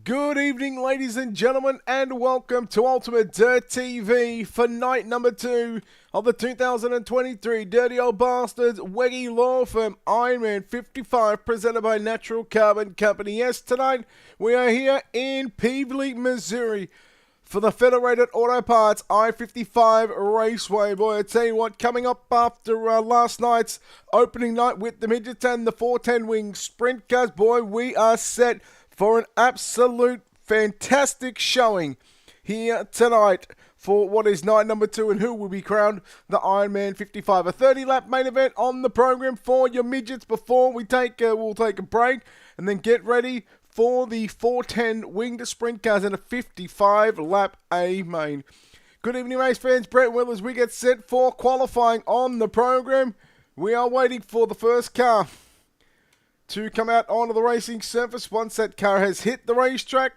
Good evening, ladies and gentlemen, and welcome to Ultimate Dirt TV for night number 2 of the 2023 Dirty Old Bastards Wegge Law Firm Ironman 55 presented by Natural Carbon Company. Yes, tonight we are here in Peevely, Missouri for the Federated Auto Parts I-55 Raceway. Boy, I tell you what, coming up after last night's opening night with the midgets and the 410 wing sprint cars, boy, we are set for an absolute fantastic showing here tonight for what is night number 2 and who will be crowned the Ironman 55. A 30-lap main event on the program for your midgets before we'll take a break and then get ready for the 410 winged sprint cars and a 55-lap A main. Good evening, race fans. Brett Will as we get set for qualifying on the program. We are waiting for the first car to come out onto the racing surface. Once that car has hit the racetrack,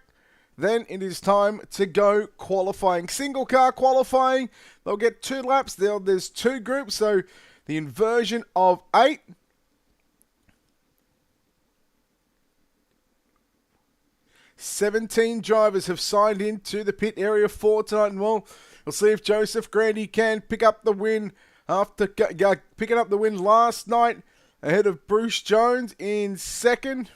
then it is time to go qualifying. Single car qualifying, they'll get 2 laps. There's 2 groups, so the inversion of 8. "17 drivers have signed into the pit area for tonight, and we'll see if Joseph Grandy can pick up the win after picking up the win last night ahead of Bruce Jones in second.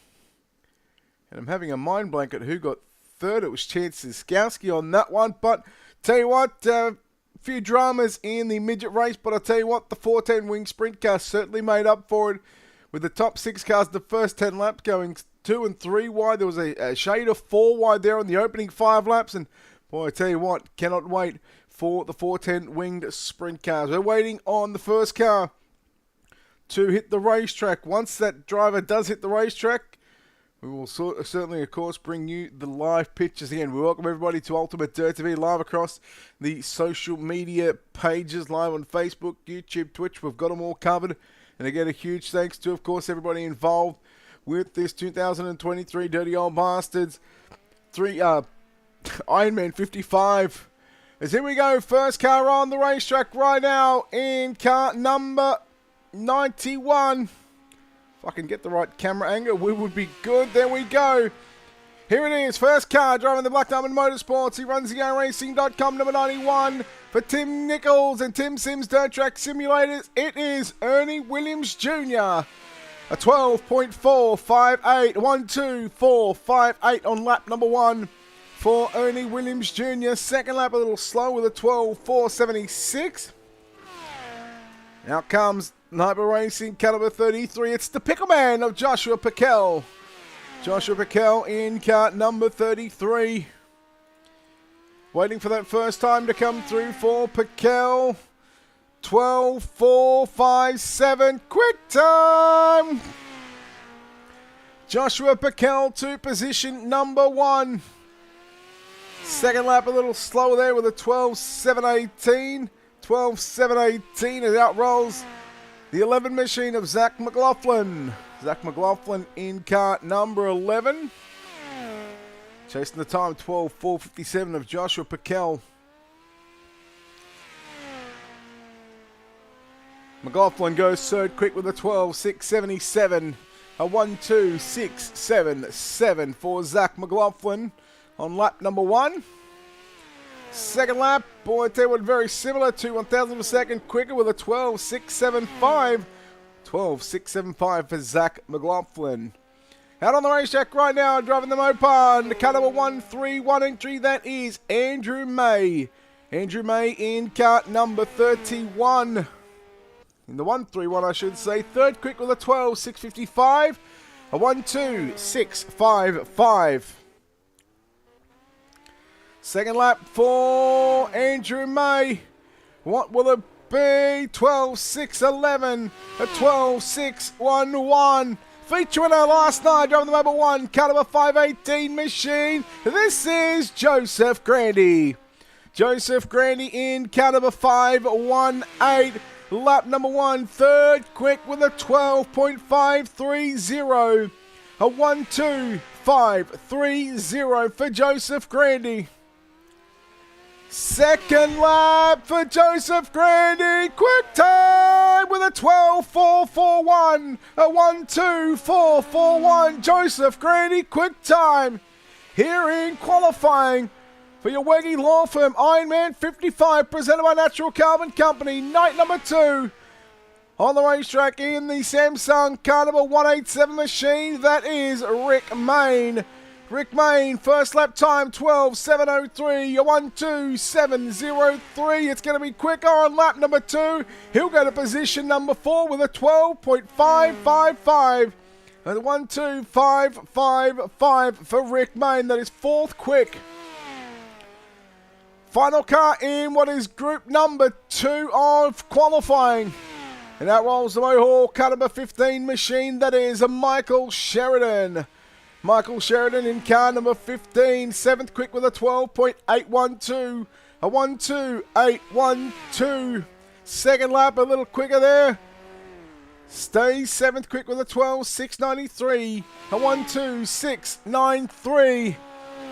And I'm having a mind blank at who got third. It was Chance Ziskowski on that one. But tell you what, a few dramas in the midget race. But I'll tell you what, the 410 wing sprint car certainly made up for it with the top 6 cars the first 10 laps going 2 and 3 wide. There was a shade of 4 wide there on the opening 5 laps. And boy, I tell you what, cannot wait for the 410 winged sprint cars. We're waiting on the first car to hit the racetrack. Once that driver does hit the racetrack, we will certainly, of course, bring you the live pictures again. We welcome everybody to Ultimate Dirt TV live across the social media pages, live on Facebook, YouTube, Twitch. We've got them all covered. And again, a huge thanks to, of course, everybody involved with this 2023 Dirty Old Bastards Ironman 55. As here we go, first car on the racetrack right now in car number 91. If I can get the right camera angle, we would be good. There we go. Here it is. First car driving the Black Diamond Motorsports. He runs the iRacing.com number 91 for Tim Nichols and Tim Sims Dirt Track Simulators. It is Ernie Williams Jr. A 12.458. 1.2458 on lap number 1 for Ernie Williams Jr. Second lap a little slow with a 12.476. Now comes Hyper Racing caliber 33. It's the pickle man of Joshua Piquel. Joshua Piquel in car number 33. Waiting for that first time to come through for Piquel. 12.457. Quick time. Joshua Piquel to position number 1. Second lap a little slower there with a 12.718. 12.718 as out rolls the 11 machine of Zach McLaughlin. Zach McLaughlin in car number 11. Chasing the time, 12.457 of Joshua Piquel. McLaughlin goes third quick with a 12.677. A 1.2677 for Zach McLaughlin on lap number 1. Second lap, boy, I tell you what, very similar to 1,000 of a second quicker with a 12.675. 12.675 for Zach McLaughlin. Out on the racetrack right now, driving the Mopar, the car number 131 entry, that is Andrew May. Andrew May in car number 31. In the 131, I should say. Third quick with a 12.655. A 1.2655. Second lap for Andrew May. What will it be? 12.611. A 12.611. Feature winner last night, driving the number 1, car number 518 machine. This is Joseph Grandy. Joseph Grandy in car number 518. Lap number 1, third quick with a 12.530. A 1.2530 for Joseph Grandy. Second lap for Joseph Grandy. Quick time with a 12.441. A 1.2441. Joseph Grandy, quick time. here in qualifying for your Wegge Law Firm Ironman 55, presented by Natural Carbon Company. Night number 2 on the racetrack in the Samsung car number 187 machine. That is Rick Mayne. Rick Mayne, first lap time 12.703, a 1.2703. It's going to be quicker on lap number 2. He'll go to position number 4 with a 12.555. And 1.2555 for Rick Mayne. That is 4th quick. Final car in what is group number 2 of qualifying. And out rolls the Mohawk car number 15 machine. That is a Michael Sheridan. Michael Sheridan in car number 15. 7th quick with a 12.812. A 1.2812. Second lap a little quicker there. Stays 7th quick with a 12.693. A 1.2693.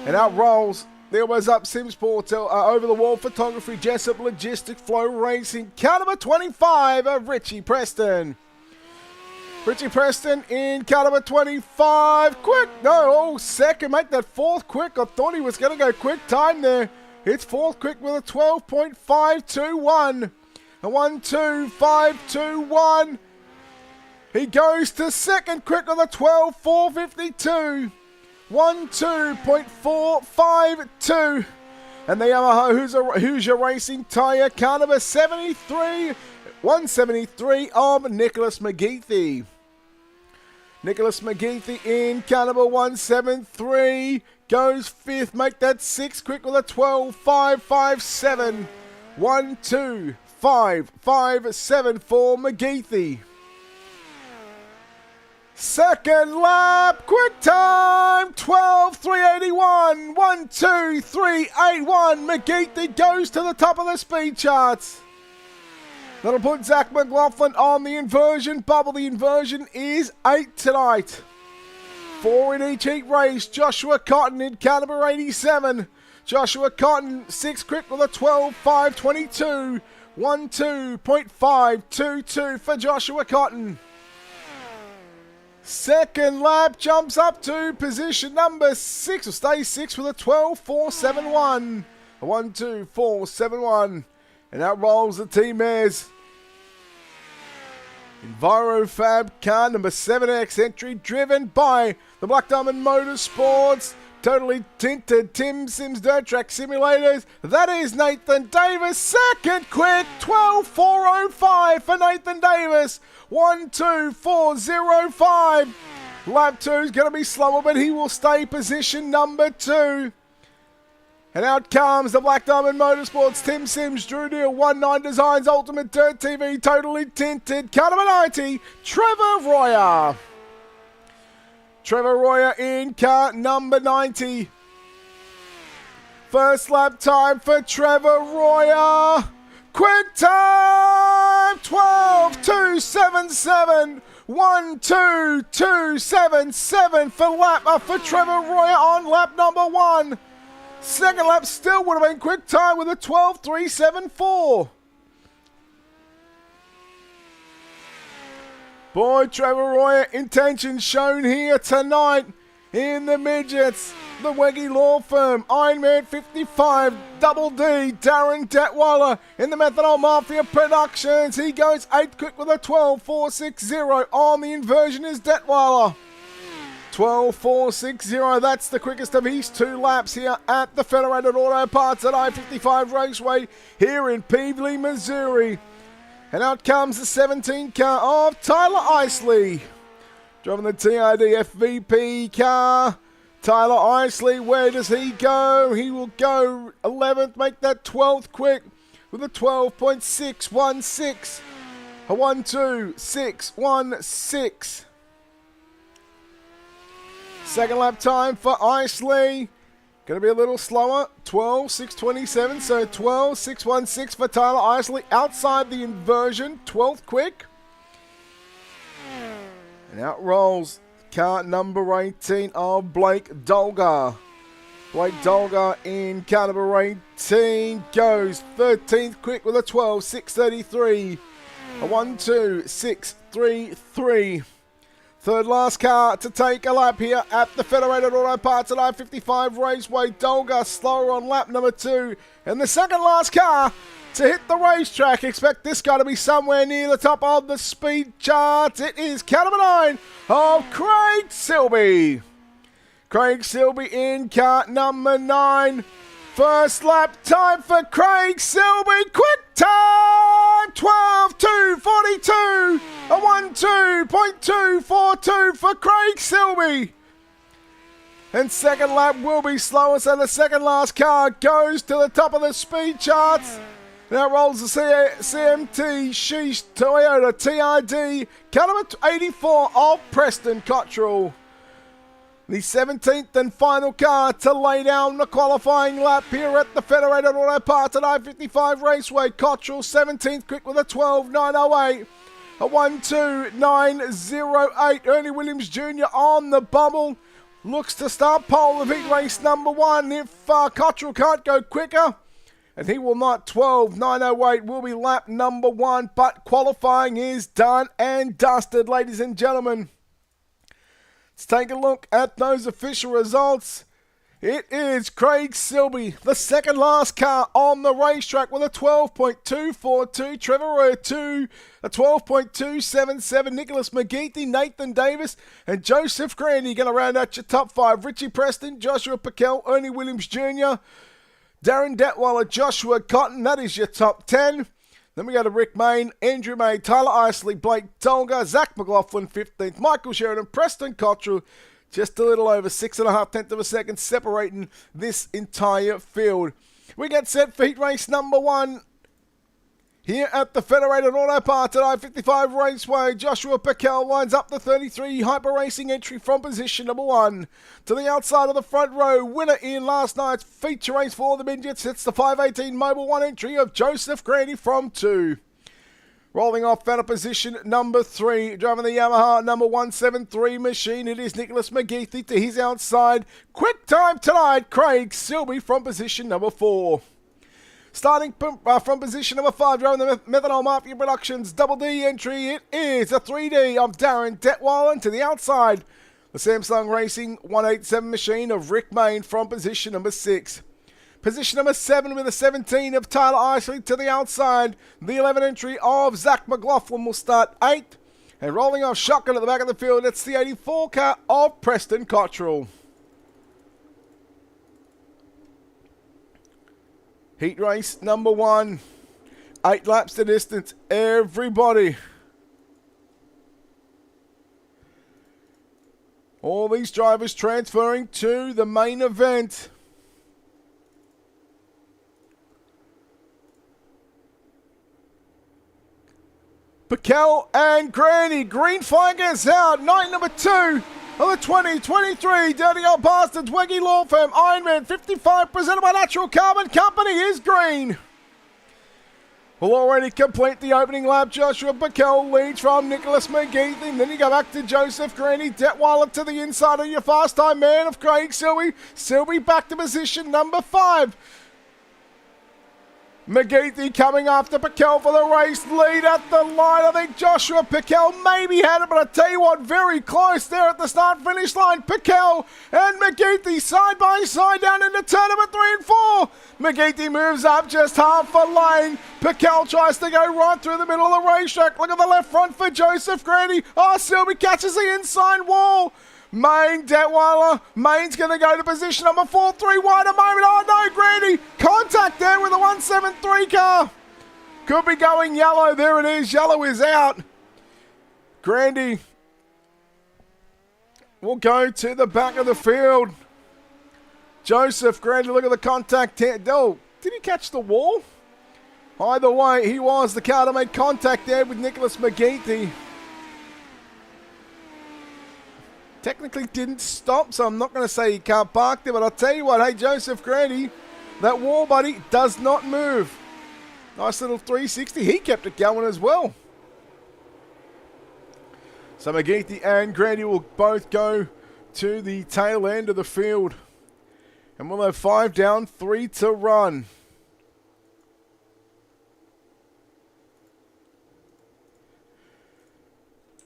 And out rolls. There was up Simsport, over the wall photography, Jessup Logistic Flow Racing, car number 25 of Richie Preston. Richie Preston in car number 25, quick, no, second, make that 4th quick. I thought he was going to go quick time there. It's 4th quick with a 12.521, a 1.2521. He goes to 2nd quick with a 12.452. 1.2.452. And the Yamaha Hoosier Racing tyre, car number 73, 173 of Nicholas McGeethy. Nicholas McGeethy in car number 173 goes 5th, make that 6th quick with a 12.557. 1.2557 for McGeethy. Second lap, quick time, 12.381, 1.2381. McGeethy goes to the top of the speed charts. That'll put Zach McLaughlin on the inversion bubble. The inversion is 8 tonight. 4 in each heat race. Joshua Cotton in car number 87. Joshua Cotton, 6th quick with a 12.522, 1.2.522 for Joshua Cotton. Second lap jumps up to position number 6, or stays 6 with a 12.471. A 1.2471. And out rolls the team airs. EnviroFab car number 7X entry, driven by the Black Diamond Motorsports. Totally tinted Tim Sims Dirt Track Simulators. That is Nathan Davis. 2nd quick, 12.405 for Nathan Davis. 1.2405. Lap 2 is going to be slower, but he will stay position number 2. And out comes the Black Diamond Motorsports, Tim Sims, Drew Deal, 19 Designs, Ultimate Dirt TV, Totally Tinted, car number 90, Trevor Royer. Trevor Royer in car number 90. First lap time for Trevor Royer. Quick time, 12.277, 1.2277 for Trevor Royer on lap number 1. Second lap still would have been quick time with a 12.374. Boy, Trevor Royer, intentions shown here tonight in the midgets. The Wegge Law Firm, Ironman 55, Double D, Darren Detweiler in the Methanol Mafia Productions. He goes 8th quick with a 12.460. On the inversion is Detweiler. 12.460, that's the quickest of his 2 laps here at the Federated Auto Parts at I-55 Raceway here in Peevely, Missouri. And out comes the 17 car of Tyler Isley. Driving the TRD FVP car. Tyler Isley, where does he go? He will go 11th, make that 12th quick with a 12.616. A 1.2616. Second lap time for Isley. Going to be a little slower. 12.627. So 12.616 for Tyler Isley outside the inversion. 12th quick. And out rolls car number 18 of Blake Dolgar. Blake Dolgar in car number 18 goes 13th quick with a 12.633. A 1.2633. Third last car to take a lap here at the Federated Auto Parts at I-55 Raceway. Dolga slower on lap number 2. And the second last car to hit the racetrack. Expect this guy to be somewhere near the top of the speed charts. It is car number 9 of Craig Silby. Craig Silby in car number 9. First lap time for Craig Silby. Quick time! 12.242. A 1.2.242 for Craig Silby. And second lap will be slower, so the second last car goes to the top of the speed charts. Now rolls the CMT Sheesh Toyota TRD, car number 84 of Preston Cottrell. The 17th and final car to lay down the qualifying lap here at the Federated Auto Parts at I-55 Raceway. Cottrell 17th, quick with a 12.908. A 1.2908. Ernie Williams Jr. on the bubble. Looks to start pole of heat race number 1 if Cottrell can't go quicker. And he will not. 12.908 will be lap number 1. But qualifying is done and dusted, ladies and gentlemen. Let's take a look at those official results. It is Craig Silby, the second last car on the racetrack with a 12.242. Trevor Royer 2, a 12.277. Nicholas McGeethy, Nathan Davis, and Joseph Grandy going to round out your top 5. Richie Preston, Joshua Piquel, Ernie Williams Jr., Darren Detweiler, Joshua Cotton. That is your top 10. Then we go to Rick Mayne, Andrew May, Tyler Isley, Blake Tolga, Zach McLaughlin 15th, Michael Sheridan, Preston Cottrell, just a little over 6.5 tenths of a second separating this entire field. We get set for heat race number 1 here at the Federated Auto Parts at I-55 Raceway. Joshua Piquel lines up the 33 Hyper Racing entry from position number 1. To the outside of the front row, winner in last night's feature race for the midgets. It's the 518 Mobil 1 entry of Joseph Grandy from 2. Rolling off out of position number 3, driving the Yamaha number 173 machine. It is Nicholas McGeethy to his outside. Quick time tonight, Craig Silby from position number 4. Starting from position number 5, driving the Methanol Mafia Productions Double D entry, it is a 3D of Darren Detweiler. To the outside, the Samsung Racing 187 machine of Rick Mayne from position number 6. Position number 7 with a 17 of Tyler Isley. To the outside, the 11 entry of Zach McLaughlin will start 8th. And rolling off shotgun at the back of the field, it's the 84 car of Preston Cottrell. Heat race number 1. 8 laps to distance. Everybody. All these drivers transferring to the main event. Piquel and Granny. Green flag is out. Night number 2 of the 2023 Dirty Old Bastards Wegge Law Firm Ironman 55 presented by Natural Carbon Company is green. Will already complete the opening lap. Joshua Piquel leads from Nicholas McGeethy. And then you go back to Joseph Grandy. Detweiler to the inside of your fast time man of Craig Silby. Silby back to position number 5. McGeethy coming after Piquel for the race lead at the line. I think Joshua Piquel maybe had it, but I tell you what, very close there at the start-finish line. Piquel and McGeethy side by side down into turn number 3 and 4. McGeethy moves up just half a lane. Piquel tries to go right through the middle of the racetrack. Look at the left front for Joseph Grandy. Oh, Silby catches the inside wall. Mayne, Detweiler. Mayne's going to go to position number 4, 3 wide a moment. Oh no, Grandy. Contact there with the 173 car. Could be going yellow. There it is. Yellow is out. Grandy will go to the back of the field. Joseph Grandy, look at the contact here. Oh, did he catch the wall? Either way, he was the car to make contact there with Nicholas McGeethy. Technically didn't stop, so I'm not going to say he can't park there, but I'll tell you what, hey, Joseph Grandy, that wall, buddy, does not move. Nice little 360. He kept it going as well. So McGeethy and Grandy will both go to the tail end of the field. And we'll have 5 down, 3 to run.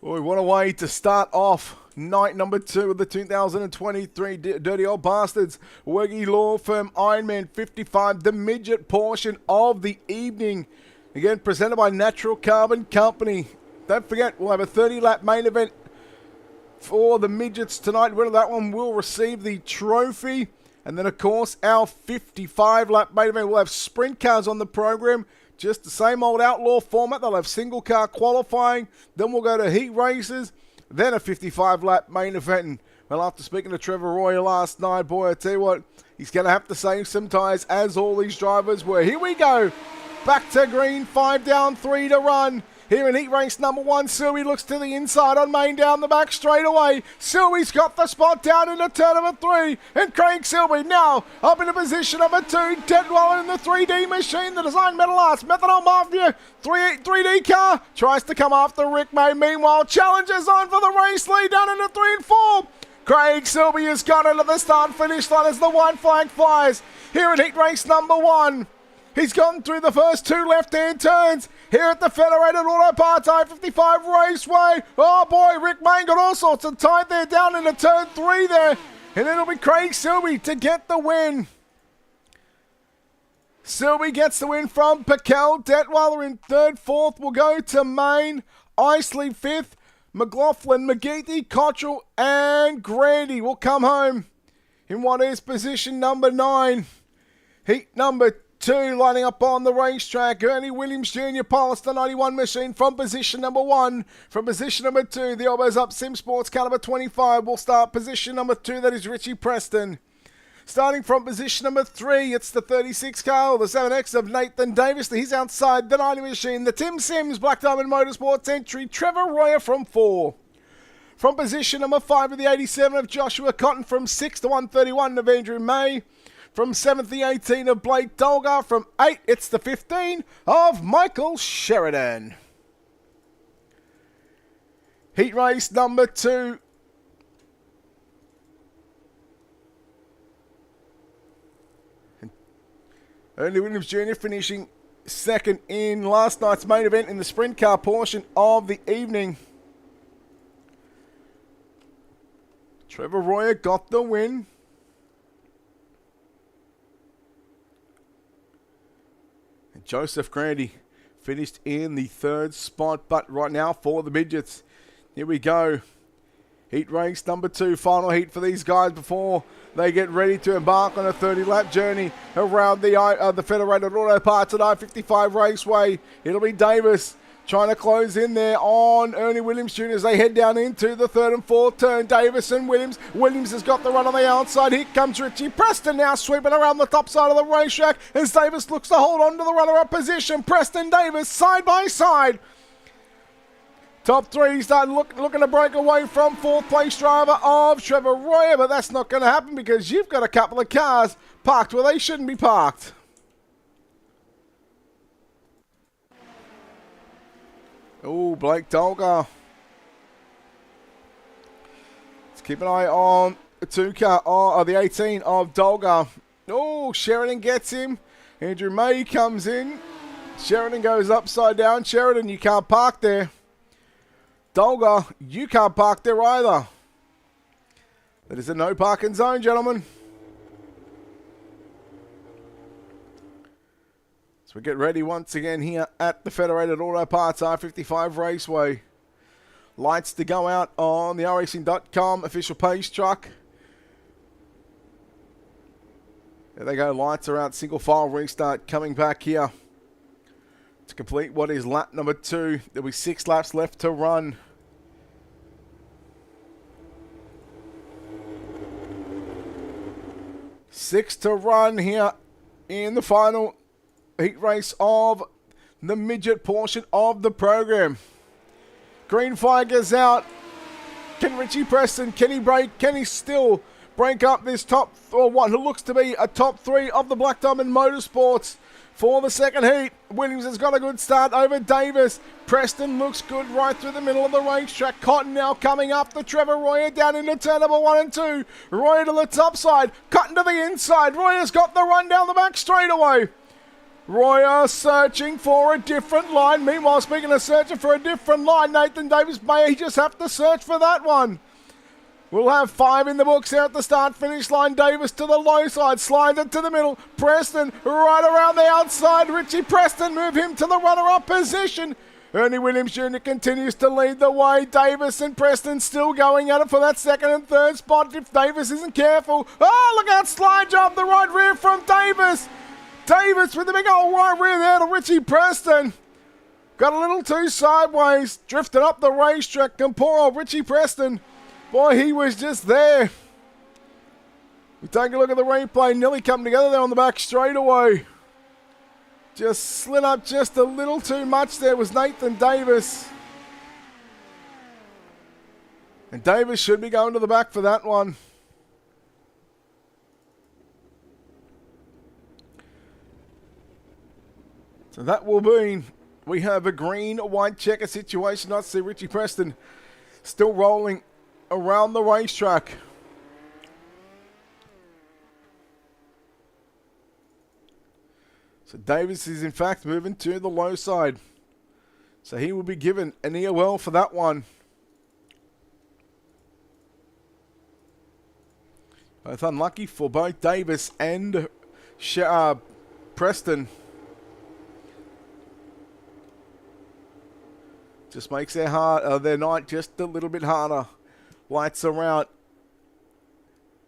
Boy, what a way to start off night number 2 of the 2023 Dirty Old Bastards Wegge Law Firm Ironman 55, the midget portion of the evening. Again, presented by Natural Carbon Company. Don't forget, we'll have a 30-lap main event for the midgets tonight. Winner of that one will receive the trophy. And then, of course, our 55-lap main event. We'll have sprint cars on the program. Just the same old outlaw format. They'll have single car qualifying. Then we'll go to heat races. Then a 55-lap main event. And, well, after speaking to Trevor Royer last night, boy, I tell you what, he's going to have to save some tyres, as all these drivers were. Here we go. Back to green. 5 down, 3 to run. Here in heat race number 1, Silby looks to the inside on main down the back straight away. Silby's got the spot down in the turn number 3. And Craig Silby now up in the position number 2. Deadwaller in the 3D machine, the design metal arts, Methanol Mafia, 3D car. Tries to come after Rick May. Meanwhile, challenges on for the race lead down in the 3 and 4. Craig Silby has got into the start finish line as the white flag flies. Here in heat race number 1. He's gone through the first 2 left-hand turns here at the Federated Auto Parts I-55 Raceway. Oh boy, Rick Mayne got all sorts of time there down into turn 3 there. And it'll be Craig Silby to get the win. Silby gets the win from Pakel. Detweiler in 3rd, 4th will go to Mayne. Isley 5th. McLaughlin, McGeety, Cottrell and Grandy will come home in what is position number 9. Heat number 2 lining up on the racetrack. Ernie Williams Jr. pilots the 91 machine from position number 1. From position number 2, the elbows up. Sim Sports caliber 25 will start position number 2. That is Richie Preston. Starting from position number 3, it's the 36 car, the 7X of Nathan Davis. He's outside the 90 machine. The Tim Sims Black Diamond Motorsports entry. Trevor Royer from 4. From position number 5 with the 87 of Joshua Cotton. From 6 to 131 of Andrew May. From 7th, the 18 of Blake Dolgar. From 8, it's the 15 of Michael Sheridan. Heat race number 2. Ernie Williams Jr. finishing 2nd in last night's main event in the sprint car portion of the evening. Trevor Royer got the win. Joseph Grandy finished in the 3rd spot, but right now for the midgets. Here we go. Heat race number 2, final heat for these guys before they get ready to embark on a 30-lap journey around the Federated Auto Parts at I-55 Raceway. It'll be Davis trying to close in there on Ernie Williams Jr. as they head down into the 3rd and 4th turn. Davis and Williams. Williams has got the run on the outside. Here comes Richie Preston now sweeping around the top side of the racetrack as Davis looks to hold on to the runner-up position. Preston Davis side by side. Top 3 starting looking to break away from 4th place driver of Trevor Royer, but that's not going to happen because you've got a couple of cars parked where they shouldn't be parked. Oh, Blake Dolgar. Let's keep an eye on the 2 car, the 18 of Dolgar. Oh, Sheridan gets him. Andrew May comes in. Sheridan goes upside down. Sheridan, you can't park there. Dolgar, you can't park there either. That is a no parking zone, gentlemen. We get ready once again here at the Federated Auto Parts I-55 Raceway. Lights to go out on the racing.com official page truck. There they go, lights are out, single file restart coming back here to complete what is lap number 2. There'll be 6 laps left to run. Six to run here in the final heat race of the midget portion of the program. Green flag is out. Can Richie Preston, can he still break up this top, or what looks to be a top 3 of the Black Diamond Motorsports for the 2nd heat? Williams has got a good start over Davis. Preston looks good right through the middle of the racetrack. Cotton now coming up the Trevor Royer down into turn number 1 and 2. Royer to the top side, Cotton to the inside. Royer's got the run down the back straightaway. Royer searching for a different line. Meanwhile, speaking of searching for a different line, Nathan Davis, may he just have to search for that one. We'll have 5 in the books here at the start-finish line. Davis to the low side, slides it to the middle. Preston right around the outside. Richie Preston move him to the runner-up position. Ernie Williams Jr. continues to lead the way. Davis and Preston still going at it for that second and third spot if Davis isn't careful. Oh, look out, slide job, the right rear from Davis. Davis with the big old right rear there to Richie Preston. Got a little too sideways, drifted up the racetrack. And poor old Richie Preston, boy, he was just there. We take a look at the replay, nearly come together there on the back straightaway. Just slid up just a little too much there was Nathan Davis. And Davis should be going to the back for that one. So that will be, we have a green-white checker situation. I see Richie Preston still rolling around the racetrack. So Davis is in fact moving to the low side. So he will be given an EOL for that one. Both unlucky for both Davis and Preston. Just makes their night just a little bit harder. Lights around.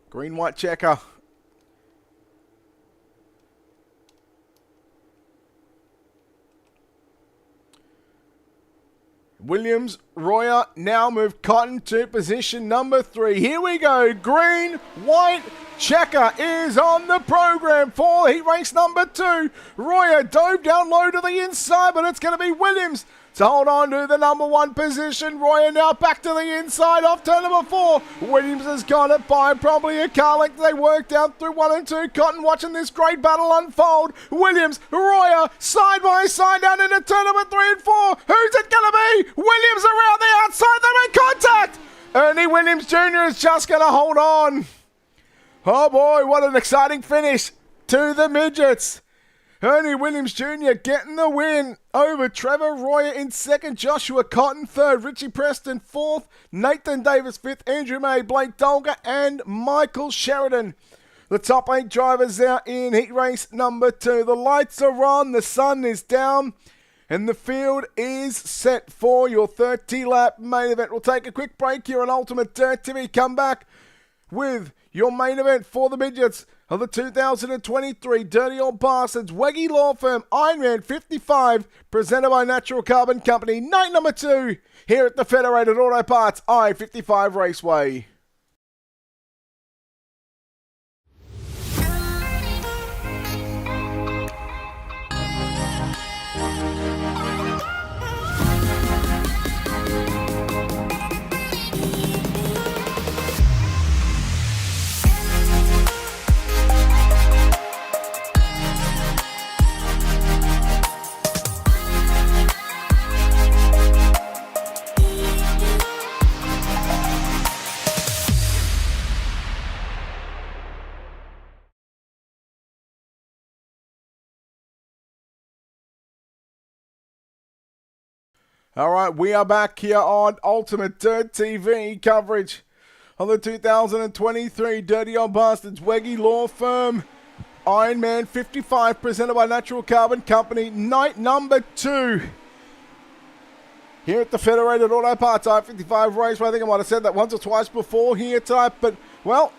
Green-white checker. Williams, Royer now move Cotton to position number 3. Here we go. Green, white, checker is on the program for heat race number 2. Royer dove down low to the inside, but it's going to be Williams to hold on to the number 1 position. Royer now back to the inside off turn number 4. Williams has got it by probably a car length. They work down through 1 and 2. Cotton watching this great battle unfold. Williams, Royer, side by side down into turn number 3 and 4. Who's it going to be? Williams around the outside. They make contact. Ernie Williams Jr. is just going to hold on. Oh boy, what an exciting finish to the midgets. Ernie Williams Jr. getting the win over Trevor Royer in second, Joshua Cotton third, Richie Preston fourth, Nathan Davis fifth, Andrew May, Blake Dolger and Michael Sheridan. The top 8 drivers are in heat race number 2. The lights are on, the sun is down, and the field is set for your 30-lap main event. We'll take a quick break here on Ultimate Dirt TV. Come back with your main event for the midgets of the 2023 Dirty Old Bastards Wegge Law Firm Ironman 55, presented by Natural Carbon Company. Night number 2 here at the Federated Auto Parts I-55 Raceway. All right, we are back here on Ultimate Dirt TV coverage on the 2023 Dirty Old Bastards Wegge Law Firm Ironman 55, presented by Natural Carbon Company. Night number 2 here at the Federated Auto Parts I-55 Raceway. I think I might have said that once or twice before here tonight, but, well,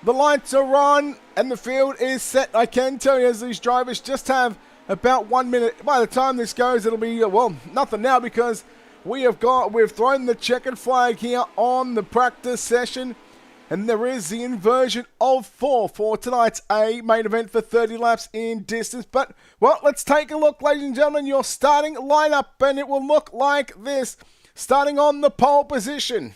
the lights are on and the field is set. I can tell you, as these drivers just have about 1 minute. By the time this goes, it'll be, well, nothing now, because we've thrown the checkered flag here on the practice session, and there is the inversion of 4 for tonight's A main event for 30 laps in distance. But, well, let's take a look, ladies and gentlemen, your starting lineup, and it will look like this. Starting on the pole position,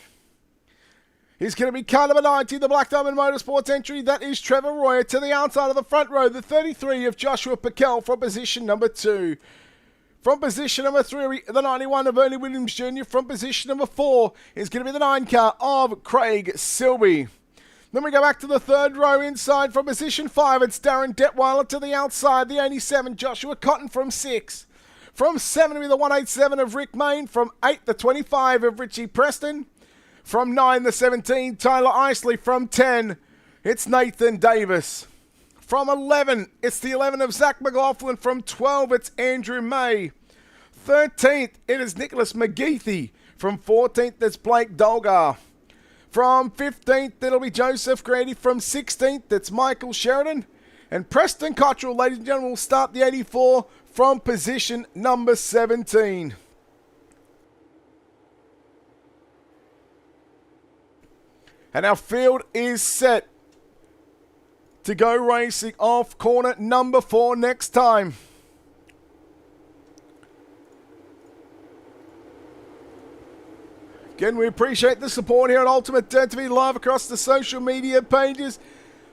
he's going to be car number 90, the Black Diamond Motorsports entry. That is Trevor Royer. To the outside of the front row, the 33 of Joshua Piquel from position number 2. From position number 3, the 91 of Ernie Williams Jr. From position number 4 is going to be the 9 car of Craig Silby. Then we go back to the third row inside from position 5. It's Darren Detweiler to the outside. The 87, Joshua Cotton from 6. From 7 to the 187 of Rick Mayne. From 8, the 25 of Richie Preston. From 9, the 17, Tyler Isley. From 10, it's Nathan Davis. From 11, it's the 11 of Zach McLaughlin. From 12, it's Andrew May. 13th, it is Nicholas McGeethy. From 14th, it's Blake Dolgar. From 15th, it'll be Joseph Grady. From 16th, it's Michael Sheridan. And Preston Cottrell, ladies and gentlemen, will start the 84 from position number 17. And our field is set to go racing off corner number 4 next time. Again, we appreciate the support here at Ultimate Dirt TV live across the social media pages.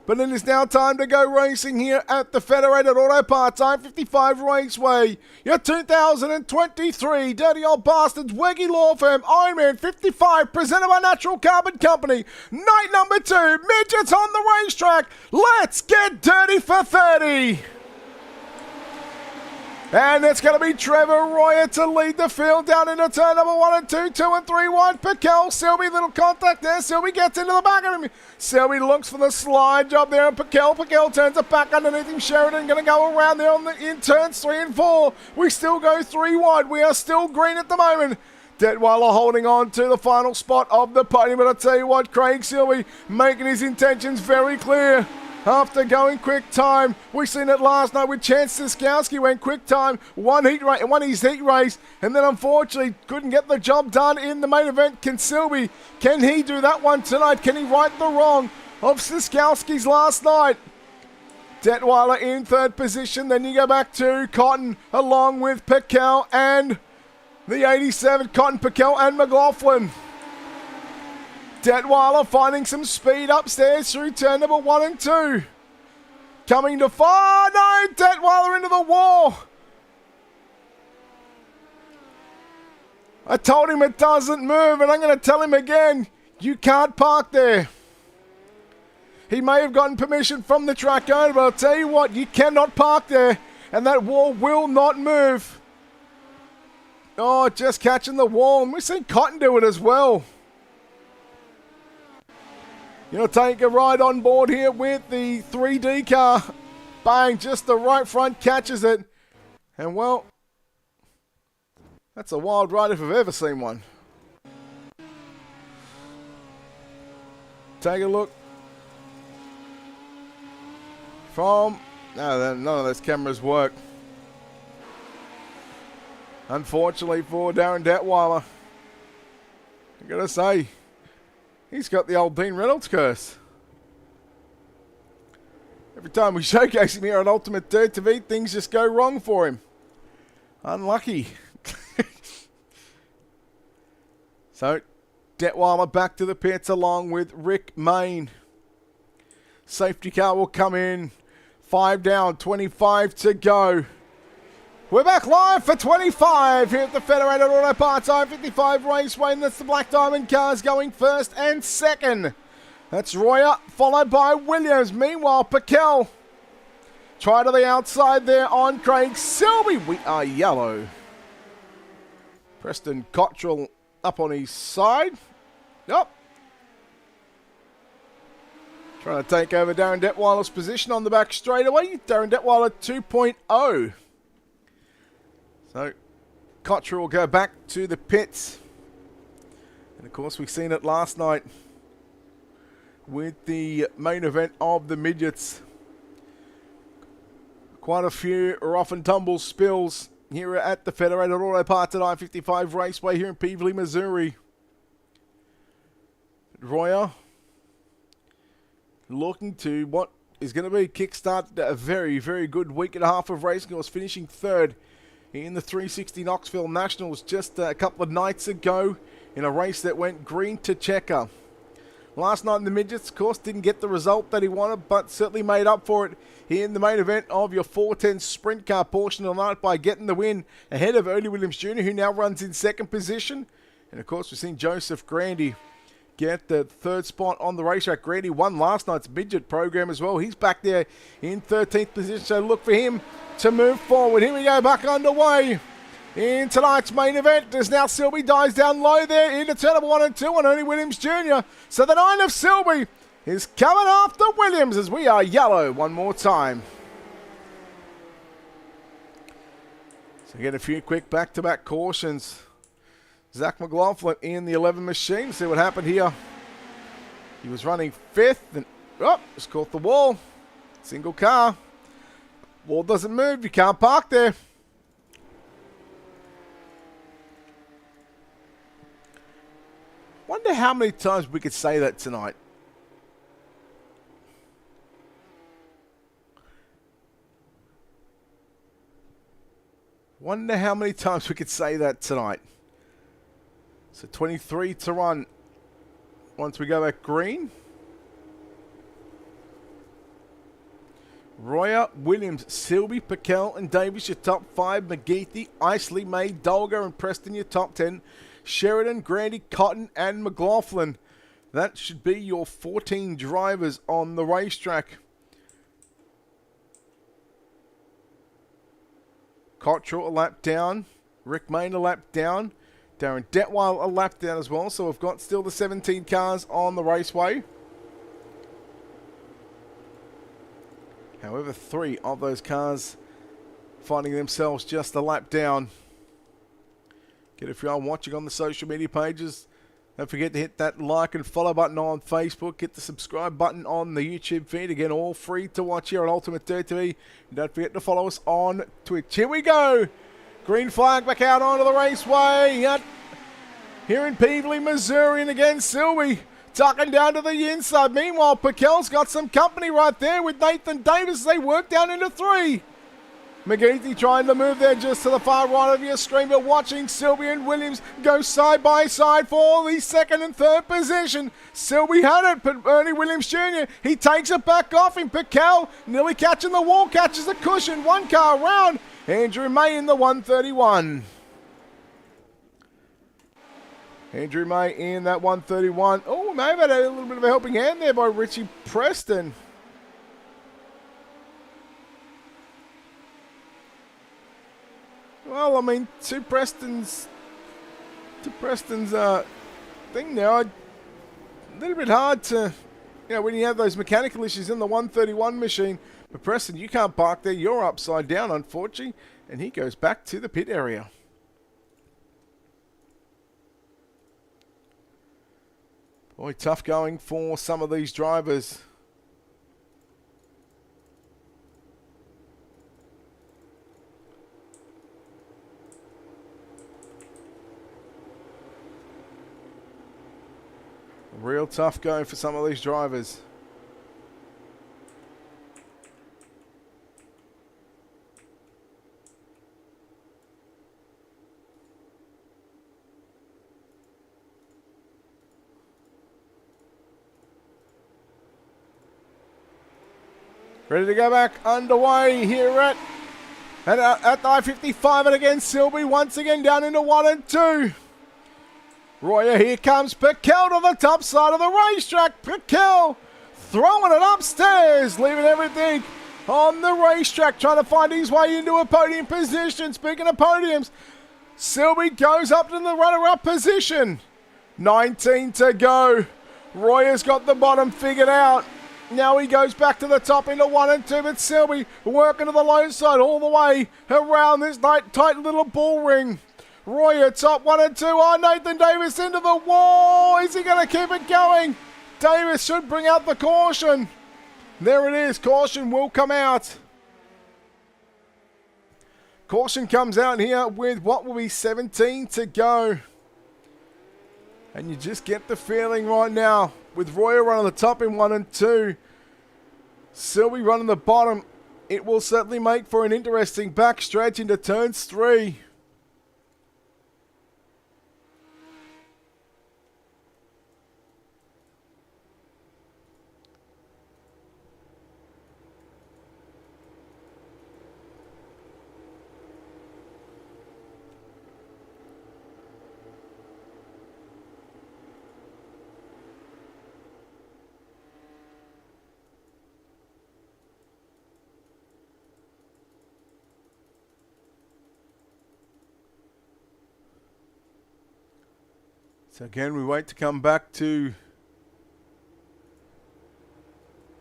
But it is now time to go racing here at the Federated Auto Parts I-55 Raceway. Your 2023 Dirty Old Bastards Wegge Law Firm Ironman 55 presented by Natural Carbon Company. Night number 2, midgets on the racetrack. Let's get dirty for 30. And it's going to be Trevor Royer to lead the field down into turn number 1 and 2, 2 and 3 wide. Piquel, Selby, little contact there. Selby gets into the back of him. Selby looks for the slide job there, and Piquel turns it back underneath him. Sheridan going to go around there in turns 3 and 4. We still go 3 wide. We are still green at the moment. Detweiler holding on to the final spot of the podium. But I tell you what, Craig Selby making his intentions very clear. After going quick time, we've seen it last night with Chance Siskowski went quick time, won his heat race, and then unfortunately couldn't get the job done in the main event. Can he do that one tonight? Can he right the wrong of Siskowski's last night? Detweiler in third position. Then you go back to Cotton along with Piquel and the 87, Cotton, Piquel and McLaughlin. Detweiler finding some speed upstairs through turn number 1 and 2. Coming to far. No, Detweiler into the wall. I told him it doesn't move, and I'm going to tell him again, you can't park there. He may have gotten permission from the track owner, but I'll tell you what, you cannot park there, and that wall will not move. Oh, just catching the wall, and we've seen Cotton do it as well. You'll take a ride on board here with the 3D car. Bang, just the right front catches it. And well, that's a wild ride if I've ever seen one. Take a look. None of those cameras work. Unfortunately for Darren Detweiler. I gotta say, he's got the old Dean Reynolds curse. Every time we showcase him here on Ultimate Dirt TV, things just go wrong for him. Unlucky. So, Detweiler back to the pits along with Rick Mayne. Safety car will come in. 5 down, 25 to go. We're back live for 25 here at the Federated Auto Parts I-55 Raceway, and that's the Black Diamond cars going first and second. That's Royer, followed by Williams. Meanwhile, Piquel try to the outside there on Craig Selby. We are yellow. Preston Cottrell up on his side. Yep. Trying to take over Darren Detweiler's position on the back straightaway. Darren Detweiler 2.0. So, Cottrell will go back to the pits. And of course, we've seen it last night with the main event of the midgets. Quite a few rough and tumble spills here at the Federated Auto Parts at I-55 Raceway here in Peevely, Missouri. Royer looking to what is going to be kickstart a very, very good week and a half of racing. He was finishing third in the 360 Knoxville Nationals just a couple of nights ago in a race that went green to checker. Last night in the midgets, of course, didn't get the result that he wanted, but certainly made up for it here in the main event of your 410 sprint car portion of the night by getting the win ahead of Ernie Williams Jr., who now runs in second position. And of course, we've seen Joseph Grandy get the third spot on the racetrack. Grady won last night's midget program as well. He's back there in 13th position, so look for him to move forward. Here we go, back underway in tonight's main event. As now Silby dies down low there into turn number 1 and 2 on Ernie Williams Jr. So the 9 of Silby is coming after Williams as we are yellow one more time. So get a few quick back-to-back cautions. Zach McLaughlin in the 11 machine. See what happened here. He was running 5th and just caught the wall. Single car. Wall doesn't move. You can't park there. Wonder how many times we could say that tonight. Wonder how many times we could say that tonight. So 23 to run once we go back green. Royer, Williams, Silby, Piquel and Davis your top 5. McGeethy, Isley, May, Dolger and Preston your top 10. Sheridan, Grandy, Cotton and McLaughlin. That should be your 14 drivers on the racetrack. Cottrell a lap down. Rick Main a lap down. Darren Detwile a lap down as well. So we've got still the 17 cars on the raceway. However, 3 of those cars finding themselves just a lap down. Get if you are watching on the social media pages. Don't forget to hit that like and follow button on Facebook. Hit the subscribe button on the YouTube feed. Again, all free to watch here on Ultimate Dirt TV. And don't forget to follow us on Twitch. Here we go. Green flag back out onto the raceway. Here in Peevely, Missouri. And again, Silby tucking down to the inside. Meanwhile, Piquel's got some company right there with Nathan Davis. They work down into 3. McGeethy trying to move there just to the far right of your screen, but watching Silby and Williams go side by side for the 2nd and 3rd position. Silby had it, but Ernie Williams Jr., he takes it back off him. Piquel nearly catching the wall, catches the cushion. 1 car around. Andrew May in the 131. Andrew May in that 131. Oh, may have had a little bit of a helping hand there by Richie Preston. Well, I mean, to Preston's thing now, a little bit hard to, when you have those mechanical issues in the 131 machine. But Preston, you can't park there. You're upside down, unfortunately. And he goes back to the pit area. Boy, tough going for some of these drivers. Real tough going for some of these drivers. Ready to go back underway here at the I-55, and again Silby once again down into 1 and 2. Royer, here comes Piquel to the top side of the racetrack. Piquel throwing it upstairs, leaving everything on the racetrack, trying to find his way into a podium position. Speaking of podiums, Silby goes up to the runner-up position. 19 to go. Royer's got the bottom figured out. Now he goes back to the top into 1 and 2, but Silby working to the low side all the way around this tight little bull ring. Royer top 1 and 2. Oh, Nathan Davis into the wall. Is he going to keep it going? Davis should bring out the caution. There it is. Caution will come out. Caution comes out here with what will be 17 to go. And you just get the feeling right now with Royer running the top in 1 and 2. Silby running the bottom. It will certainly make for an interesting backstretch into turns 3. So again, we wait to come back to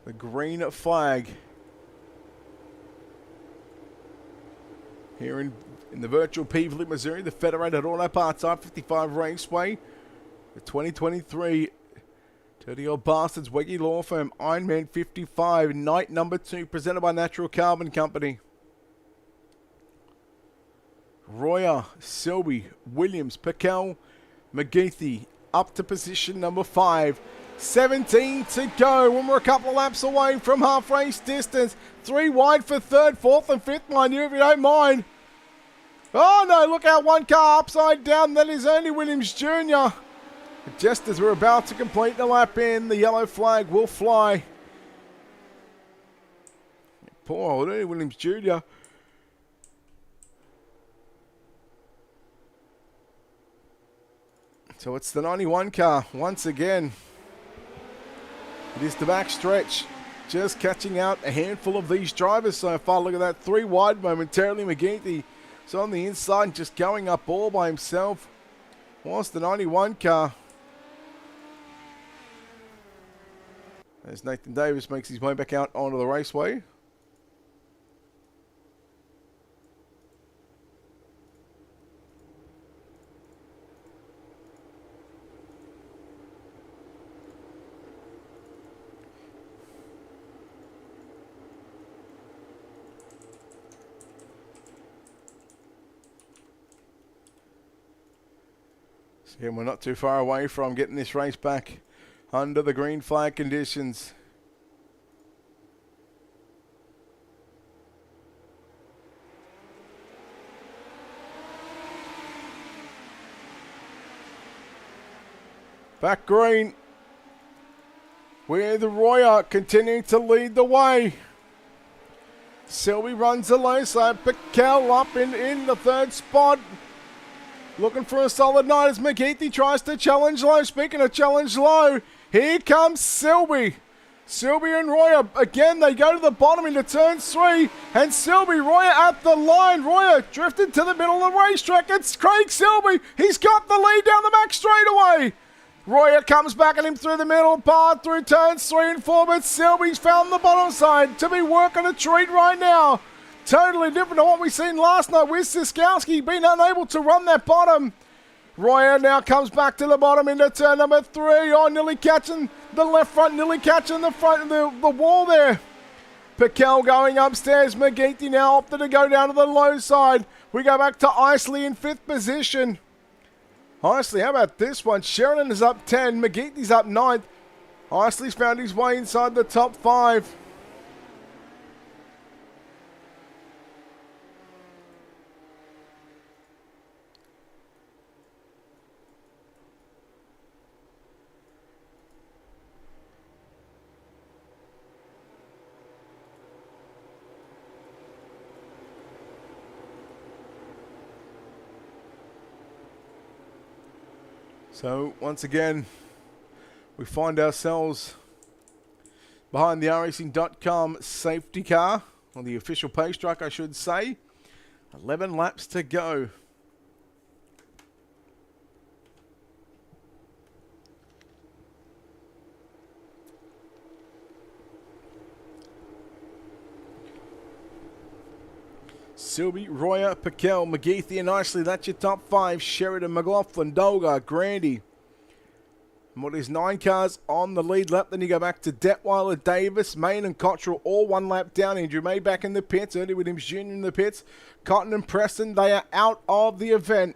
the green flag here in the virtual Peevely, Missouri, the Federated Auto Parts I-55 Raceway, the 2023 Dirty Old Bastards Wegge Law Firm Ironman 55 night number 2, presented by Natural Carbon Company. Royer, Selby, Williams, Packel, McGeethy up to position number 5. 17 to go when we're a couple of laps away from half race distance. 3 wide for 3rd, 4th and 5th, mind you, if you don't mind. Oh no, look out, one car upside down. That is only Williams Jr. Just as we're about to complete the lap in, the yellow flag will fly. Poor old Ernie Williams Jr. So it's the 91 car once again. It is the back stretch, just catching out a handful of these drivers so far. Look at that, 3 wide momentarily. McGeethy is on the inside, just going up all by himself. Whilst the 91 car, as Nathan Davis makes his way back out onto the raceway. Yeah, we're not too far away from getting this race back under the green flag conditions. Back green, with Royer continuing to lead the way. Selby runs the low side. Packel up in the 3rd spot. Looking for a solid night as McGeethy tries to challenge low. Speaking of challenge low, here comes Selby. Selby and Royer, again, they go to the bottom into turn 3. And Selby, Royer at the line. Royer drifted to the middle of the racetrack. It's Craig Selby. He's got the lead down the back straightaway. Royer comes back at him through the middle part, through turns 3 and 4. But Selby's found the bottom side to be working a treat right now. Totally different to what we seen last night with Siskowski being unable to run that bottom. Royer now comes back to the bottom into turn number 3. Oh, nearly catching the left front, nearly catching the front of the wall there. Packel going upstairs. McGeethy now opted to go down to the low side. We go back to Isley in 5th position. Isley, how about this one? Sheridan is up 10. McGeethy's up 9th. Isley's found his way inside the top 5. So, once again, we find ourselves behind the racing.com safety car, or the official pace truck, I should say. 11 laps to go. Selby, Royer, Packel, McGeethy and Isley, that's your top 5. Sheridan, McLaughlin, Dolgar, Grandy. And what is 9 cars on the lead lap. Then you go back to Detweiler, Davis, Main and Cottrell, all 1 lap down. Andrew May back in the pits. Ernie Williams Jr. in the pits. Cotton and Preston, they are out of the event.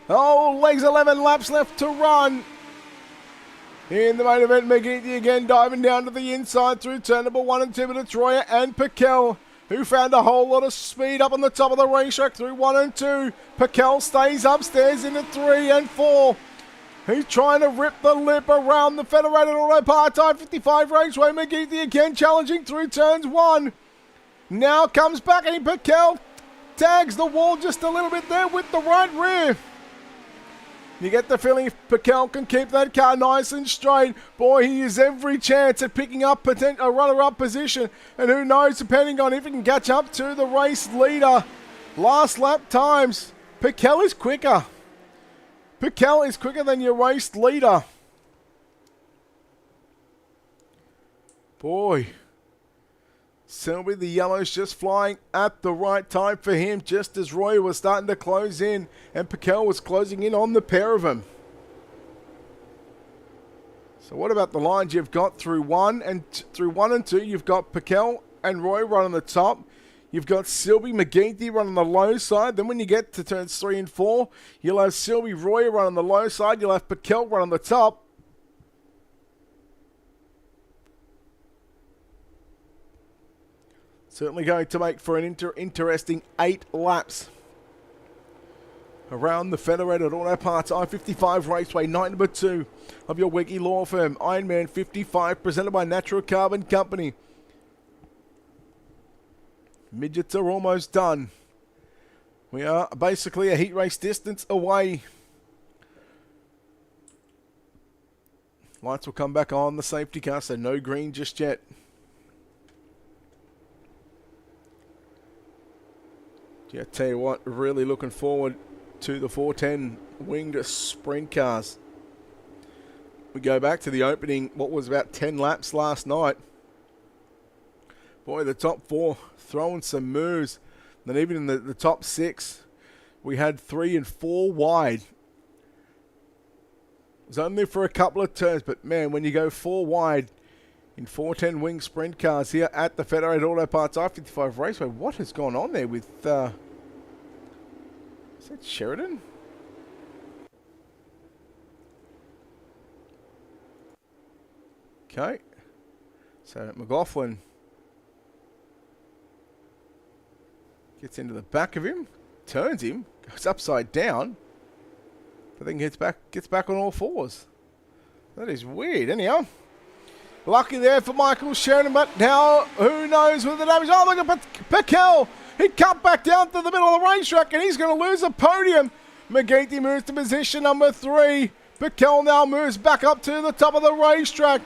Oh, legs 11 laps left to run. In the main event, McGeethy again diving down to the inside through turn number 1 and 2, but it's Royer and Packel who found a whole lot of speed up on the top of the racetrack through 1 and 2. Packel stays upstairs into 3 and 4. He's trying to rip the lip around the Federated Auto Parts I-55 Raceway. McGeethy again challenging through turns 1. Now comes back and Packel tags the wall just a little bit there with the right rear. You get the feeling if Packel can keep that car nice and straight, boy, he has every chance at picking up a runner-up position. And who knows, depending on if he can catch up to the race leader. Last lap times, Packel is quicker. Piquel is quicker than your race leader. Boy. Selby, the yellow's just flying at the right time for him, just as Roy was starting to close in and Piquel was closing in on the pair of them. So what about the lines you've got through 1 and 2? You've got Piquel and Roy running the top. You've got Selby, McGeethy running the low side. Then when you get to turns 3 and 4, you'll have Selby, Roy running the low side. You'll have Piquel running the top. Certainly going to make for an interesting 8 laps around the Federated Auto Parts I-55 Raceway, night number 2 of your Wegge law firm, Ironman 55, presented by Natural Carbon Company. Midgets are almost done. We are basically a heat race distance away. Lights will come back on the safety car, so no green just yet. Yeah, tell you what, really looking forward to the 410 winged sprint cars. We go back to the opening, what was about 10 laps last night. Boy, the top 4 throwing some moves. Then even in the top 6, we had 3 and 4 wide. It was only for a couple of turns, but man, when you go 4 wide in 410 wing sprint cars here at the Federated Auto Parts I-55 Raceway, what has gone on there with... is that Sheridan? Okay. So McLaughlin gets into the back of him, turns him, goes upside down, but then gets back on all 4s. That is weird. Anyhow, lucky there for Michael Sheridan, but now who knows with the damage. Oh, look at Piquel. He cut back down to the middle of the racetrack and he's going to lose a podium. McGeethy moves to position number 3. Piquel now moves back up to the top of the racetrack.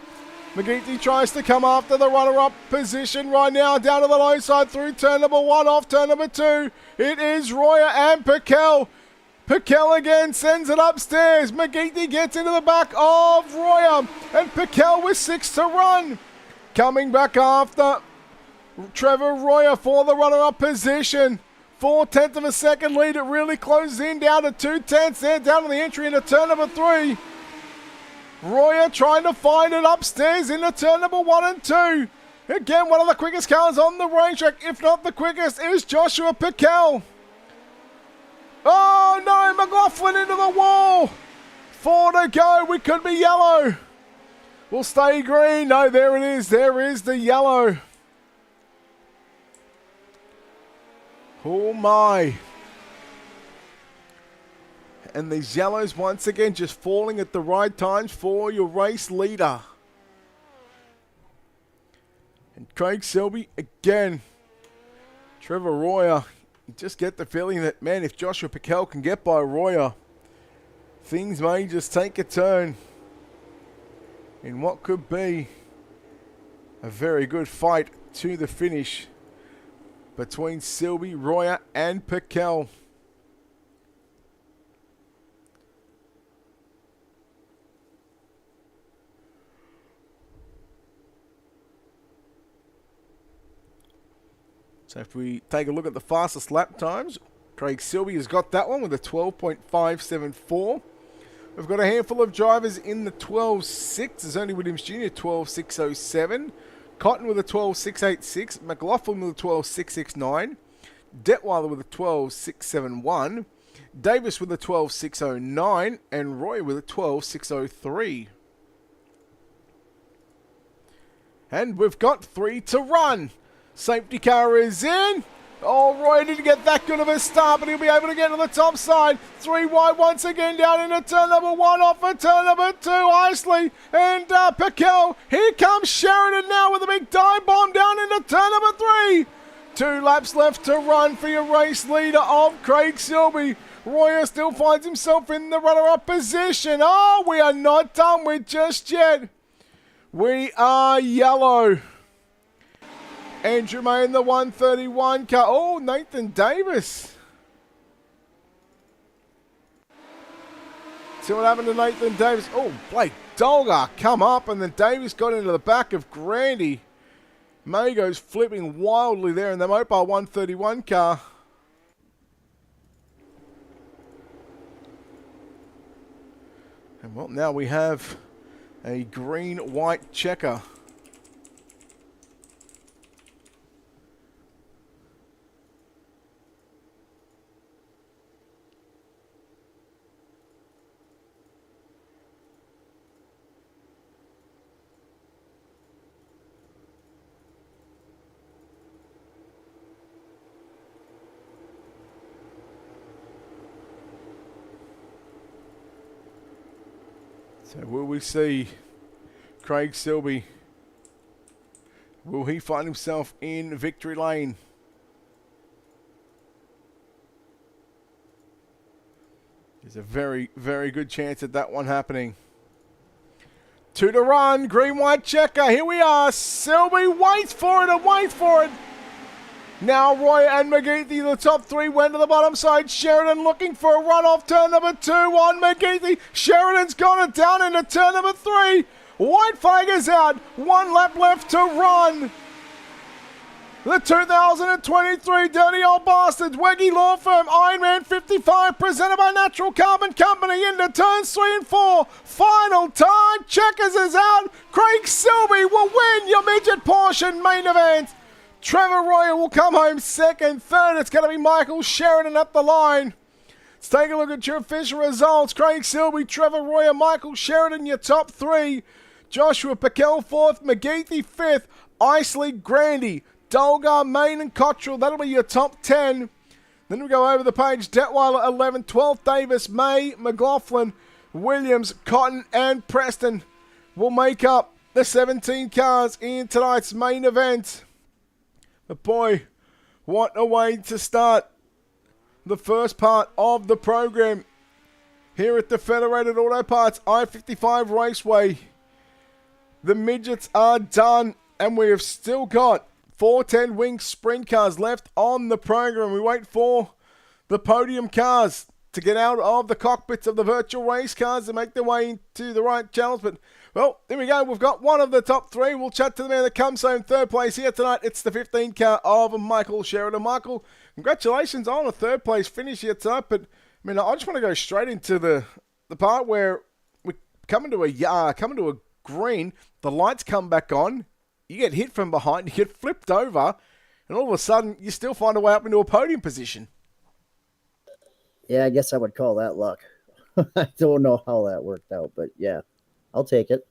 McGeethy tries to come after the runner-up position right now, down to the low side through turn number 1, off turn number 2. It is Royer and Piquel. Piquel again sends it upstairs. McGeethy gets into the back of Royer and Piquel with 6 to run. Coming back after Trevor Royer for the runner-up position. 4/10 of a second lead. It really closes in down to 2/10 there, down to the entry into turn number 3. Royer trying to find it upstairs into turn number 1 and 2. Again, one of the quickest cars on the racetrack, if not the quickest, is Joshua Piquel. Oh no, McLaughlin into the wall. 4 to go. We could be yellow. We'll stay green. No, there it is. There is the yellow. Oh my. And these yellows once again just falling at the right times for your race leader. And Craig Selby again. Trevor Royer. You just get the feeling that, man, if Joshua Piquel can get by Royer, things may just take a turn in what could be a very good fight to the finish between Selby, Royer and Piquel. So if we take a look at the fastest lap times, Craig Selby has got that one with a 12.574. We've got a handful of drivers in the 12.6. There's only Williams Jr. 12.607. Cotton with a 12.686. McLaughlin with a 12.669. Detweiler with a 12.671. Davis with a 12.609. And Roy with a 12.603. And we've got 3 to run. Safety car is in. Oh, Roy didn't get that good of a start, but he'll be able to get to the top side. 3 wide once again down into turn number 1, off for turn number 2. Isley and Piquel. Here comes Sheridan now with a big dive bomb down into turn number 3. 2 laps left to run for your race leader of Craig Selby. Royer still finds himself in the runner-up position. Oh, we are not done with just yet. We are yellow. Andrew May in the 131 car. Oh, Nathan Davis. See what happened to Nathan Davis. Oh, Blake Dolgar come up, and then Davis got into the back of Grandy. May goes flipping wildly there in the Mopar 131 car. And well, now we have a green-white checker. So will we see Craig Silby? Will he find himself in victory lane? There's a very, very good chance at that one happening. 2 to run, green-white checker. Here we are. Silby waits for it and waits for it. Now Roy and McGeethy, the top three, went to the bottom side. Sheridan looking for a run off turn number 2 on McGeethy. Sheridan's got it down into turn number 3. White flag is out. 1 lap left to run. The 2023 Dirty Old Bastards Wegge Law Firm Ironman 55 presented by Natural Carbon Company into turns 3 and 4. Final time. Checkers is out. Craig Silby will win your midget portion main event. Trevor Royer will come home second. Third, it's going to be Michael Sheridan up the line. Let's take a look at your official results. Craig Silby, Trevor Royer, Michael Sheridan, your top 3. Joshua Piquel, 4th. McGeethy, 5th. Isley, Grandy, Dolgar, Main, and Cottrell. That'll be your top 10. Then we go over the page. Detweiler, 11th. 12th, Davis, May, McLaughlin, Williams, Cotton, and Preston will make up the 17 cars in tonight's main event. But boy, what a way to start the first part of the program here at the Federated Auto Parts I-55 Raceway. The midgets are done, and we have still got 410 wing sprint cars left on the program. We wait for the podium cars to get out of the cockpits of the virtual race cars and make their way into the right channels. But, well, there we go. We've got one of the top 3. We'll chat to the man that comes home third place here tonight. It's the 15 car of Michael Sheridan. Michael, congratulations on a third place finish here tonight. But, I mean, I just want to go straight into the part where we come into a green, the lights come back on, you get hit from behind, you get flipped over, and all of a sudden, you still find a way up into a podium position. Yeah, I guess I would call that luck. I don't know how that worked out, but yeah, I'll take it.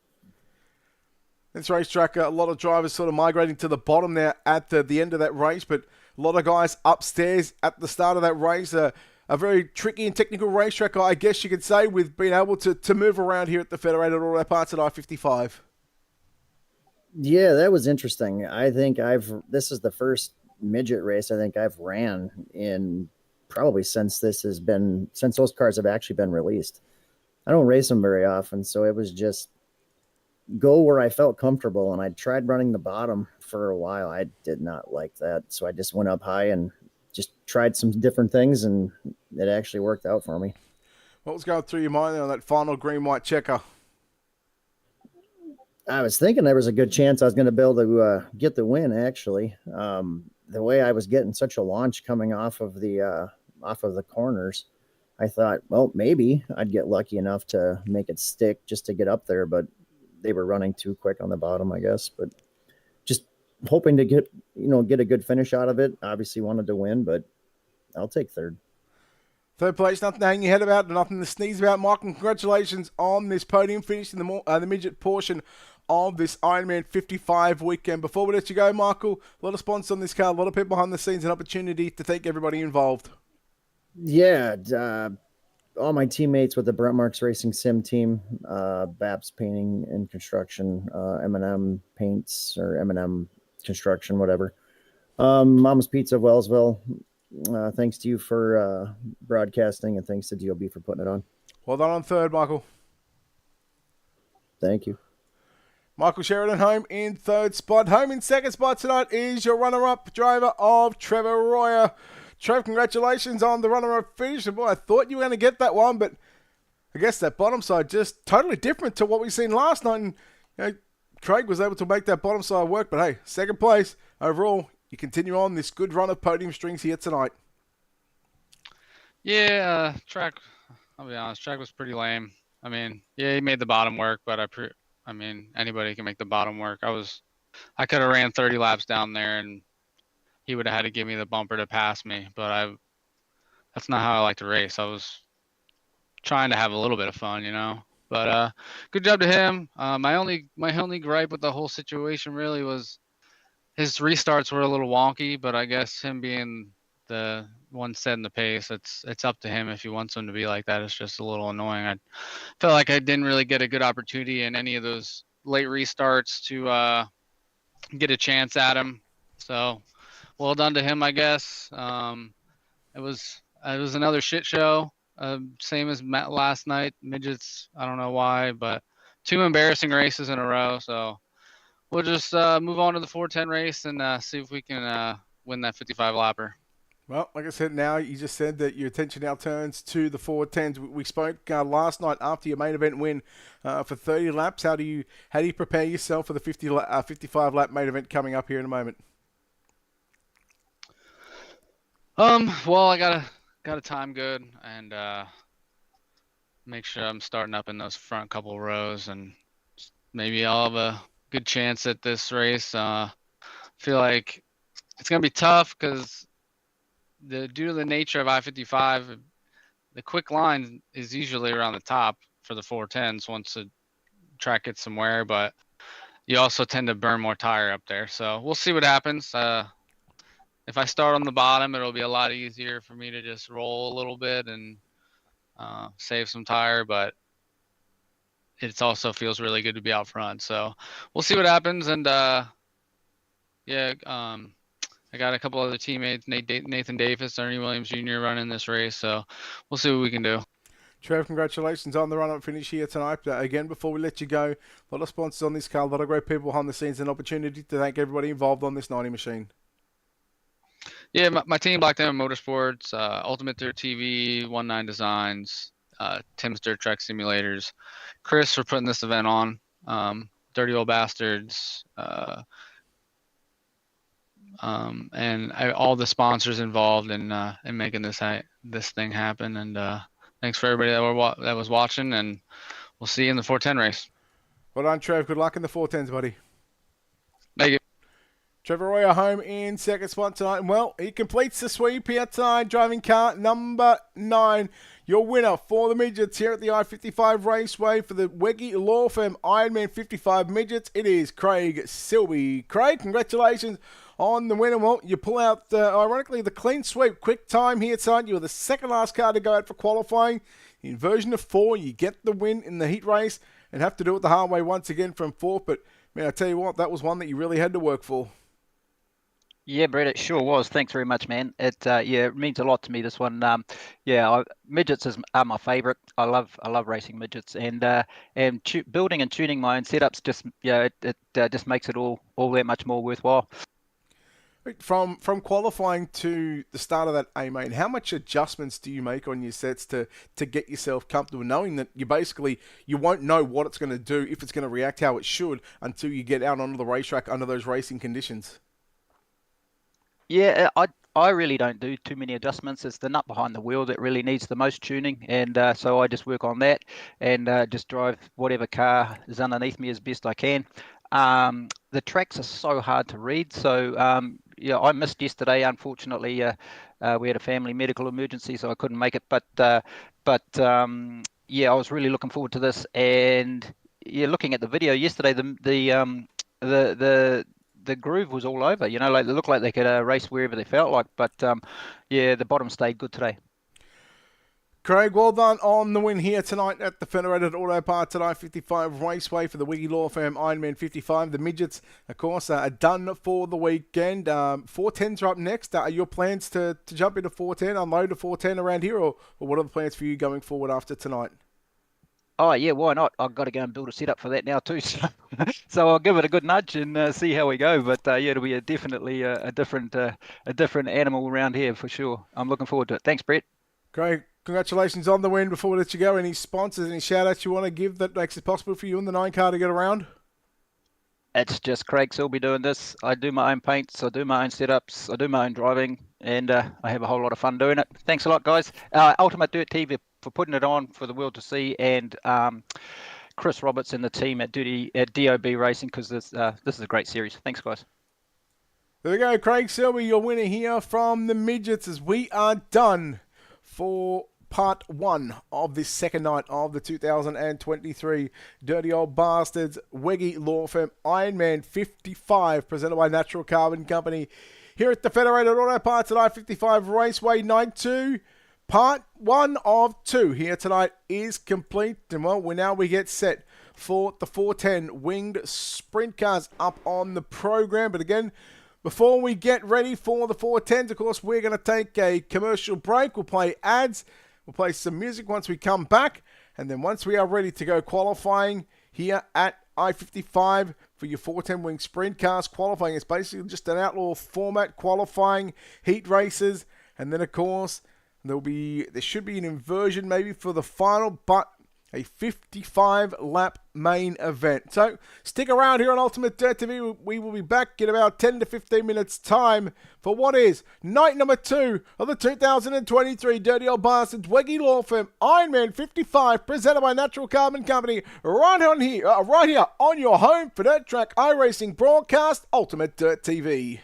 This racetrack, a lot of drivers sort of migrating to the bottom there at the end of that race, but a lot of guys upstairs at the start of that race. A very tricky and technical racetrack, I guess you could say, with being able to move around here at the Federated Auto Parts at I-55. Yeah, that was interesting. I think this is the first midget race I think I've ran in probably since those cars have actually been released. I don't race them very often, so it was just go where I felt comfortable, and I tried running the bottom for a while. I did not like that, so I just went up high and just tried some different things, and it actually worked out for me. What was going through your mind there on that final green-white checker? I was thinking there was a good chance I was going to be able to get the win, actually. The way I was getting such a launch coming off of the corners, I thought, well, maybe I'd get lucky enough to make it stick just to get up there, but they were running too quick on the bottom, I guess. But just hoping to get a good finish out of it. Obviously wanted to win, but I'll take third. Third place, nothing to hang your head about, nothing to sneeze about. Mike, congratulations on this podium finish in the midget portion of this Ironman 55 weekend. Before we let you go, Michael, a lot of sponsors on this car, a lot of people behind the scenes, an opportunity to thank everybody involved. Yeah, all my teammates with the Brent Marks Racing Sim team, BAPS Painting and Construction, M&M Paints or M&M Construction, whatever. Mama's Pizza of Wellsville. Thanks to you for broadcasting, and thanks to DOB for putting it on. Well done on third, Michael. Thank you. Michael Sheridan home in third spot. Home in second spot tonight is your runner-up driver of Trevor Royer. Trev, congratulations on the runner-up finish. Boy, I thought you were going to get that one, but I guess that bottom side just totally different to what we seen last night. And Craig was able to make that bottom side work. But hey, second place overall. You continue on this good run of podium strings here tonight. Yeah, track. I'll be honest, track was pretty lame. I mean, yeah, he made the bottom work, but I mean, anybody can make the bottom work. I could have ran 30 laps down there, and he would have had to give me the bumper to pass me. But that's not how I like to race. I was trying to have a little bit of fun, you know. But good job to him. My only gripe with the whole situation really was his restarts were a little wonky, but I guess him being the one setting the pace, it's up to him if he wants them to be like that. It's just a little annoying. I felt like I didn't really get a good opportunity in any of those late restarts to get a chance at him. So well done to him, I guess. It was another shit show, same as last night. Midgets, I don't know why, but two embarrassing races in a row. So we'll just move on to the 410 race and see if we can win that 55 lapper. Well, like I said, now you just said that your attention now turns to the 410s. We spoke last night after your main event win for 30 laps. How do you prepare yourself for the 55 lap main event coming up here in a moment? Well, I gotta time good and make sure I'm starting up in those front couple rows, and maybe I'll have a good chance at this race. Feel like it's gonna be tough because due to the nature of I-55, the quick line is usually around the top for the 410s once the track gets some wear, but you also tend to burn more tire up there. So we'll see what happens. If I start on the bottom, it'll be a lot easier for me to just roll a little bit and save some tire, but it also feels really good to be out front. So we'll see what happens. And yeah, I got a couple other teammates, Nathan Davis, Ernie Williams Jr. running this race. So we'll see what we can do. Trev, congratulations on the run-up finish here tonight. Again, before we let you go, a lot of sponsors on this car, a lot of great people behind the scenes, an opportunity to thank everybody involved on this 90 machine. Yeah, my team, Black Diamond Motorsports, Ultimate Dirt TV, 19 Designs, Tim's Dirt Track Simulators, Chris for putting this event on, Dirty Old Bastards, and all the sponsors involved in making this thing happen. And thanks for everybody that was watching, and we'll see you in the 410 race. Well done, Trev. Good luck in the 410s, buddy. Thank you. Trevor Royer home in second spot tonight. And well, he completes the sweep here tonight, driving car number 9. Your winner for the midgets here at the I-55 Raceway for the Wegge Law Firm Ironman 55 Midgets. It is Craig Silby. Craig, congratulations on the win. And well, you pull out, ironically, the clean sweep. Quick time here tonight. You were the second last car to go out for qualifying. In version of 4, you get the win in the heat race and have to do it the hard way once again from 4th. But, man, I tell you what, that was one that you really had to work for. Yeah, Brett, it sure was. Thanks very much, man. It means a lot to me, this one. Midgets are my favorite. I love racing midgets, and building and tuning my own setups just it just makes it all that much more worthwhile. From qualifying to the start of that A-main, how much adjustments do you make on your sets to get yourself comfortable, knowing that you won't know what it's going to do, if it's going to react how it should, until you get out onto the racetrack under those racing conditions? Yeah, I really don't do too many adjustments. It's the nut behind the wheel that really needs the most tuning, and so I just work on that and just drive whatever car is underneath me as best I can. The tracks are so hard to read, so I missed yesterday. Unfortunately, we had a family medical emergency, so I couldn't make it. But I was really looking forward to this, and looking at the video yesterday, the groove was all over. Like it looked like they could race wherever they felt like. But the bottom stayed good today. Craig, well done on the win here tonight at the Federated Auto Parts at I-55 Raceway for the Wegge Law Firm Ironman 55. The midgets, of course, are done for the weekend. 410s are up next. Are your plans to jump into 410, unload a 410 around here, or what are the plans for you going forward after tonight? Oh yeah, why not? I've got to go and build a setup for that now too. So I'll give it a good nudge and see how we go. But it'll be definitely a different animal around here for sure. I'm looking forward to it. Thanks, Brett. Craig, Congratulations on the win. Before we let you go, any sponsors, any shout-outs you want to give that makes it possible for you and the 9 car to get around? It's just Craig Silby doing this. I do my own paints, I do my own setups, I do my own driving, and I have a whole lot of fun doing it. Thanks a lot, guys. Ultimate Dirt TV for putting it on for the world to see, and Chris Roberts and the team at DOB Racing, because this is a great series. Thanks, guys. There we go, Craig Silby, your winner here from the midgets, as we are done for part 1 of this second night of the 2023 Dirty Old Bastards Wegge Law Firm Ironman 55, presented by Natural Carbon Company here at the Federated Auto Parts at I-55 Raceway. Night 2, part 1 of 2 here tonight is complete, and well, we get set for the 410 winged sprint cars up on the program. But again, before we get ready for the 410s, of course, we're going to take a commercial break. We'll play ads. We'll play some music once we come back. And then once we are ready to go qualifying here at I-55 for your 410 wing sprint cars, qualifying is basically just an outlaw format, qualifying, heat races. And then, of course, there should be an inversion maybe for the final, but a 55-lap main event. So stick around here on Ultimate Dirt TV. We will be back in about 10 to 15 minutes time for what is night number 2 of the 2023 Dirty Old Bastards Wegge Law Firm Ironman 55, presented by Natural Carbon Company, right here on your home for Dirt Track iRacing broadcast, Ultimate Dirt TV.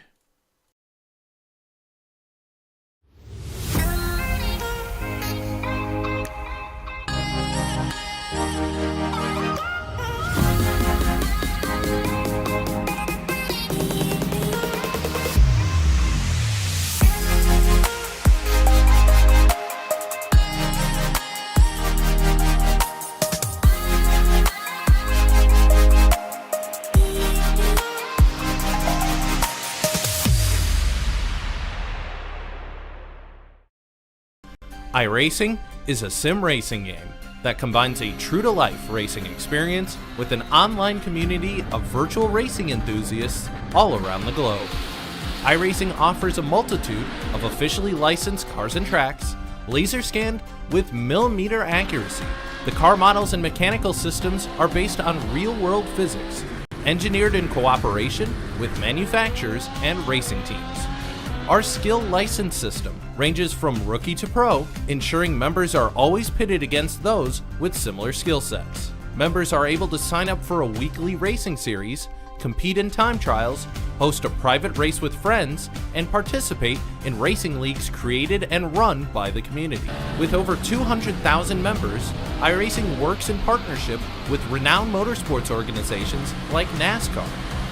iRacing is a sim racing game that combines a true-to-life racing experience with an online community of virtual racing enthusiasts all around the globe. iRacing offers a multitude of officially licensed cars and tracks, laser scanned with millimeter accuracy. The car models and mechanical systems are based on real-world physics, engineered in cooperation with manufacturers and racing teams. Our skill license system ranges from rookie to pro, ensuring members are always pitted against those with similar skill sets. Members are able to sign up for a weekly racing series, compete in time trials, host a private race with friends, and participate in racing leagues created and run by the community. With over 200,000 members, iRacing works in partnership with renowned motorsports organizations like NASCAR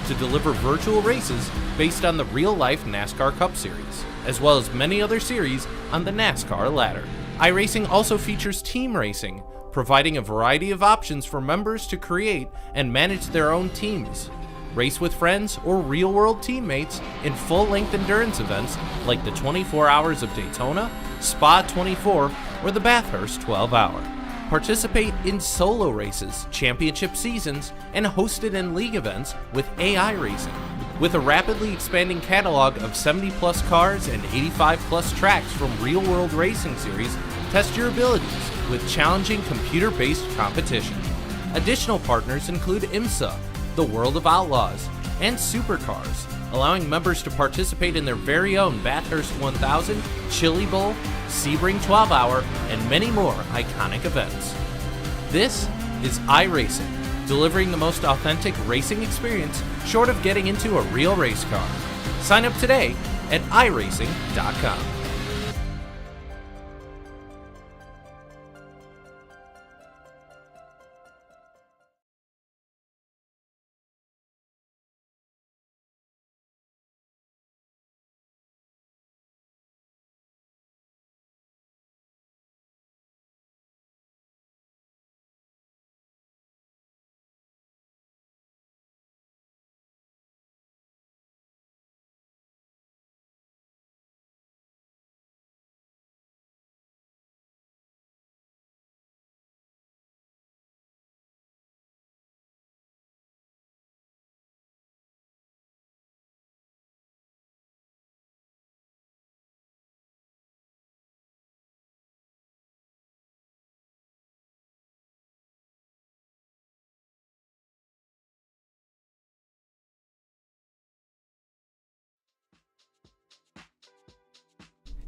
to deliver virtual races based on the real-life NASCAR Cup Series, as well as many other series on the NASCAR ladder. iRacing also features team racing, providing a variety of options for members to create and manage their own teams, race with friends or real-world teammates in full-length endurance events like the 24 Hours of Daytona, Spa 24, or the Bathurst 12-Hour. Participate in solo races, championship seasons, and hosted in league events with AI Racing. With a rapidly expanding catalog of 70-plus cars and 85-plus tracks from real-world racing series, test your abilities with challenging computer-based competition. Additional partners include IMSA, the World of Outlaws, and Supercars, allowing members to participate in their very own Bathurst 1000, Chili Bowl, Sebring 12-Hour, and many more iconic events. This is iRacing, delivering the most authentic racing experience short of getting into a real race car. Sign up today at iRacing.com.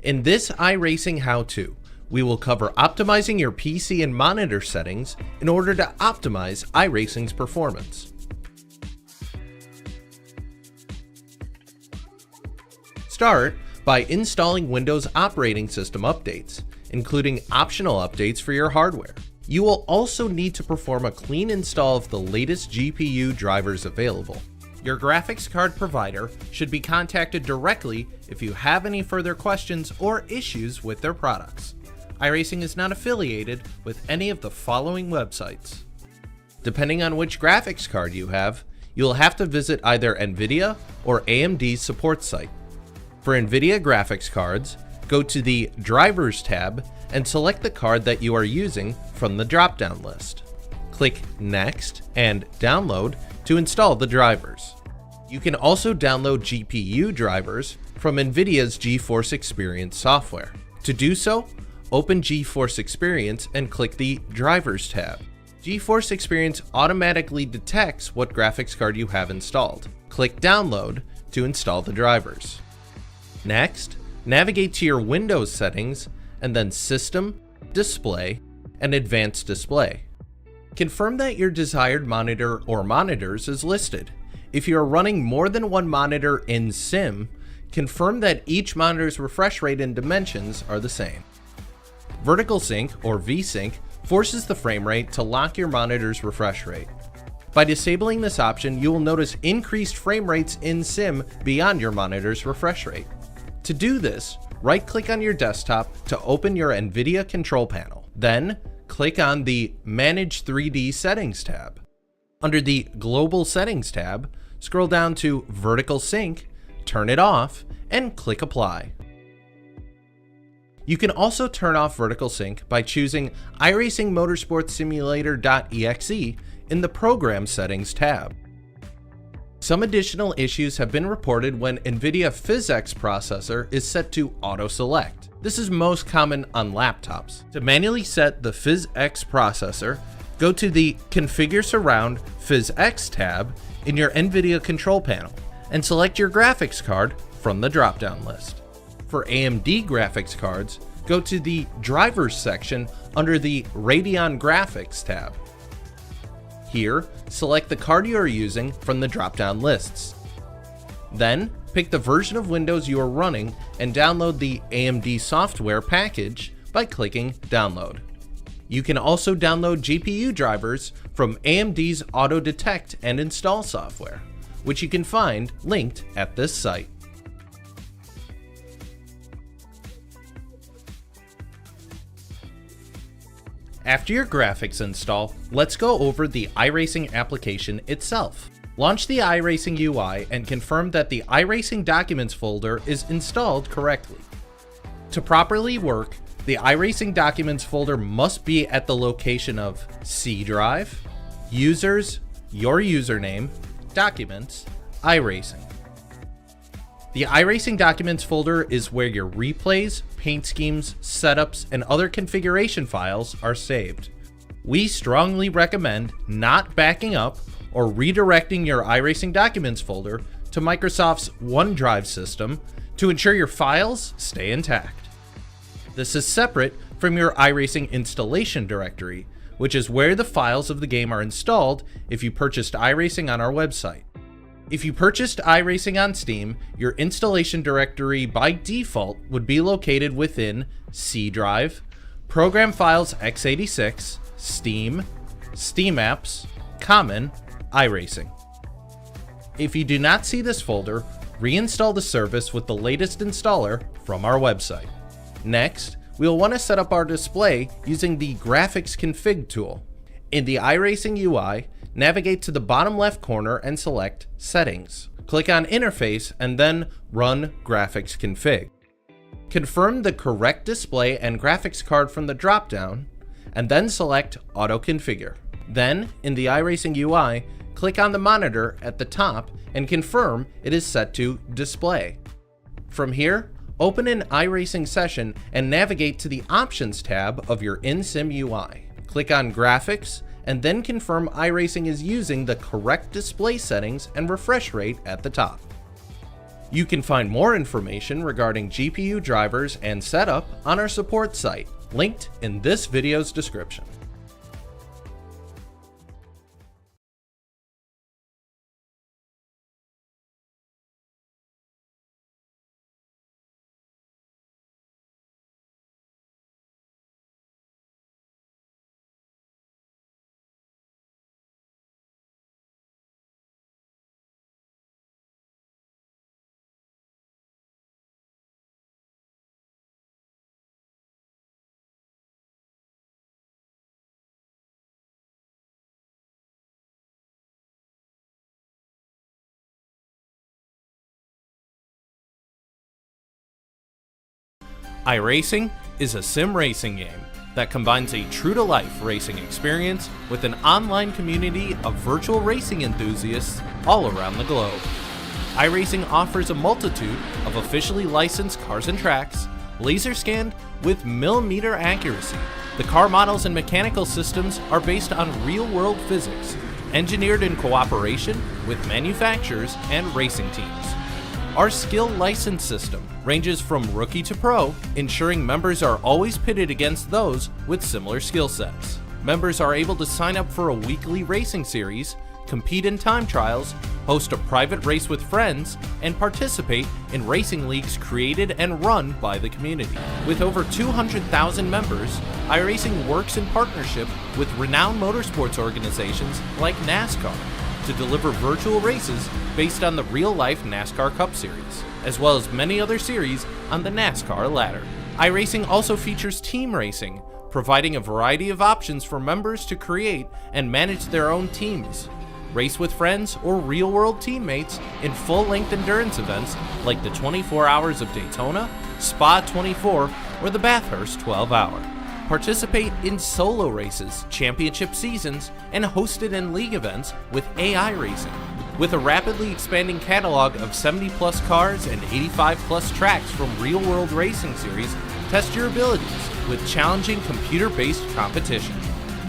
In this iRacing how-to, we will cover optimizing your PC and monitor settings in order to optimize iRacing's performance. Start by installing Windows operating system updates, including optional updates for your hardware. You will also need to perform a clean install of the latest GPU drivers available. Your graphics card provider should be contacted directly if you have any further questions or issues with their products. iRacing is not affiliated with any of the following websites. Depending on which graphics card you have, you'll have to visit either NVIDIA or AMD's support site. For NVIDIA graphics cards, go to the Drivers tab and select the card that you are using from the drop-down list. Click Next and Download to install the drivers. You can also download GPU drivers from NVIDIA's GeForce Experience software. To do so, open GeForce Experience and click the Drivers tab. GeForce Experience automatically detects what graphics card you have installed. Click Download to install the drivers. Next, navigate to your Windows settings and then System, Display, and Advanced Display. Confirm that your desired monitor or monitors is listed. If you are running more than one monitor in Sim, confirm that each monitor's refresh rate and dimensions are the same. Vertical Sync, or V-Sync, forces the frame rate to lock your monitor's refresh rate. By disabling this option, you will notice increased frame rates in Sim beyond your monitor's refresh rate. To do this, right-click on your desktop to open your NVIDIA control panel. Then, click on the Manage 3D Settings tab. Under the Global Settings tab, scroll down to Vertical Sync, turn it off, and click Apply. You can also turn off Vertical Sync by choosing iRacing Motorsport Simulator.exe in the Program Settings tab. Some additional issues have been reported when NVIDIA PhysX processor is set to auto-select. This is most common on laptops. To manually set the PhysX processor, go to the Configure Surround PhysX tab in your NVIDIA control panel and select your graphics card from the drop-down list. For AMD graphics cards, go to the Drivers section under the Radeon Graphics tab. Here, select the card you are using from the drop-down lists. Then, pick the version of Windows you are running and download the AMD software package by clicking Download. You can also download GPU drivers from AMD's Auto Detect and Install software, which you can find linked at this site. After your graphics install, let's go over the iRacing application itself. Launch the iRacing UI and confirm that the iRacing Documents folder is installed correctly. To properly work, the iRacing Documents folder must be at the location of C Drive, Users, your username, Documents, iRacing. The iRacing Documents folder is where your replays, paint schemes, setups, and other configuration files are saved. We strongly recommend not backing up or redirecting your iRacing Documents folder to Microsoft's OneDrive system to ensure your files stay intact. This is separate from your iRacing installation directory, which is where the files of the game are installed if you purchased iRacing on our website. If you purchased iRacing on Steam, your installation directory by default would be located within C Drive, Program Files x86, Steam, Steam Apps, Common, iRacing. If you do not see this folder, reinstall the service with the latest installer from our website. Next, we will want to set up our display using the Graphics Config tool. In the iRacing UI, navigate to the bottom left corner and select Settings. Click on Interface and then Run Graphics Config. Confirm the correct display and graphics card from the dropdown, and then select Auto Configure. Then, in the iRacing UI, click on the monitor at the top and confirm it is set to Display. From here, open an iRacing session and navigate to the Options tab of your in-sim UI. Click on Graphics, and then confirm iRacing is using the correct display settings and refresh rate at the top. You can find more information regarding GPU drivers and setup on our support site, linked in this video's description. iRacing is a sim racing game that combines a true-to-life racing experience with an online community of virtual racing enthusiasts all around the globe. iRacing offers a multitude of officially licensed cars and tracks, laser scanned with millimeter accuracy. The car models and mechanical systems are based on real-world physics, engineered in cooperation with manufacturers and racing teams. Our skill license system ranges from rookie to pro, ensuring members are always pitted against those with similar skill sets. Members are able to sign up for a weekly racing series, compete in time trials, host a private race with friends, and participate in racing leagues created and run by the community. With over 200,000 members, iRacing works in partnership with renowned motorsports organizations like NASCAR to deliver virtual races based on the real-life NASCAR Cup Series, as well as many other series on the NASCAR ladder. iRacing also features team racing, providing a variety of options for members to create and manage their own teams, race with friends or real-world teammates in full-length endurance events like the 24 Hours of Daytona, Spa 24, or the Bathurst 12-Hour. Participate in solo races, championship seasons, and hosted in league events with AI Racing. With a rapidly expanding catalog of 70-plus cars and 85-plus tracks from real-world racing series, test your abilities with challenging computer-based competition.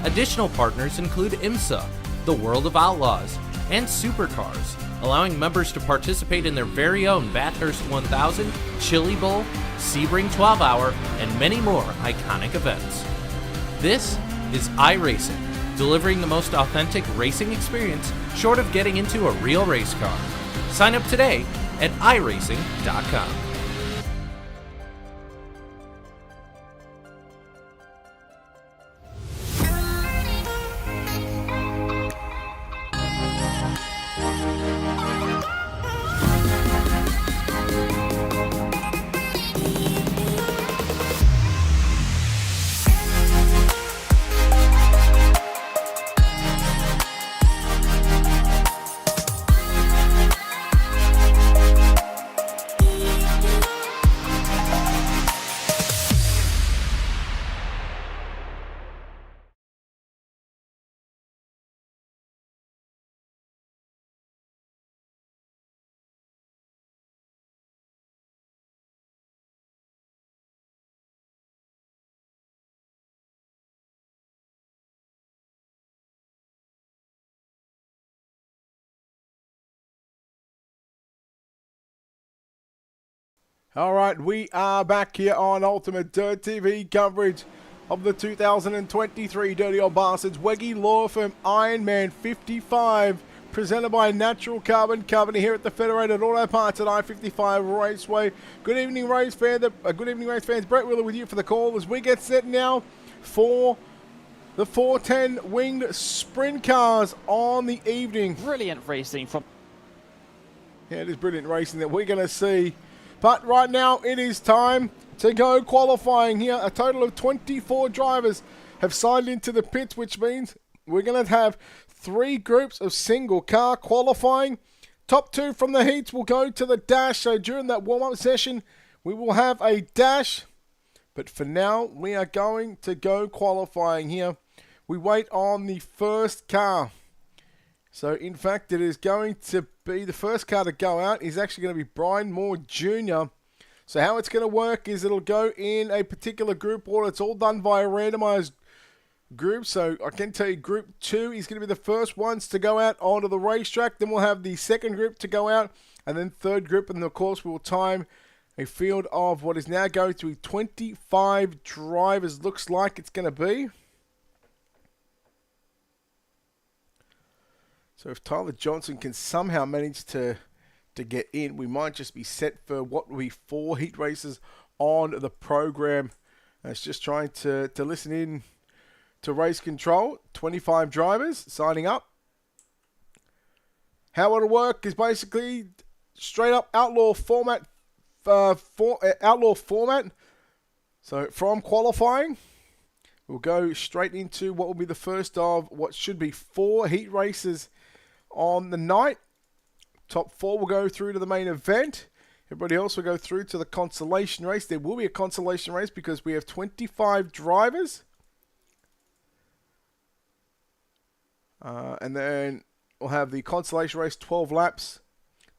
Additional partners include IMSA, the World of Outlaws, and Supercars, allowing members to participate in their very own Bathurst 1000, Chili Bowl, Sebring 12-Hour, and many more iconic events. This is iRacing, delivering the most authentic racing experience short of getting into a real race car. Sign up today at iRacing.com. All right, we are back here on Ultimate Dirt TV coverage of the 2023 Dirty Old Bastards Wegge Law Firm Ironman 55, presented by Natural Carbon Company here at the Federated Auto Parts at I-55 Raceway. Good evening, race fans. Brett Wheeler with you for the call as we get set now for the 410 winged sprint cars on the evening. Brilliant racing from... Yeah, it is brilliant racing that we're going to see. But right now, it is time to go qualifying here. A total of 24 drivers have signed into the pits, which means we're going to have 3 groups of single car qualifying. Top 2 from the heats will go to the dash. So during that warm-up session, we will have a dash. But for now, we are going to go qualifying here. We wait on the first car. So, in fact, it is going to be the first car to go out is actually going to be Brian Moore Jr. So, how it's going to work is it'll go in a particular group order. It's all done via randomized groups. So I can tell you Group 2 is going to be the first ones to go out onto the racetrack. Then we'll have the second group to go out, and then third group. And of course, we will time a field of what is now going to be 25 drivers. Looks like it's going to be. So if Tyler Johnson can somehow manage to get in, we might just be set for what will be 4 heat races on the program. It's just trying to listen in to race control. 25 drivers signing up. How it'll work is basically straight up outlaw format. Outlaw format. So from qualifying, we'll go straight into what will be the first of what should be 4 heat races on the night. Top 4 will go through to the main event. Everybody else will go through to the consolation race. There will be a consolation race because we have 25 drivers. And then we'll have the consolation race, 12 laps.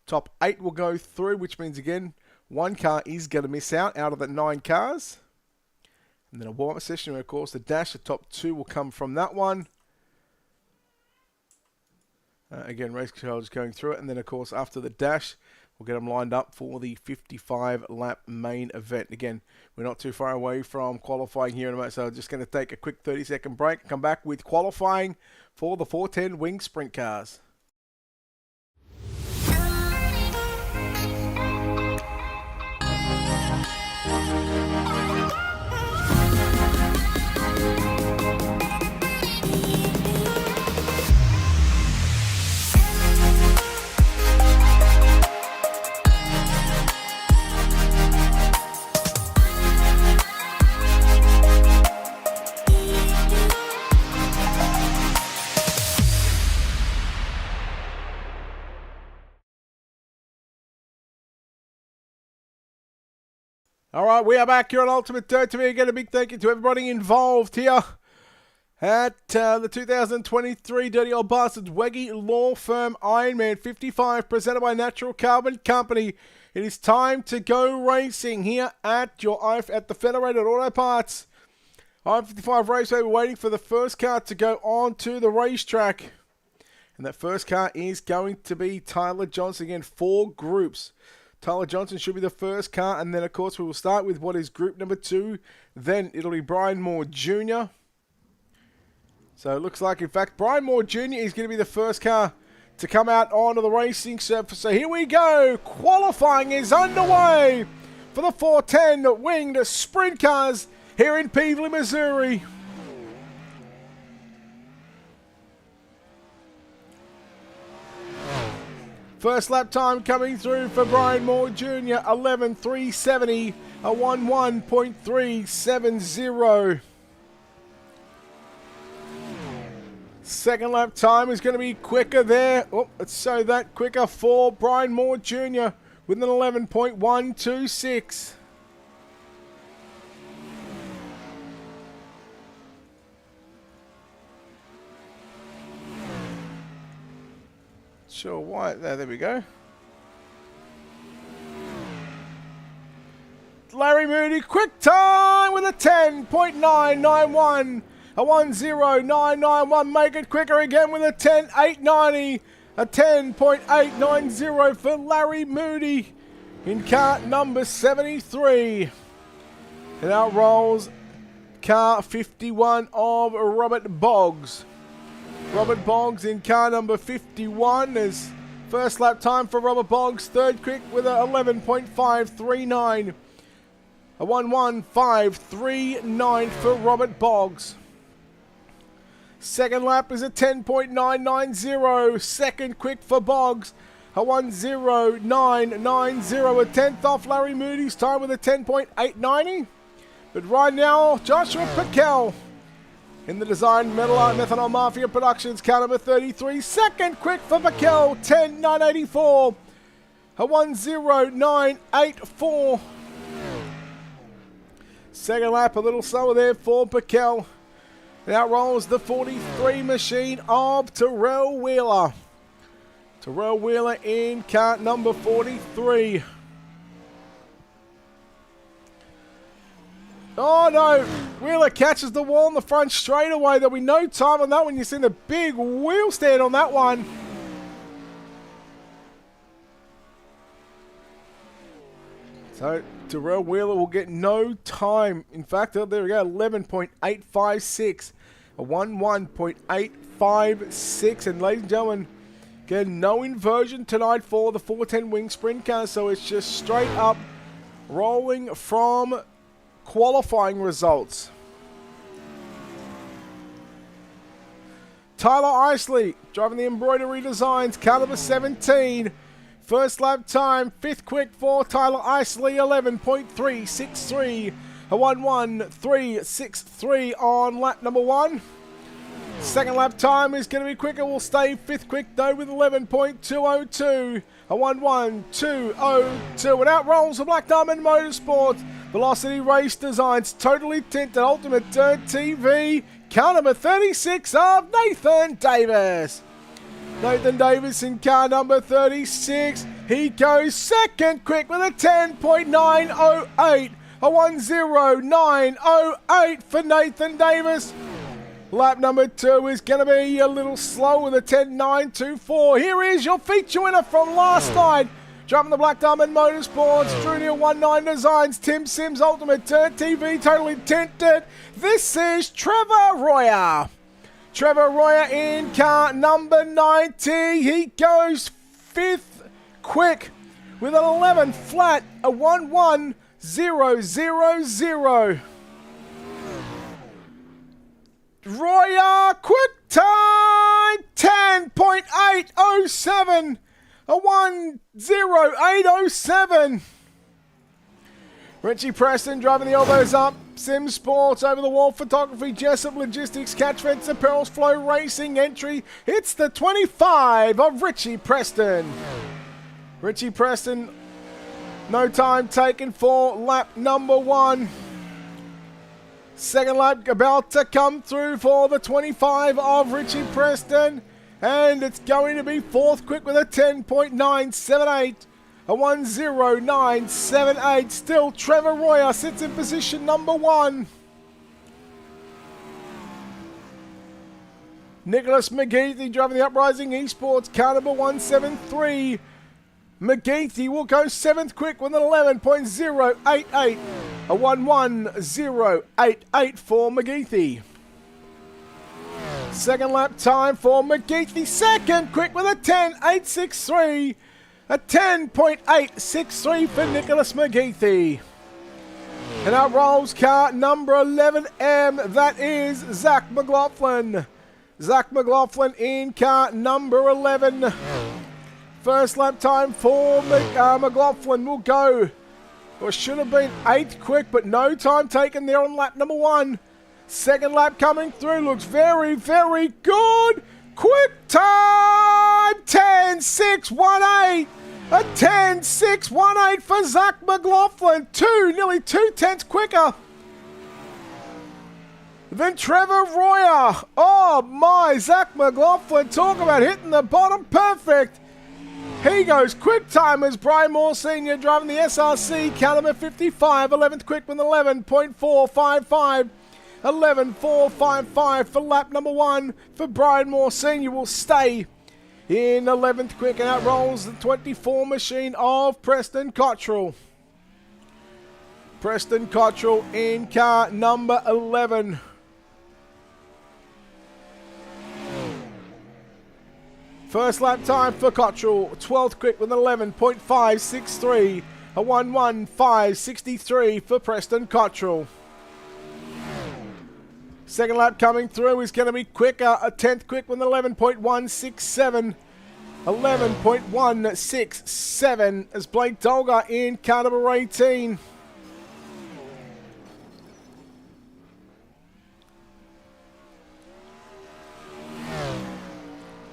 Top 8 will go through, which means, again, 1 car is going to miss out of the 9 cars. And then a warm-up session where, of course, the dash, the top 2 will come from that one. Again, race control is going through it. And then, of course, after the dash, we'll get them lined up for the 55-lap main event. Again, we're not too far away from qualifying here in a moment, so just going to take a quick 30-second break and come back with qualifying for the 410 wing sprint cars. All right, we are back here on Ultimate Dirt TV. Again, a big thank you to everybody involved here at the 2023 Dirty Old Bastards Wegge Law Firm Ironman 55, presented by Natural Carbon Company. It is time to go racing here at the Federated Auto Parts I-55 Raceway. We're waiting for the first car to go on to the racetrack. And that first car is going to be Tyler Johnson. Again, 4 groups. Tyler Johnson should be the first car, and then, of course, we will start with what is group number 2. Then it'll be Brian Moore Jr. So it looks like, in fact, Brian Moore Jr. is going to be the first car to come out onto the racing surface. So here we go. Qualifying is underway for the 410 winged sprint cars here in Peevely, Missouri. First lap time coming through for Brian Moore Jr. 11.370, a 11.370. Second lap time is going to be quicker there. Oh, so that quicker for Brian Moore Jr. with an 11.126. Sure, why? There we go. Larry Moody, quick time with a 10.991. A 10991. Make it quicker again with a 10.890. A 10.890 for Larry Moody in car number 73. And out rolls car 51 of Robert Boggs. Robert Boggs in car number 51 is first lap time for Robert Boggs. Third quick with a 11.539. A 11539 for Robert Boggs. Second lap is a 10.990. Second quick for Boggs. A 10990. A 10th off Larry Moody's time with a 10.890. But right now, Joshua Piquel in the Design Metal Art Methanol Mafia Productions, car number 33. Second quick for Piquel, 10.984. A 10984. Second lap, a little slower there for Piquel. And out rolls the 43 machine of Terrell Wheeler. Terrell Wheeler in car number 43. Oh no, Wheeler catches the wall in the front straight away. There'll be no time on that one. You've seen the big wheel stand on that one. So Darrell Wheeler will get no time. In fact, there we go, 11.856. A 11.856. And ladies and gentlemen, get no inversion tonight for the 410 wing sprint car. So it's just straight up rolling from qualifying results. Tyler Isley driving the embroidery designs, car number 17. First lap time, 5th quick for Tyler Isley, 11.363. A 11363 on lap number 1. Second lap time is going to be quicker. We'll stay 5th quick though with 11.202. A 11202. And out rolls the Black Diamond Motorsports. Velocity Race Designs, totally tinted Ultimate Dirt TV. Car number 36 of Nathan Davis. Nathan Davis in car number 36. He goes second quick with a 10.908. A 10908 for Nathan Davis. Lap number 2 is going to be a little slow with a 10.924. Here is your feature winner from last night. Driving the Black Diamond Motorsports, Junior 19 Designs, Tim Sims Ultimate Dirt TV, totally tinted. This is Trevor Royer. Trevor Royer in car number 90. He goes 5th quick with an 11 flat, a 11000. Royer, quick time, 10.807. A 10807. Richie Preston driving the elbows up. Sim Sports over the wall photography. Jessup Logistics, Catch Fence Apparels, Flow Racing entry. It's the 25 of Richie Preston. Richie Preston, no time taken for lap number 1. Second lap about to come through for the 25 of Richie Preston. And it's going to be 4th quick with a 10.978. A 10978. Still Trevor Royer sits in position number 1. Nicholas McGeethy driving the Uprising Esports, car number 173. McGeethy will go 7th quick with an 11.088. A 11088 for McGeethy. Second lap time for McGeethy. Second quick with a 10.863. A 10.863 for Nicholas McGeethy. And out rolls car number 11M. That is Zach McLaughlin. Zach McLaughlin in car number 11. First lap time for McLaughlin will go. Or should have been 8th quick, but no time taken there on lap number 1. Second lap coming through, looks very, very good. Quick time, 10.618. A 10.618 for Zach McLaughlin. Nearly 2 tenths quicker than Trevor Royer. Oh my, Zach McLaughlin, talk about hitting the bottom perfect. He goes quick time as Brian Moore Sr. driving the SRC, car number 55, 11th quick with 11.455. 11.455 for lap number 1 for Brian Moore Sr. will stay in 11th quick, and out rolls the 24 machine of Preston Cottrell. Preston Cottrell in car number 11. First lap time for Cottrell, 12th quick with an 11.563, a 11563 for Preston Cottrell. Second lap coming through is going to be quicker, a 10th quick with an 11.167, 11.167 as Blake Dolgar in car number 18.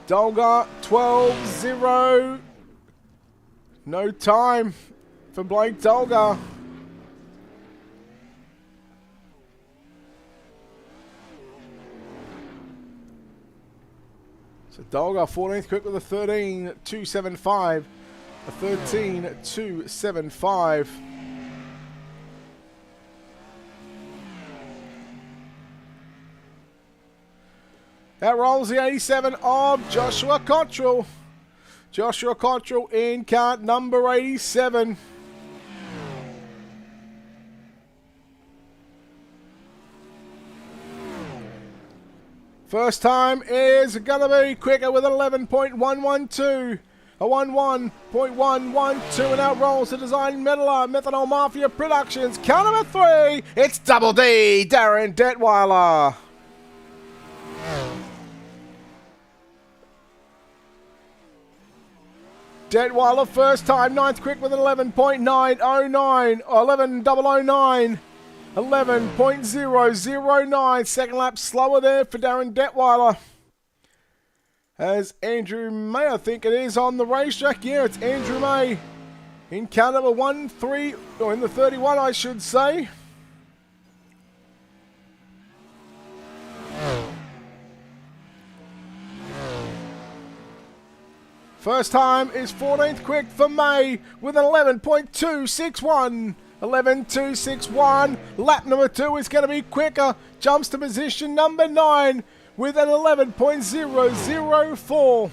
Dolgar 12.0. No time for Blake Dolgar. So Dolgar 14th quick with a 13.275. A 13.275. Out rolls the 87 of Joshua Cottrell. Joshua Cottrell in car number 87. First time is going to be quicker with 11.112. A 11.112, and out rolls the Design Methanol Mafia Productions. Car number 3, it's Double D, Darren Detweiler. Detweiler first time, 9th quick with an 11.909, 11.009. 11.009. Second lap slower there for Darren Detweiler. As Andrew May, I think it is, on the racetrack. Yeah, it's Andrew May in car number 13, or in the 31, I should say. First time is 14th quick for May with an 11.261. 11.261. Lap number 2 is going to be quicker. Jumps to position number 9 with an 11.004.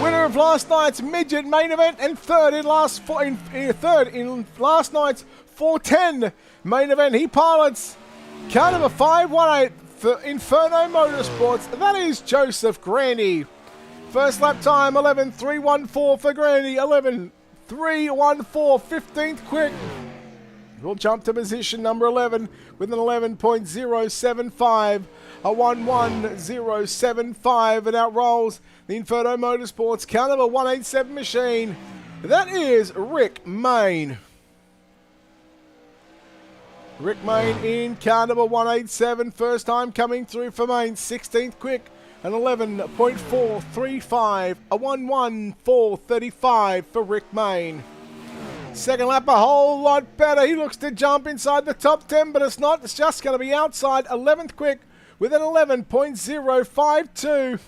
Winner of last night's midget main event and third in last night's 410 main event. He pilots car number 518 for Inferno Motorsports. That is Joseph Grandy. First lap time 11.314 for Grandy. 11.314, 15th quick. We'll jump to position number 11 with an 11.075. A 11075, and out rolls the Inferno Motorsports car number 187 machine. That is Rick Main. Rick Main in car number 187, first time coming through for Main, 16th quick, an 11.435, a 11435 for Rick Main. Second lap a whole lot better. He looks to jump inside the top 10, but it's not. It's just going to be outside, 11th quick, with an 11.052.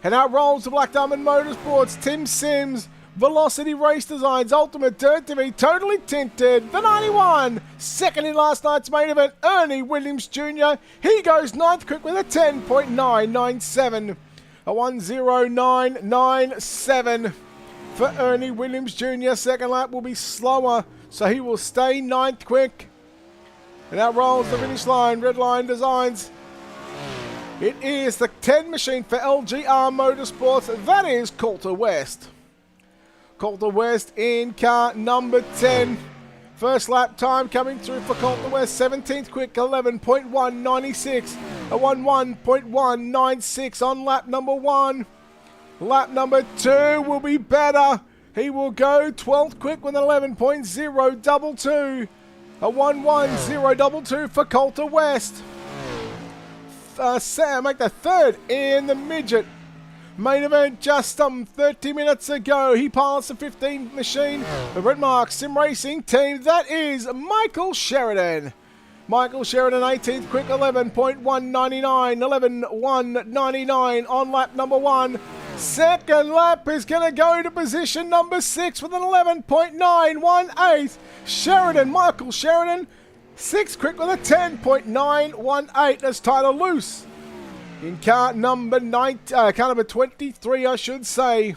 And out rolls the Black Diamond Motorsports, Tim Sims, Velocity Race Designs, Ultimate Dirt TV, Totally Tinted, the 91. Second in last night's main event, Ernie Williams Jr. He goes 9th quick with a 10.997. A 10997 for Ernie Williams Jr. Second lap will be slower, so he will stay 9th quick. And out rolls the finish line, Red Line Designs. It is the 10 machine for LGR Motorsports. That is Coulter West. Coulter West in car number 10. First lap time coming through for Coulter West. 17th quick, 11.196. A 11.196 on lap number 1. Lap number 2 will be better. He will go 12th quick with an 11.022. A 11022 for Coulter West. Sam make the third in the midget main event just 30 minutes ago. He pilots the 15 machine, the Red Mark Sim Racing team. That is Michael Sheridan. Michael Sheridan, 18th quick, 11.199, 11.199 on lap number 1. Second lap is going to go to position number 6 with an 11.918. Sheridan, Michael Sheridan, 6th quick with a 10.918. That's Tyler Luce in car number 23, I should say.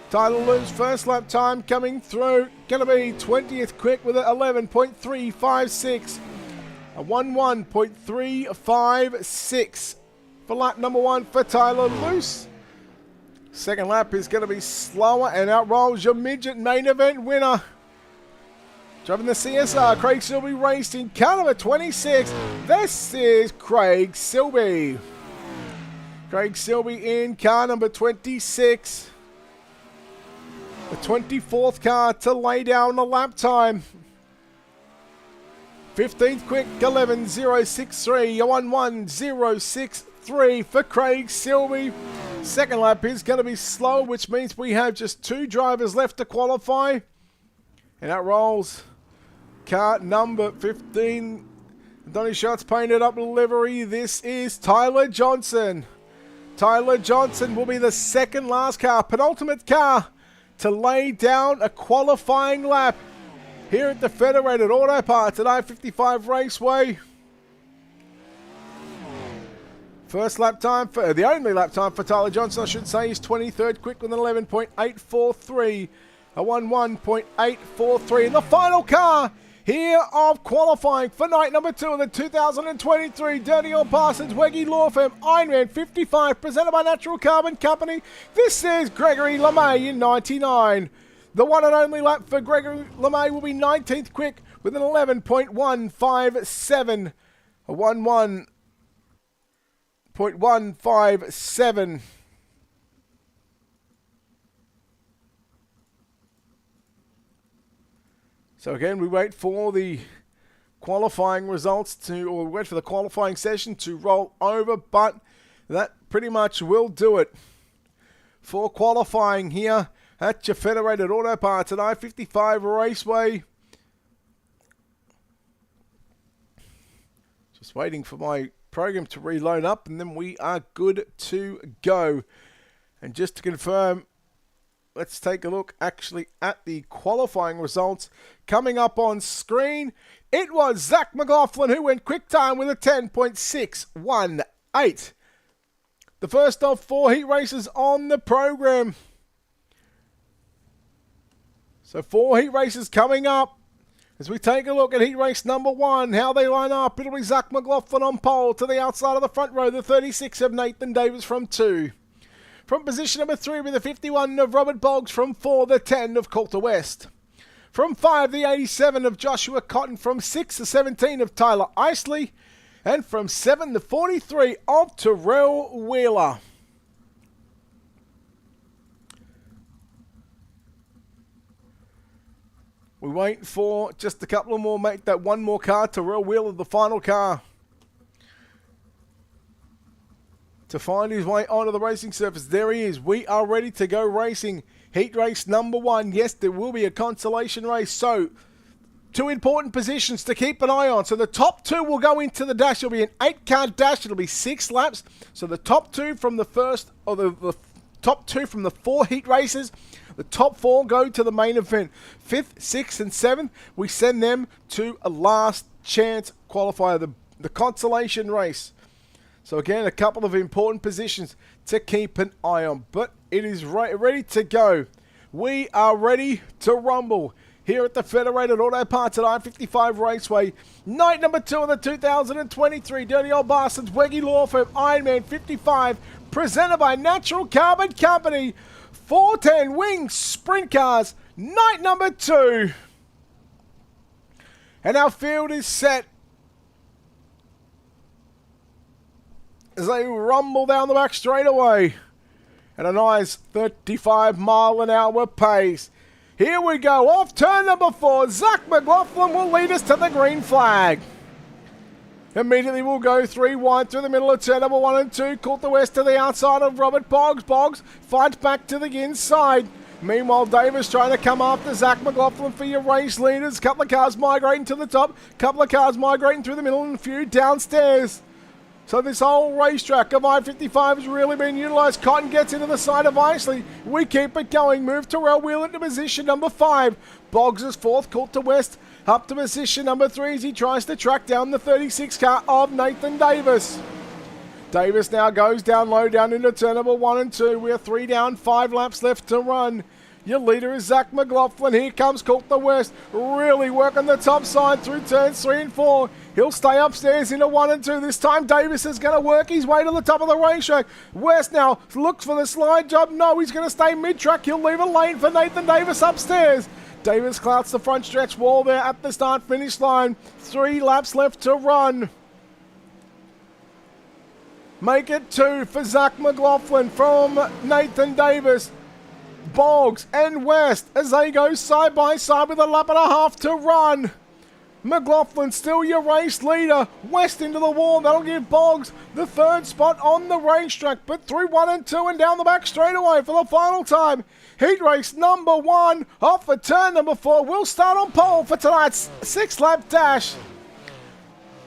Tyler Luce, first lap time coming through, going to be 20th quick with an 11.356. A 11.356 for lap number 1 for Tyler Luce. Second lap is going to be slower, and out rolls your midget main event winner. Driving the CSR, Craig Silby raced in car number 26. This is Craig Silby. Craig Silby in car number 26. The 24th car to lay down the lap time. 15th quick, 11.063, a 11063 for Craig Silby. Second lap is going to be slow, which means we have just 2 drivers left to qualify. And that rolls car number 15. Donny Schatz painted up livery. This is Tyler Johnson. Tyler Johnson will be the second last car, penultimate car, to lay down a qualifying lap here at the Federated Auto Parts at I-55 Raceway. First lap time for the only lap time for Tyler Johnson, I should say, is 23rd quick with an 11.843, a 11.843. And the final car here of qualifying for night number 2 of the 2023 Dirty Old Bastards Wegge Law Firm Ironman 55, presented by Natural Carbon Company. This is Gregory LeMay in 99. The one and only lap for Gregory LeMay will be 19th quick with an 11.157, a 11.157. So again, we wait for the qualifying results or wait for the qualifying session to roll over, but that pretty much will do it for qualifying here at your Federated Auto Parts at I-55 Raceway. Just waiting for my program to reload up, and then we are good to go. And just to confirm, let's take a look actually at the qualifying results coming up on screen. It was Zach McLaughlin who went quick time with a 10.618. The first of 4 heat races on the program. So 4 heat races coming up. As we take a look at heat race number 1, how they line up, it'll be Zach McLaughlin on pole to the outside of the front row, the 36 of Nathan Davis from 2. From position number 3 with the 51 of Robert Boggs, from 4 the 10 of Coulter West. From 5 the 87 of Joshua Cotton, from 6 the 17 of Tyler Isley, and from 7 the 43 of Terrell Wheeler. We wait for just a couple of more, make that one more car, Terrell Wheeler, the final car, to find his way onto the racing surface. There he is. We are ready to go racing. Heat race number 1. Yes, there will be a consolation race. So, 2 important positions to keep an eye on. So, the top 2 will go into the dash. It'll be an 8-car dash. It'll be 6 laps. So, the top 2 from the first, or the top 2 from the 4 heat races, the top 4 go to the main event. 5th, 6th, and 7th, we send them to a last chance qualifier, the consolation race. So again, a couple of important positions to keep an eye on. But it is ready to go. We are ready to rumble here at the Federated Auto Parts at I-55 Raceway. Night number 2 of the 2023 Dirty Old Bastards Wegge Law Firm Ironman 55, presented by Natural Carbon Company. 410 Wing Sprint Cars, night number 2. And our field is set as they rumble down the back straightaway at a nice 35-mile-an-hour pace. Here we go, off turn number 4. Zach McLaughlin will lead us to the green flag. Immediately we'll go 3 wide through the middle of turn number 1 and 2. Coulter West to the outside of Robert Boggs. Boggs fights back to the inside. Meanwhile, Davis trying to come after Zach McLaughlin for your race leaders. Couple of cars migrating to the top. Couple of cars migrating through the middle and a few downstairs. So this whole racetrack of I-55 has really been utilised. Cotton gets into the side of Isley. We keep it going. Move Terrell Wheeler into position number 5. Boggs is 4th. Coulter West up to position number 3 as he tries to track down the 36 car of Nathan Davis. Davis now goes down low, down into turn number 1 and 2. We're 3 down, 5 laps left to run. Your leader is Zach McLaughlin. Here comes Coulter West, really working the top side through turns 3 and 4. He'll stay upstairs into 1 and 2. This time Davis is going to work his way to the top of the racetrack. West now looks for the slide job. No, he's going to stay mid-track. He'll leave a lane for Nathan Davis upstairs. Davis clouts the front stretch wall there at the start-finish line. 3 laps left to run. Make it 2 for Zach McLaughlin from Nathan Davis. Boggs and West as they go side by side with a lap and a half to run. McLaughlin still your race leader. West into the wall. That'll give Boggs the 3rd spot on the racetrack. But through 1 and 2 and down the back straightaway for the final time. Heat race number 1 off for turn number 4. We'll start on pole for tonight's 6-lap dash.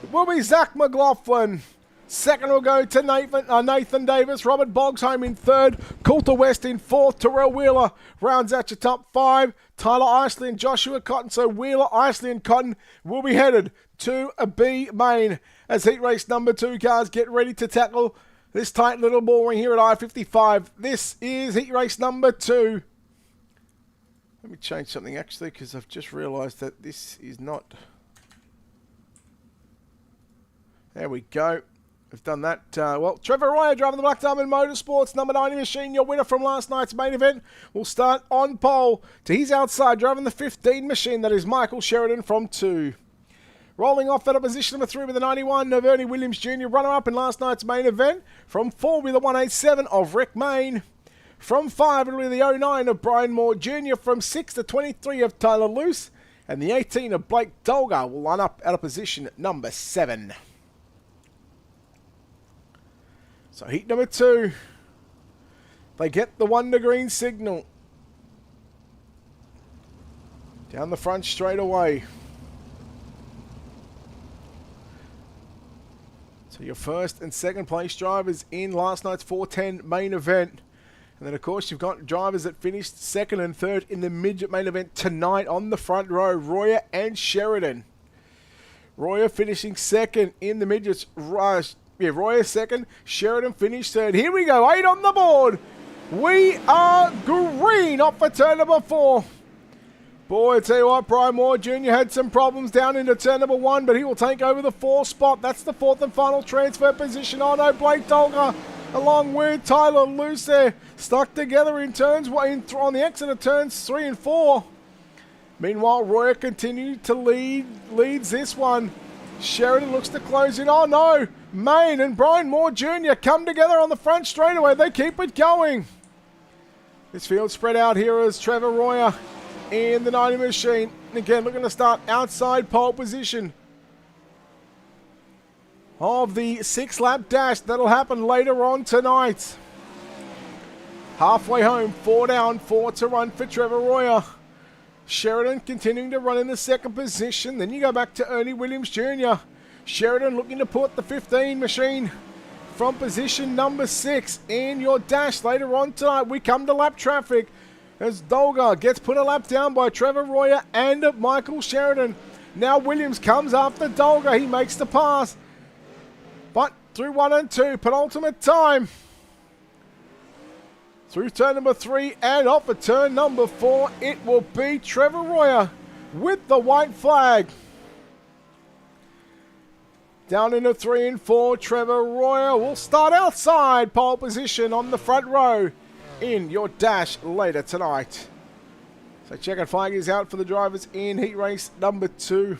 It will be Zach McLaughlin. 2nd will go to Nathan Davis. Robert Boggs home in 3rd. Coulter West in 4th. Terrell Wheeler rounds out your top 5. Tyler Isley and Joshua Cotton. So Wheeler, Isley and Cotton will be headed to a B main as heat race number 2 cars get ready to tackle This tight little ball ring here at I-55. This is heat race number 2. Let me change something actually, because I've just realised that this is not... There we go. We've done that. Well, Trevor Royer driving the Black Diamond Motorsports number 90 machine. Your winner from last night's main event will start on pole. To his outside, driving the 15 machine. That is Michael Sheridan from 2. Rolling off at a position number 3 with the 91, Ernie Williams Jr. runner-up in last night's main event. From 4 with the 187 of Rick Mayne. From 5 it'll be the 09 of Brian Moore Jr. From 6 to 23 of Tyler Luce. And the 18 of Blake Dolgar will line up at a position at number 7. So heat number 2, they get the wonder green signal. Down the front straight away. So your first and second place drivers in last night's 410 main event. And then of course you've got drivers that finished second and third in the midget main event tonight on the front row, Royer and Sheridan. Royer finishing second in the midgets. Royer second, Sheridan finished third. Here we go, 8 on the board. We are green off for turn number 4. Boy, I tell you what, Brian Moore Jr. had some problems down into turn number 1, but he will take over the 4 spot. That's the 4th and final transfer position. Oh no, Blake Dolgar along with Tyler Luce there, stuck together in turns on the exit of turns 3 and 4. Meanwhile, Royer continued to leads this one. Sheridan looks to close in. Oh no! Mayne and Brian Moore Jr. come together on the front straightaway. They keep it going. This field spread out here as Trevor Royer in the 90 machine. And again, looking to start outside pole position of the 6-lap dash. That'll happen later on tonight. Halfway home, 4 down, 4 to run for Trevor Royer. Sheridan continuing to run in the second position. Then you go back to Ernie Williams Jr. Sheridan looking to put the 15 machine from position number 6 in your dash. Later on tonight, we come to lap traffic as Dolgar gets put a lap down by Trevor Royer and Michael Sheridan. Now Williams comes after Dolgar. He makes the pass. But through 1 and 2, penultimate time. Through turn number 3 and off at turn number 4, it will be Trevor Royer with the white flag. Down into 3 and 4, Trevor Royer will start outside pole position on the front row in your dash later tonight. So checkered flag is out for the drivers in heat race number 2.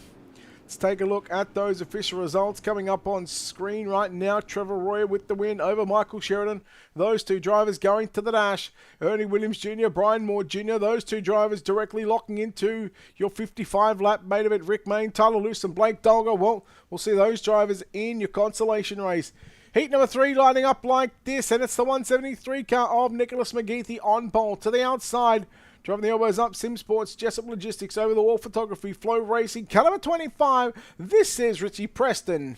Let's take a look at those official results coming up on screen right now. Trevor Royer with the win over Michael Sheridan. Those 2 drivers going to the dash. Ernie Williams Jr., Brian Moore Jr., those 2 drivers directly locking into your 55-lap main event. Rick Mayne, Tyler Luce and Blake Dolgar. Well, we'll see those drivers in your consolation race. Heat number 3 lining up like this, and it's the 173 car of Nicholas McGeethy on pole. To the outside, driving the elbows up, Sim Sports, Jessup Logistics, Over the Wall Photography, Flow Racing, car number 25. This is Richie Preston.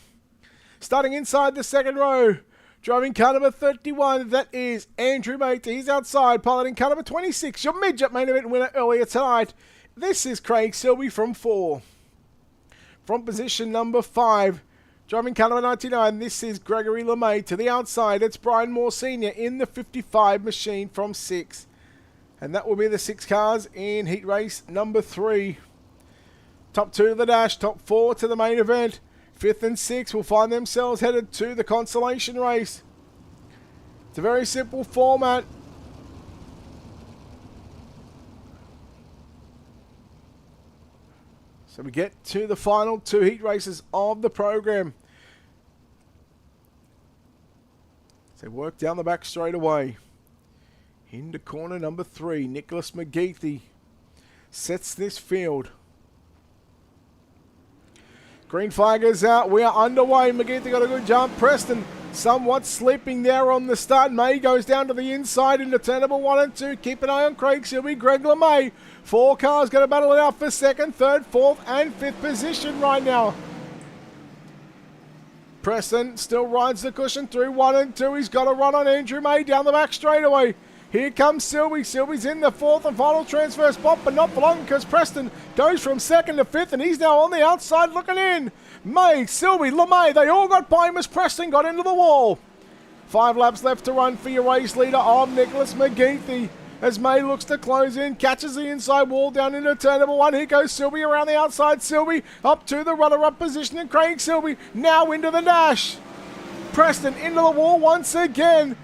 Starting inside the second row, driving car number 31, that is Andrew Mate. He's outside, piloting car number 26, your midget main event winner earlier tonight. This is Craig Selby from 4. From position number 5, driving car number 99, this is Gregory LeMay. To the outside, it's Brian Moore Sr. in the 55 machine from 6. And that will be the 6 cars in heat race number 3. Top 2 to the dash, top 4 to the main event. 5th and 6th will find themselves headed to the consolation race. It's a very simple format. So we get to the final 2 heat races of the program. So work down the back straight away. Into corner number 3, Nicholas McGeethy sets this field. Green flag is out. We are underway. McGeethy got a good jump. Preston somewhat slipping there on the start. May goes down to the inside into turn number 1 and 2. Keep an eye on Craig Silby, Greg LeMay. 4 cars going to battle it out for 2nd, 3rd, 4th and 5th position right now. Preston still rides the cushion through 1 and 2. He's got a run on Andrew May down the back straightaway. Here comes Silby. Silby's in the 4th and final transfer spot, but not for long because Preston goes from 2nd to 5th, and he's now on the outside looking in. May, Silby, LeMay, they all got by him as Preston got into the wall. 5 laps left to run for your race leader of Nicholas McGeethy. As May looks to close in, catches the inside wall down into turn number 1. Here goes Silby around the outside. Silby up to the runner-up position, and Craig Silby now into the dash. Preston into the wall once again.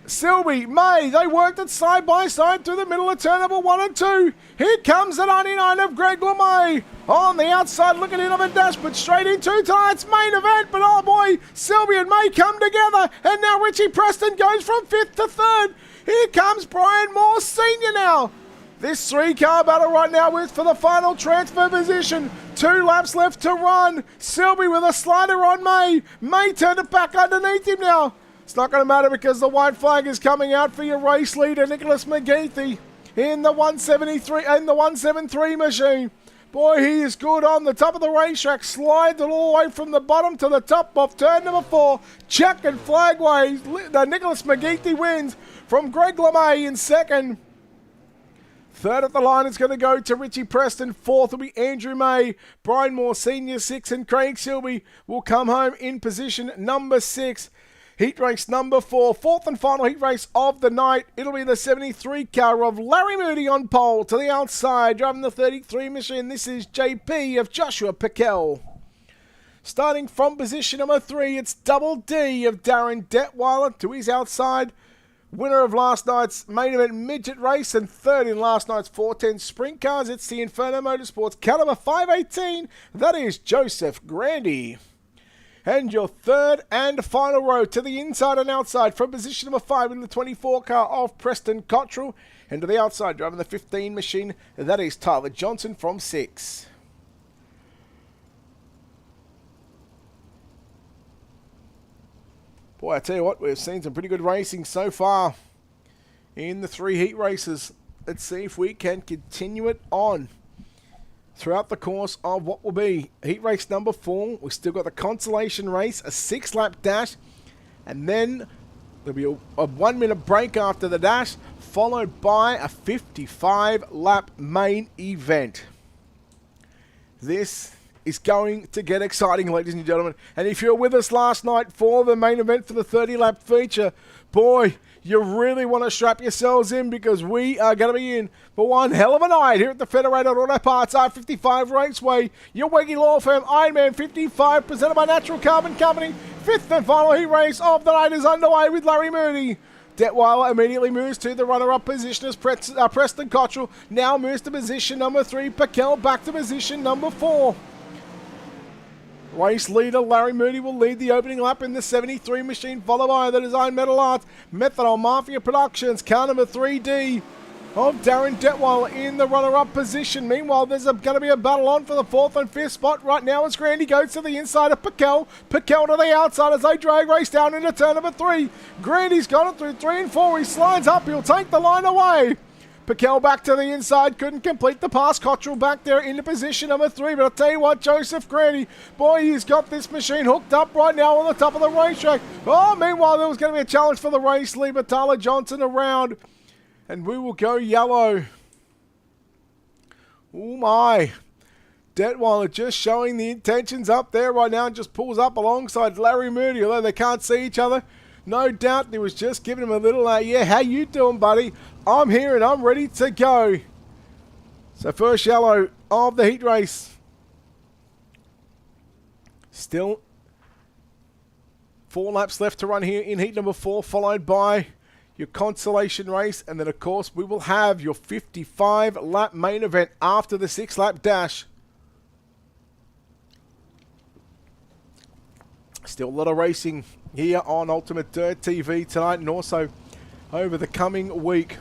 Silby, May, they worked it side by side through the middle of turn number 1 and 2. Here comes the 99 of Greg LeMay. On the outside, looking in on the dash, but straight into tonight's main event. But oh boy, Silby and May come together, and now Richie Preston goes from 5th to 3rd. Here comes Brian Moore Sr. now. This 3-car battle right now is for the final transfer position. 2 laps left to run. Silby with a slider on May. May turned it back underneath him now. It's not going to matter because the white flag is coming out for your race leader, Nicholas McGeethy, in the 173 and the 173 machine. Boy, he is good on the top of the racetrack. Slides it all the way from the bottom to the top of turn number 4. Checkered flagways. Nicholas McGeethy wins from Greg LeMay in 2nd. 3rd at the line is going to go to Richie Preston. 4th will be Andrew May. Brian Moore Sr. 6th, and Craig Silby will come home in position number 6. Heat race number 4, 4th and final heat race of the night. It'll be the 73 car of Larry Moody on pole to the outside, driving the 33 machine. This is JP of Joshua Piquel. Starting from position number 3, it's Double D of Darren Detweiler to his outside. Winner of last night's main event midget race and 3rd in last night's 410 sprint cars. It's the Inferno Motorsports caliber 518. That is Joseph Grandy. And your 3rd and final row to the inside and outside from position number 5 in the 24 car of Preston Cottrell. And to the outside, driving the 15 machine, that is Tyler Johnson from 6. Boy, I tell you what, we've seen some pretty good racing so far in the 3 heat races. Let's see if we can continue it on throughout the course of what will be heat race number 4. We've still got the consolation race, a 6-lap dash, and then there'll be a 1-minute break after the dash, followed by a 55-lap main event. This is going to get exciting, ladies and gentlemen. And if you're with us last night for the main event for the 30-lap feature, boy, you really want to strap yourselves in because we are going to be in for one hell of a night here at the Federated Auto Parts R55 Raceway. Your Wegge Law Firm Ironman 55 presented by Natural Carbon Company. 5th and final heat race of the night is underway with Larry Moody. Detweiler immediately moves to the runner-up position as Preston Cottrell now moves to position number 3. Piquel back to position number 4. Race leader Larry Moody will lead the opening lap in the 73 machine, followed by the Design Metal Arts, Methanol Mafia Productions, car number 3D of Darren Detweiler in the runner-up position. Meanwhile, there's going to be a battle on for the 4th and 5th spot right now as Grandy goes to the inside of Piquel. Piquel to the outside as they drag race down into turn number 3. Grandy's got it through 3 and 4. He slides up. He'll take the line away. Piquel back to the inside, couldn't complete the pass. Cottrell back there into position number 3. But I'll tell you what, Joseph Grandy, boy, he's got this machine hooked up right now on the top of the racetrack. Oh, meanwhile, there was going to be a challenge for the race leader, Tyler Johnson, around. And we will go yellow. Oh, my. Detweiler just showing the intentions up there right now and just pulls up alongside Larry Moody, although they can't see each other. No doubt he was just giving him a little, yeah, how you doing, buddy? I'm here and I'm ready to go. So first yellow of the heat race. Still 4 laps left to run here in heat number 4, followed by your consolation race. And then, of course, we will have your 55-lap main event after the 6-lap dash. Still a lot of racing here on Ultimate Dirt TV tonight and also over the coming week.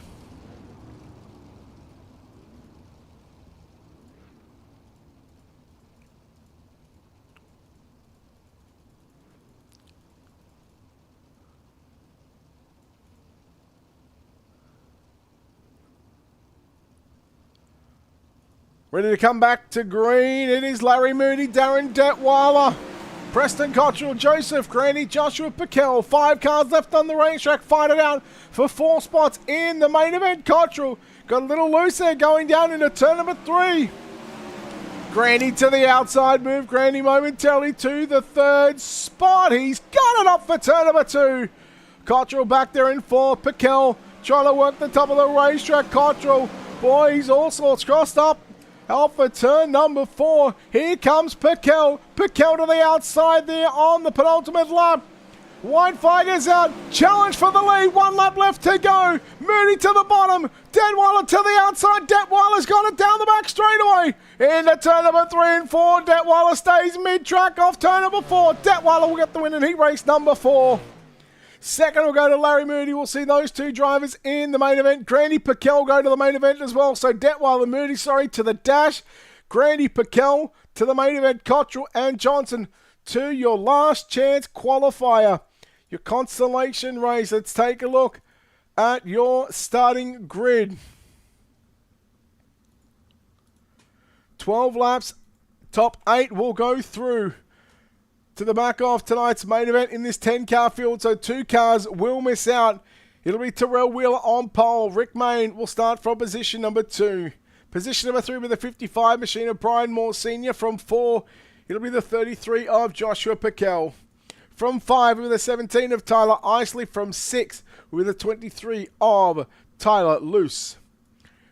Ready to come back to green. It is Larry Moody, Darren Detweiler, Preston Cottrell, Joseph Grandy, Joshua Piquel. 5 cars left on the racetrack. Fight it out for 4 spots in the main event. Cottrell got a little loose there going down into turn number 3. Grandy to the outside move. Grandy momentarily to the 3rd spot. He's got it up for turn number 2. Cottrell back there in fourth. Piquel trying to work the top of the racetrack. Cottrell, boy, he's all sorts crossed up. Out for turn number 4. Here comes Piquel. Piquel to the outside there on the penultimate lap. White flag is out. Challenge for the lead. 1 lap left to go. Moody to the bottom. Detweiler to the outside. Detweiler's got it down the back straightaway. Into turn number 3 and 4. Detweiler stays mid-track off turn number 4. Detweiler will get the win in heat race number 4. Second will go to Larry Moody. We'll see those two drivers in the main event. Grandy Piquel go to the main event as well. So Detweiler, Moody, to the dash. Grandy Piquel to the main event. Cottrell and Johnson to your last chance qualifier. Your consolation race. Let's take a look at your starting grid. 12 laps. Top 8 will go through to the back of tonight's main event in this 10-car field. So 2 cars will miss out. It'll be Terrell Wheeler on pole. Rick Mayne will start from position number 2. Position number 3 with the 55 machine of Brian Moore Sr. From 4, it'll be the 33 of Joshua Piquel. From 5 with the 17 of Tyler Isley. From 6 with the 23 of Tyler Luce.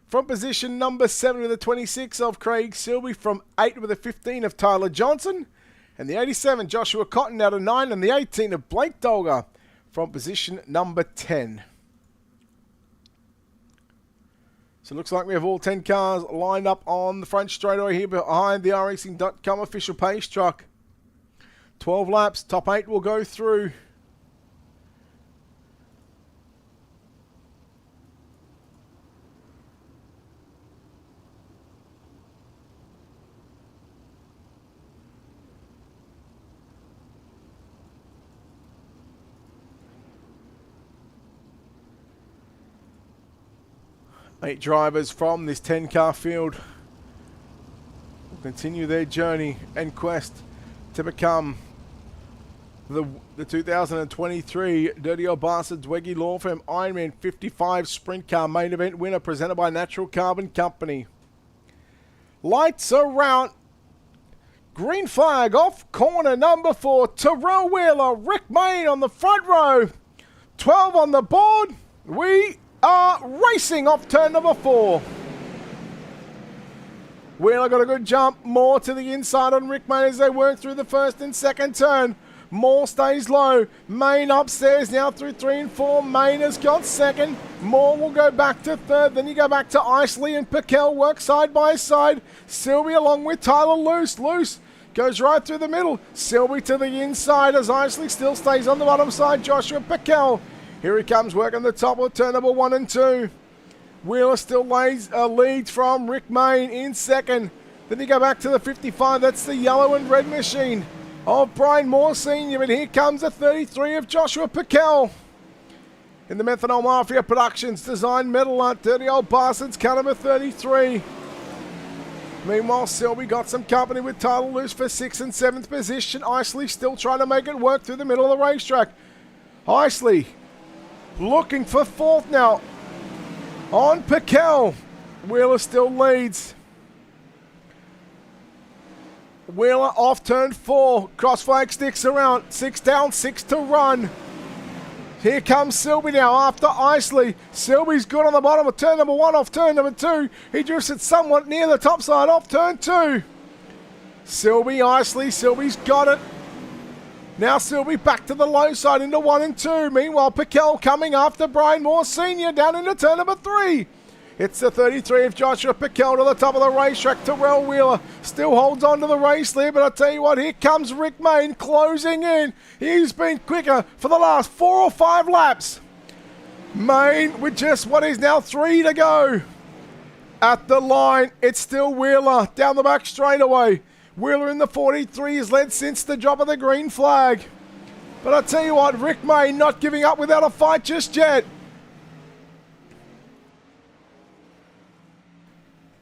From position number 7 with the 26 of Craig Silby. From 8 with the 15 of Tyler Johnson. And the 87, Joshua Cotton out of 9. And the 18 of Blake Dolger from position number 10. So it looks like we have all 10 cars lined up on the front straightaway here behind the iRacing.com official pace truck. 12 laps, top 8 will go through. Eight drivers from this 10-car field will continue their journey and quest to become the 2023 Dirty Old Bastards Wegge Law Firm Ironman 55 Sprint Car Main Event winner, presented by Natural Carbon Company. Lights are out. Green flag off corner number 4. Terrell Wheeler, Rick Mayne on the front row. 12 on the board. We are racing off turn number 4. Wheeler got a good jump. Moore to the inside on Rick Mayne as they work through the first and second turn. Moore stays low. Mayne upstairs now through 3 and 4. Mayne has got second. Moore will go back to third. Then you go back to Isley and Piquel work side by side. Silby along with Tyler Luce. Luce goes right through the middle. Silby to the inside as Isley still stays on the bottom side. Joshua Piquel. Here he comes working the top of turn number 1 and 2. Wheeler still leads from Rick Mayne in second. Then you go back to the 55. That's the yellow and red machine of Brian Moore Sr. And here comes the 33 of Joshua Piquel. In the Methanol Mafia Productions Design Metal Art, Dirty Old Bastards, car number 33. Meanwhile, Silby got some company with Tyler Luce for 6th and 7th position. Isley still trying to make it work through the middle of the racetrack. Isley looking for 4th now on Piquel. Wheeler still leads. Wheeler off turn 4. Cross flag sticks around. 6 down, 6 to run. Here comes Silby now after Isley. Silby's good on the bottom of turn number 1 off turn number 2. He drifts it somewhat near the top side off turn 2. Silby, Isley. Silby's got it. Now Silby back to the low side into 1 and 2. Meanwhile, Piquel coming after Brian Moore Sr. down into turn number 3. It's the 33 of Joshua Piquel to the top of the racetrack. Terrell Wheeler still holds on to the race lead, but I tell you what, here comes Rick Mayne closing in. He's been quicker for the last 4 or 5 laps. Mayne with just what is now 3 to go. At the line, it's still Wheeler down the back straightaway. Wheeler in the 43 has led since the drop of the green flag. But I tell you what, Rick Mayne not giving up without a fight just yet.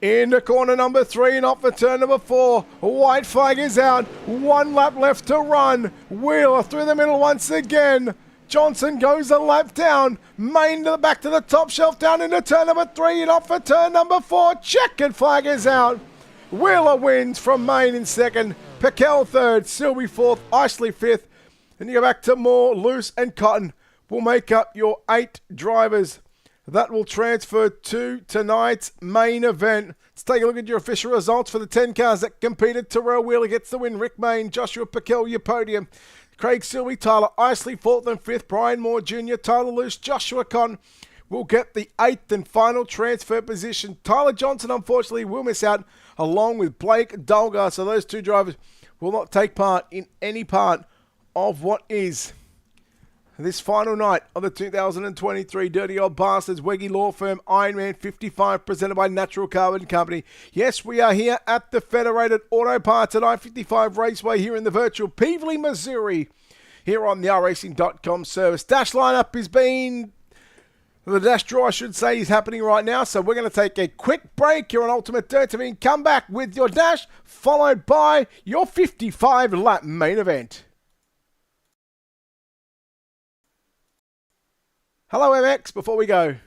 Into corner number 3 and off for turn number 4. White flag is out. 1 lap left to run. Wheeler through the middle once again. Johnson goes a lap down. Mayne to the back to the top shelf down into turn number 3 and off for turn number 4. Checkered flag is out. Wheeler wins from Mayne in second. Piquel third. Silby 4th. Isley 5th. And you go back to Moore, Luce and Cotton. will make up your 8 drivers that will transfer to tonight's main event. Let's take a look at your official results for the 10 cars that competed. Terrell Wheeler gets the win. Rick Main, Joshua Piquel, your podium. Craig Silby, Tyler Isley, 4th and 5th. Brian Moore Jr., Tyler Luce, Joshua Conn will get the 8th and final transfer position. Tyler Johnson, unfortunately, will miss out, along with Blake Dulgar. So those 2 drivers will not take part in any part of what is this final night of the 2023 Dirty Old Bastards Wegge Law Firm Ironman 55 presented by Natural Carbon Company. Yes, we are here at the Federated Auto Parts at I-55 Raceway here in the virtual Peevely, Missouri, here on the iRacing.com service. Dash lineup is being... The dash draw, I should say, is happening right now. So we're going to take a quick break here on Ultimate Dirt TV and come back with your dash, followed by your 55-lap main event. Hello, MX, before we go.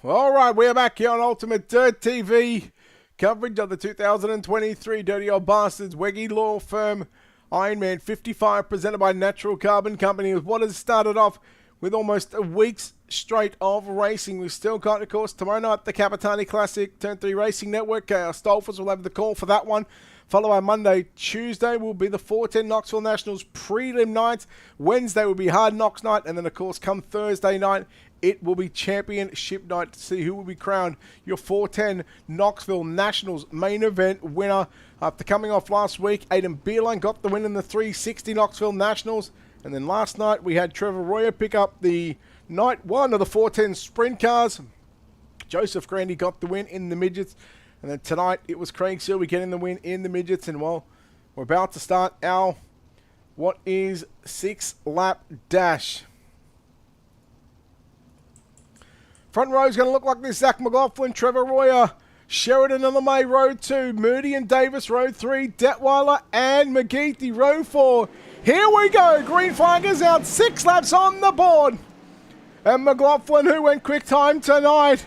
All right, we are back here on Ultimate Dirt TV. Coverage of the 2023 Dirty Old Bastards Wegge Law Firm Ironman 55 presented by Natural Carbon Company. With what has started off with almost a week's straight of racing. We've still got, of course, tomorrow night the Capitani Classic Turn 3 Racing Network. Chaos Dolphins will have the call for that one. Followed by Monday. Tuesday will be the 410 Knoxville Nationals prelim night. Wednesday will be Hard Knocks night. And then, of course, come Thursday night, it will be championship night to see who will be crowned your 410 Knoxville Nationals main event winner. After coming off last week, Aidan Beerline got the win in the 360 Knoxville Nationals. And then last night, we had Trevor Royer pick up the night 1 of the 410 sprint cars. Joseph Grandy got the win in the midgets. And then tonight, it was Craig Silby getting the win in the midgets. And, well, we're about to start our, what is 6-lap dash. Front row is going to look like this. Zach McLaughlin, Trevor Royer, Sheridan and LeMay, row 2. Moody and Davis, row 3. Detweiler and McGeethy, row 4. Here we go. Green flag is out. 6 laps on the board. And McLaughlin, who went quick time tonight,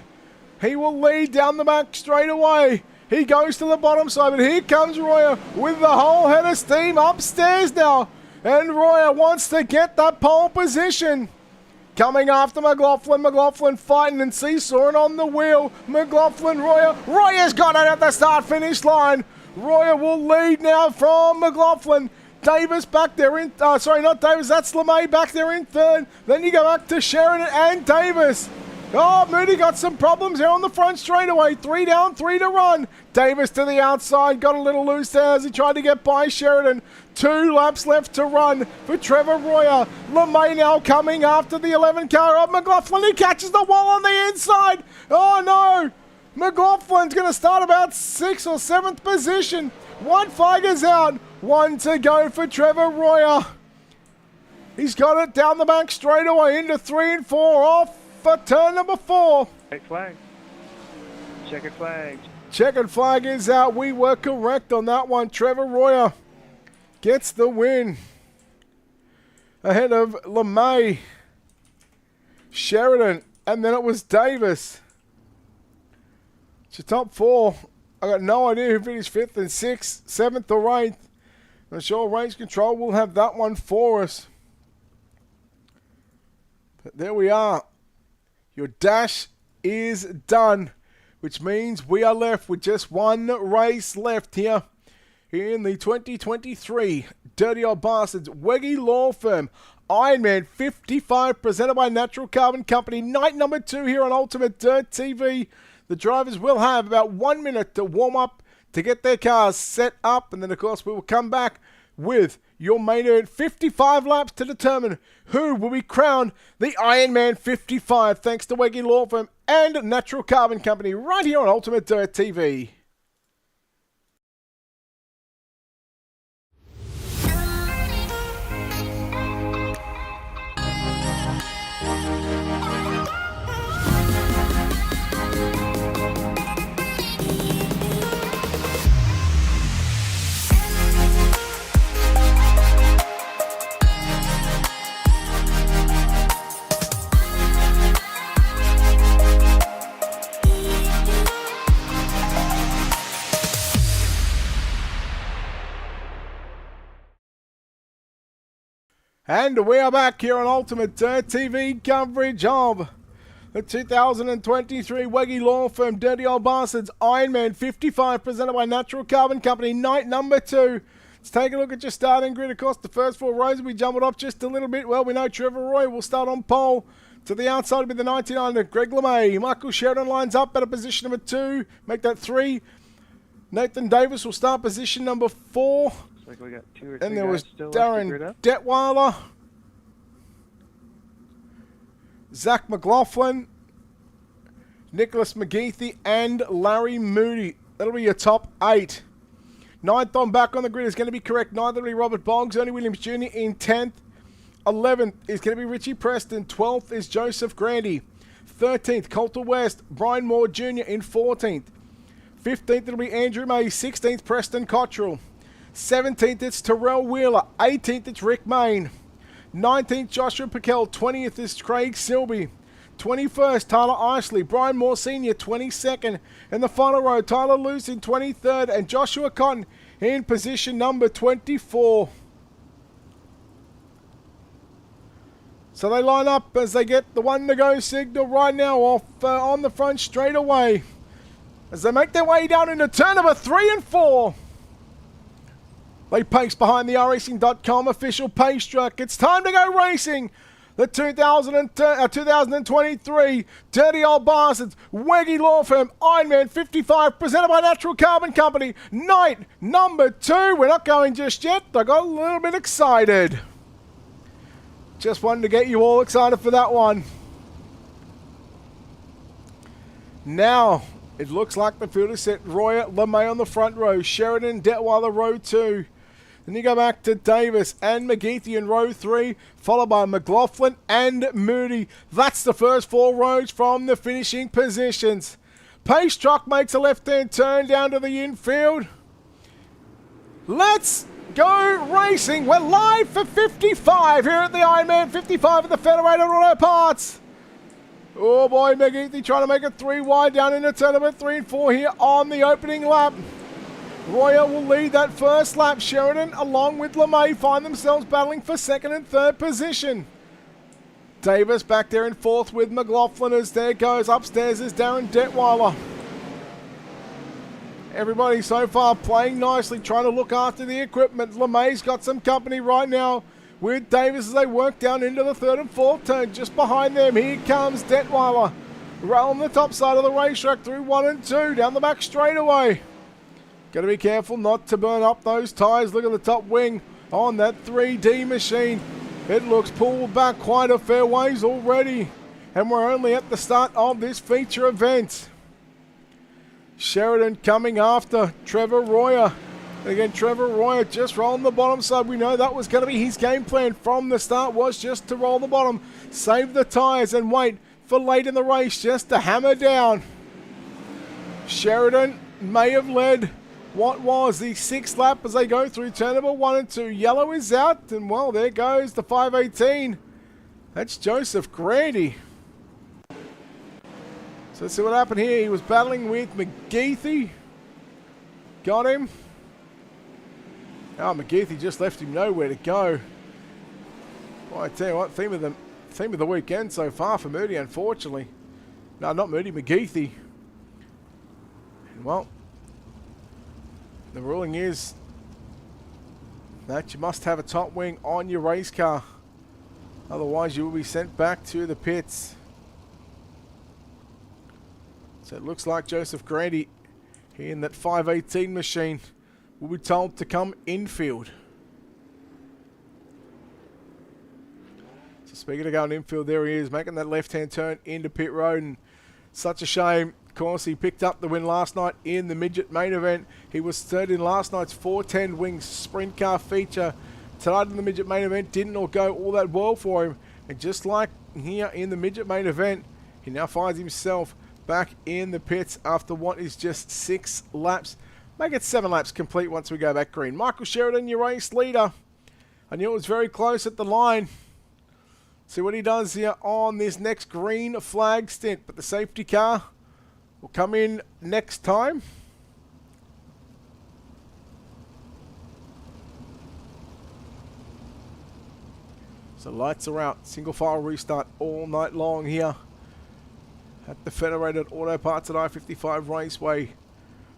he will lead down the back straight away. He goes to the bottom side, but here comes Royer with the whole head of steam upstairs now. And Royer wants to get that pole position. Coming after McLaughlin. McLaughlin fighting and seesawing on the wheel. McLaughlin, Royer. Royer's got it at the start-finish line. Royer will lead now from McLaughlin. Davis back there in... sorry, not Davis. That's LeMay back there in third. Then you go back to Sheridan and Davis. Oh, Moody got some problems here on the front straightaway. 3 down, 3 to run. Davis to the outside. Got a little loose there as he tried to get by Sheridan. 2 laps left to run for Trevor Royer. LeMay now coming after the 11 car of McLaughlin. He catches the wall on the inside. Oh, no. McLaughlin's going to start about 6th or 7th position. 1 flag is out. 1 to go for Trevor Royer. He's got it down the back straight away into 3 and 4 off for turn number 4. Checkered flag. Checkered flag. Checkered flag is out. We were correct on that one. Trevor Royer gets the win. Ahead of LeMay, Sheridan, and then it was Davis. It's your top 4. I got no idea who finished 5th and 6th, 7th or 8th. I'm sure Race Control will have that one for us. But there we are. Your dash is done, which means we are left with just one race left here in the 2023 Dirty Old Bastards Wegge Law Firm Ironman 55 presented by Natural Carbon Company. Night number 2 here on Ultimate Dirt TV. The drivers will have about 1 minute to warm up, to get their cars set up, and then of course we will come back with your main event, 55 laps to determine who will be crowned the Ironman 55, thanks to Wegge Law Firm and Natural Carbon Company, right here on Ultimate Dirt TV. And we are back here on Ultimate Dirt TV coverage of the 2023 Wegge Law Firm Dirty Old Bastards Ironman 55 presented by Natural Carbon Company, night number 2. Let's take a look at your starting grid. Of course, the first 4 rows will be jumbled up just a little bit. Well, we know Trevor Roy will start on pole. To the outside will be the 99, Greg LeMay. Michael Sheridan lines up at a position number 2. Make that 3. Nathan Davis will start position number 4. Like we got 2 or 3 And there was guys still left to grid Darren up. Detweiler, Zach McLaughlin, Nicholas McGeethy, and Larry Moody. That'll be your top 8. 9th on back on the grid is going to be correct. 9th will be Robert Boggs, Ernie Williams Jr. in 10th. 11th is going to be Richie Preston. 12th is Joseph Grandy. 13th, Coulter West, Brian Moore Jr. in 14th. 15th, it'll be Andrew May. 16th, Preston Cottrell. 17th, it's Terrell Wheeler. 18th, it's Rick Main. 19th, Joshua Piquel. 20th is Craig Silby. 21st, Tyler Isley. Brian Moore Sr., 22nd. In the final row, Tyler Luce in 23rd. And Joshua Cotton in position number 24. So they line up as they get the 1 to go signal right now off on the front straight away. As they make their way down into turn number 3 and 4. They pace behind the iRacing.com official pace truck. It's time to go racing. The 2023 Dirty Old Bastards Wegge Law Firm Ironman 55 presented by Natural Carbon Company. Night number 2. We're not going just yet. I got a little bit excited. Just wanted to get you all excited for that one. Now, it looks like the field is set. Roy LeMay on the front row. Sheridan, Detweiler, row 2. Then you go back to Davis and McGeethy in row 3, followed by McLaughlin and Moody. That's the first 4 rows from the finishing positions. Pace truck makes a left-hand turn down to the infield. Let's go racing. We're live for 55 here at the Ironman 55 at the Federated Auto Parts. Oh boy, McGeethy trying to make it 3 wide down into turn number 3 and 4 here on the opening lap. Royer will lead that first lap. Sheridan, along with LeMay, find themselves battling for 2nd and 3rd position. Davis back there in 4th with McLaughlin as there goes. Upstairs is Darren Detweiler. Everybody so far playing nicely, trying to look after the equipment. LeMay's got some company right now with Davis as they work down into the 3rd and 4th turn. Just behind them, here comes Detweiler. Rail on the top side of the racetrack through 1 and 2, down the back straightaway. Got to be careful not to burn up those tyres. Look at the top wing on that 3D machine. It looks pulled back quite a fair ways already. And we're only at the start of this feature event. Sheridan coming after Trevor Royer. And again, Trevor Royer just rolling the bottom side. We know that was going to be his game plan from the start, was just to roll the bottom, save the tyres and wait for late in the race just to hammer down. Sheridan may have led what was the 6th lap as they go through turn number 1 and 2. Yellow is out, and well, there goes the 518. That's Joseph Grandy. So let's see what happened here. He was battling with McGeethy. Got him. Oh, McGeethy just left him nowhere to go. Well, I tell you what, theme of the weekend so far for Moody, unfortunately. No, not Moody, McGeethy. And well, the ruling is that you must have a top wing on your race car. Otherwise, you will be sent back to the pits. So it looks like Joseph Grandy, he in that 518 machine, will be told to come infield. So speaking of going infield, there he is, making that left-hand turn into pit road. And such a shame. Of course, he picked up the win last night in the midget main event. He was third in last night's 410 wings sprint car feature. Tonight in the midget main event didn't all go all that well for him. And just like here in the midget main event, he now finds himself back in the pits after what is just 6 laps. Make it 7 laps complete once we go back green. Michael Sheridan, your race leader. I knew it was very close at the line. See what he does here on this next green flag stint. But the safety car will come in next time. So lights are out. Single file restart all night long here at the Federated Auto Parts at I-55 Raceway.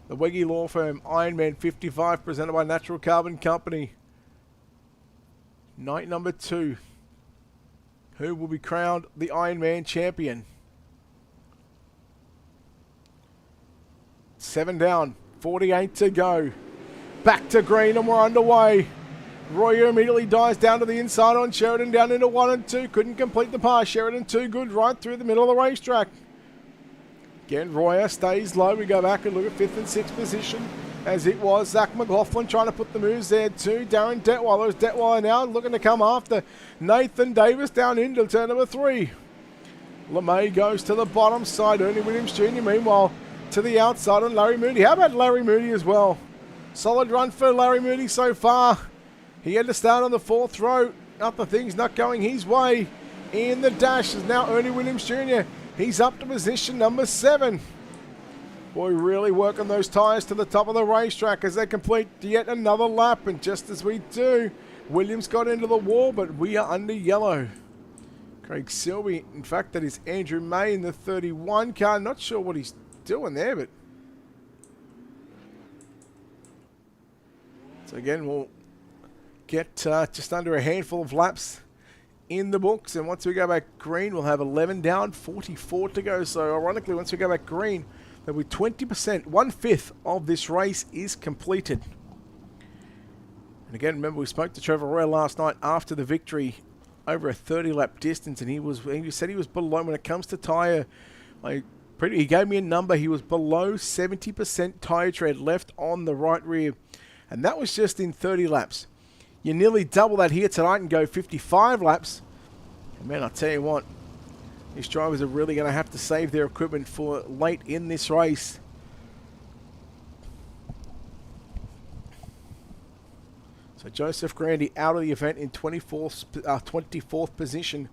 The Wegge Law Firm, Ironman 55, presented by Natural Carbon Company. Night number 2. Who will be crowned the Ironman champion? 7 down, 48 to go. Back to green and we're underway. Royer immediately dives down to the inside on Sheridan, down into 1 and 2. Couldn't complete the pass. Sheridan too good right through the middle of the racetrack. Again, Royer stays low. We go back and look at 5th and 6th position as it was. Zach McLaughlin trying to put the moves there too. Darren Detweiler is Detweiler now looking to come after Nathan Davis down into turn number 3. LeMay goes to the bottom side. Ernie Williams Jr. meanwhile to the outside on Larry Moody. How about Larry Moody as well? Solid run for Larry Moody so far. He had to start on the 4th row. Other things not going his way. In the dash is now Ernie Williams Jr. He's up to position number 7. Boy, really working those tyres to the top of the racetrack as they complete yet another lap. And just as we do, Williams got into the wall, but we are under yellow. Craig Silby, in fact, that is Andrew May in the 31 car. Not sure what he's doing there, but... So again, we'll get just under a handful of laps in the books, and once we go back green, we'll have 11 down, 44 to go. So ironically, once we go back green, there'll be 20%, 1/5 of this race is completed. And again, remember we spoke to Trevor Roy last night after the victory over a 30-lap distance, and he said he was below when it comes to tyre. He gave me a number. He was below 70% tyre tread left on the right rear, and that was just in 30 laps. You nearly double that here tonight and go 55 laps. And man, I'll tell you what, these drivers are really going to have to save their equipment for late in this race. So Joseph Grandy out of the event in 24th position.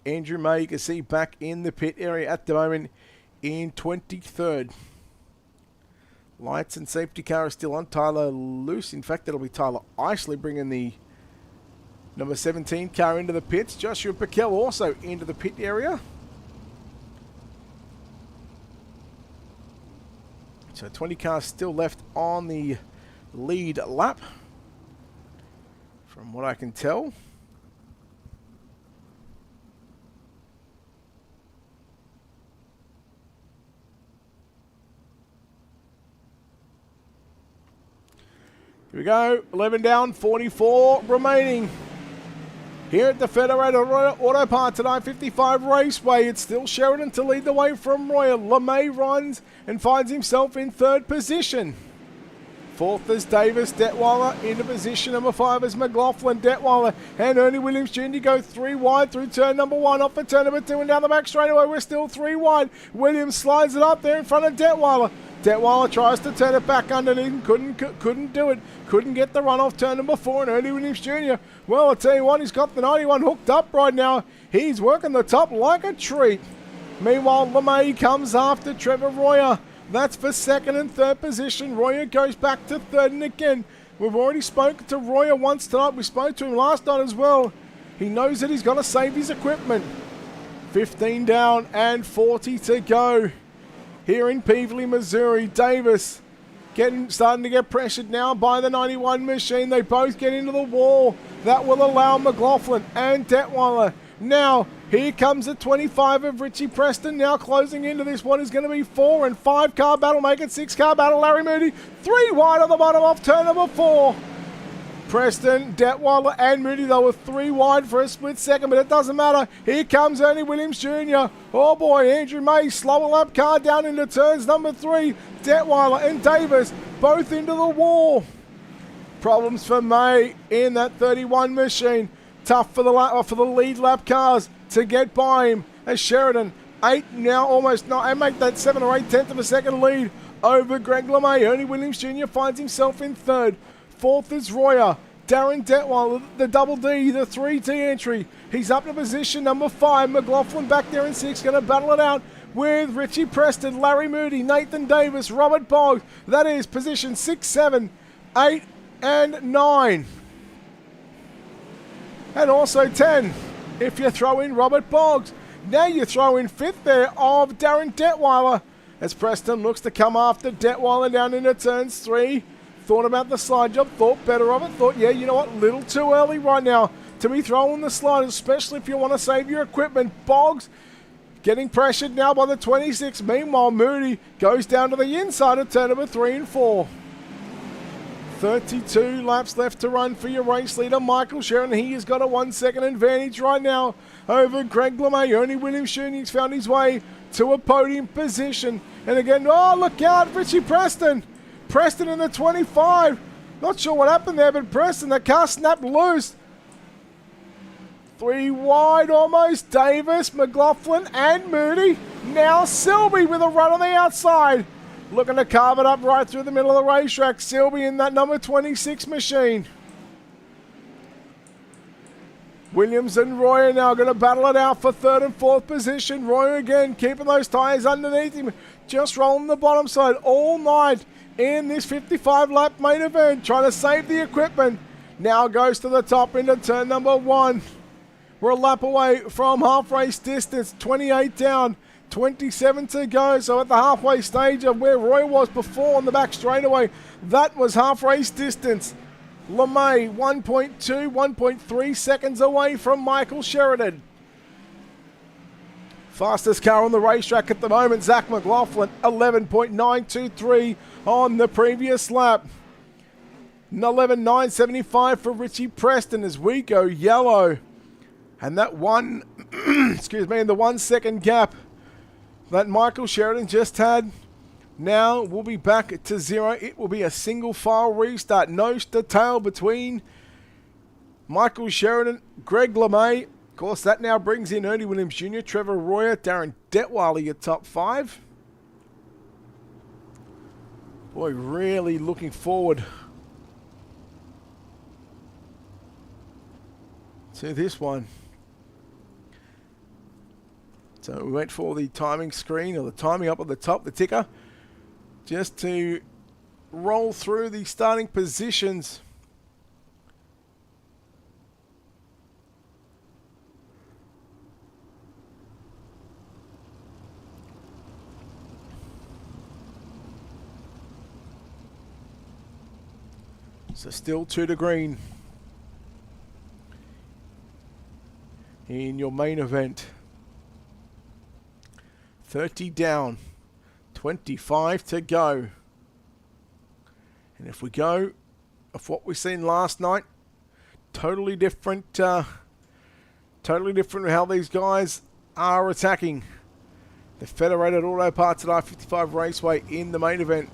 Andrew May, you can see back in the pit area at the moment in 23rd. Lights and safety car is still on. Tyler Luce. In fact, it'll be Tyler Isley bringing the number 17 car into the pits. Joshua Piquel also into the pit area. So 20 cars still left on the lead lap, from what I can tell. Here we go, 11 down, 44 remaining. Here at the Federated Auto Parts at I-55 Raceway, it's still Sheridan to lead the way from Royal. LeMay runs and finds himself in 3rd position. 4th is Davis. Detweiler into position number 5 is McLaughlin. Detweiler and Ernie Williams Jr. go 3 wide through turn number 1, off for turn number 2 and down the back straightaway. We're still 3 wide. Williams slides it up there in front of Detweiler. Detweiler tries to turn it back underneath and couldn't do it. Couldn't get the run off turn number 4, and Ernie Williams Jr. Well, I'll tell you what, he's got the 91 hooked up right now. He's working the top like a treat. Meanwhile, LeMay comes after Trevor Royer. That's for 2nd and 3rd position. Royer goes back to 3rd, and again, we've already spoken to Royer once tonight. We spoke to him last night as well. He knows that he's got to save his equipment. 15 down and 40 to go. Here in Peevely, Missouri, Davis Starting to get pressured now by the 91 machine. They both get into the wall. That will allow McLaughlin and Detweiler. Now, here comes the 25 of Richie Preston, now closing into this. What is going to be 4 and 5 car battle, make it 6 car battle. Larry Moody, 3 wide on the bottom off turn number 4. Preston, Detweiler, and Moody, though, were 3 wide for a split second, but it doesn't matter. Here comes Ernie Williams Jr. Oh boy, Andrew May, slower lap car down into turns number 3. Detweiler and Davis both into the wall. Problems for May in that 31 machine. Tough for the lead lap cars to get by him. As Sheridan, 8 now, almost 9, and make that 7 or 8 tenths of a second lead over Greg LeMay. Ernie Williams Jr. finds himself in 3rd. 4th is Royer. Darren Detweiler, the double D, the 3T entry. He's up to position number 5. McLaughlin back there in 6th, going to battle it out with Richie Preston, Larry Moody, Nathan Davis, Robert Boggs. That is position 6, 7, 8, and 9. And also 10, if you throw in Robert Boggs. Now you throw in 5th there of Darren Detweiler, as Preston looks to come after Detweiler down into turns 3. Thought about the slide job, thought better of it, thought, yeah, you know what, little too early right now to be throwing the slide, especially if you want to save your equipment. Boggs getting pressured now by the 26. Meanwhile, Moody goes down to the inside of turn number 3 and 4. 32 laps left to run for your race leader, Michael Sheridan. He has got a 1 second advantage right now over Greg LeMay. Ernie Williams Jr.'s found his way to a podium position. And again, oh, look out, Richie Preston. Preston in the 25. Not sure what happened there, but Preston, the car snapped loose. 3 wide almost. Davis, McLaughlin, and Moody. Now Selby with a run on the outside. Looking to carve it up right through the middle of the racetrack. Selby in that number 26 machine. Williams and Roy are now going to battle it out for 3rd and 4th position. Roy again keeping those tyres underneath him. Just rolling the bottom side all night in this 55-lap main event. Trying to save the equipment. Now goes to the top into turn number 1. We're a lap away from half race distance. 28 down. 27 to go, so at the halfway stage of where Roy was before on the back straightaway, that was half race distance. LeMay 1.2, 1.3 seconds away from Michael Sheridan. Fastest car on the racetrack at the moment, Zach McLaughlin, 11.923 on the previous lap. 11.975 for Richie Preston as we go yellow. And that one, excuse me, in the 1 second gap that Michael Sheridan just had, now we'll be back to 0. It will be a single file restart. Nose to tail between Michael Sheridan, Greg LeMay. Of course, that now brings in Ernie Williams Jr., Trevor Royer, Darren Detweiler, your top 5. Boy, really looking forward to this one. So we wait for the timing screen, or the timing up at the top, the ticker, just to roll through the starting positions. So still 2 to green in your main event. 30 down, 25 to go. And if we go of what we've seen last night, totally different how these guys are attacking the Federated Auto Parts at I-55 Raceway in the main event.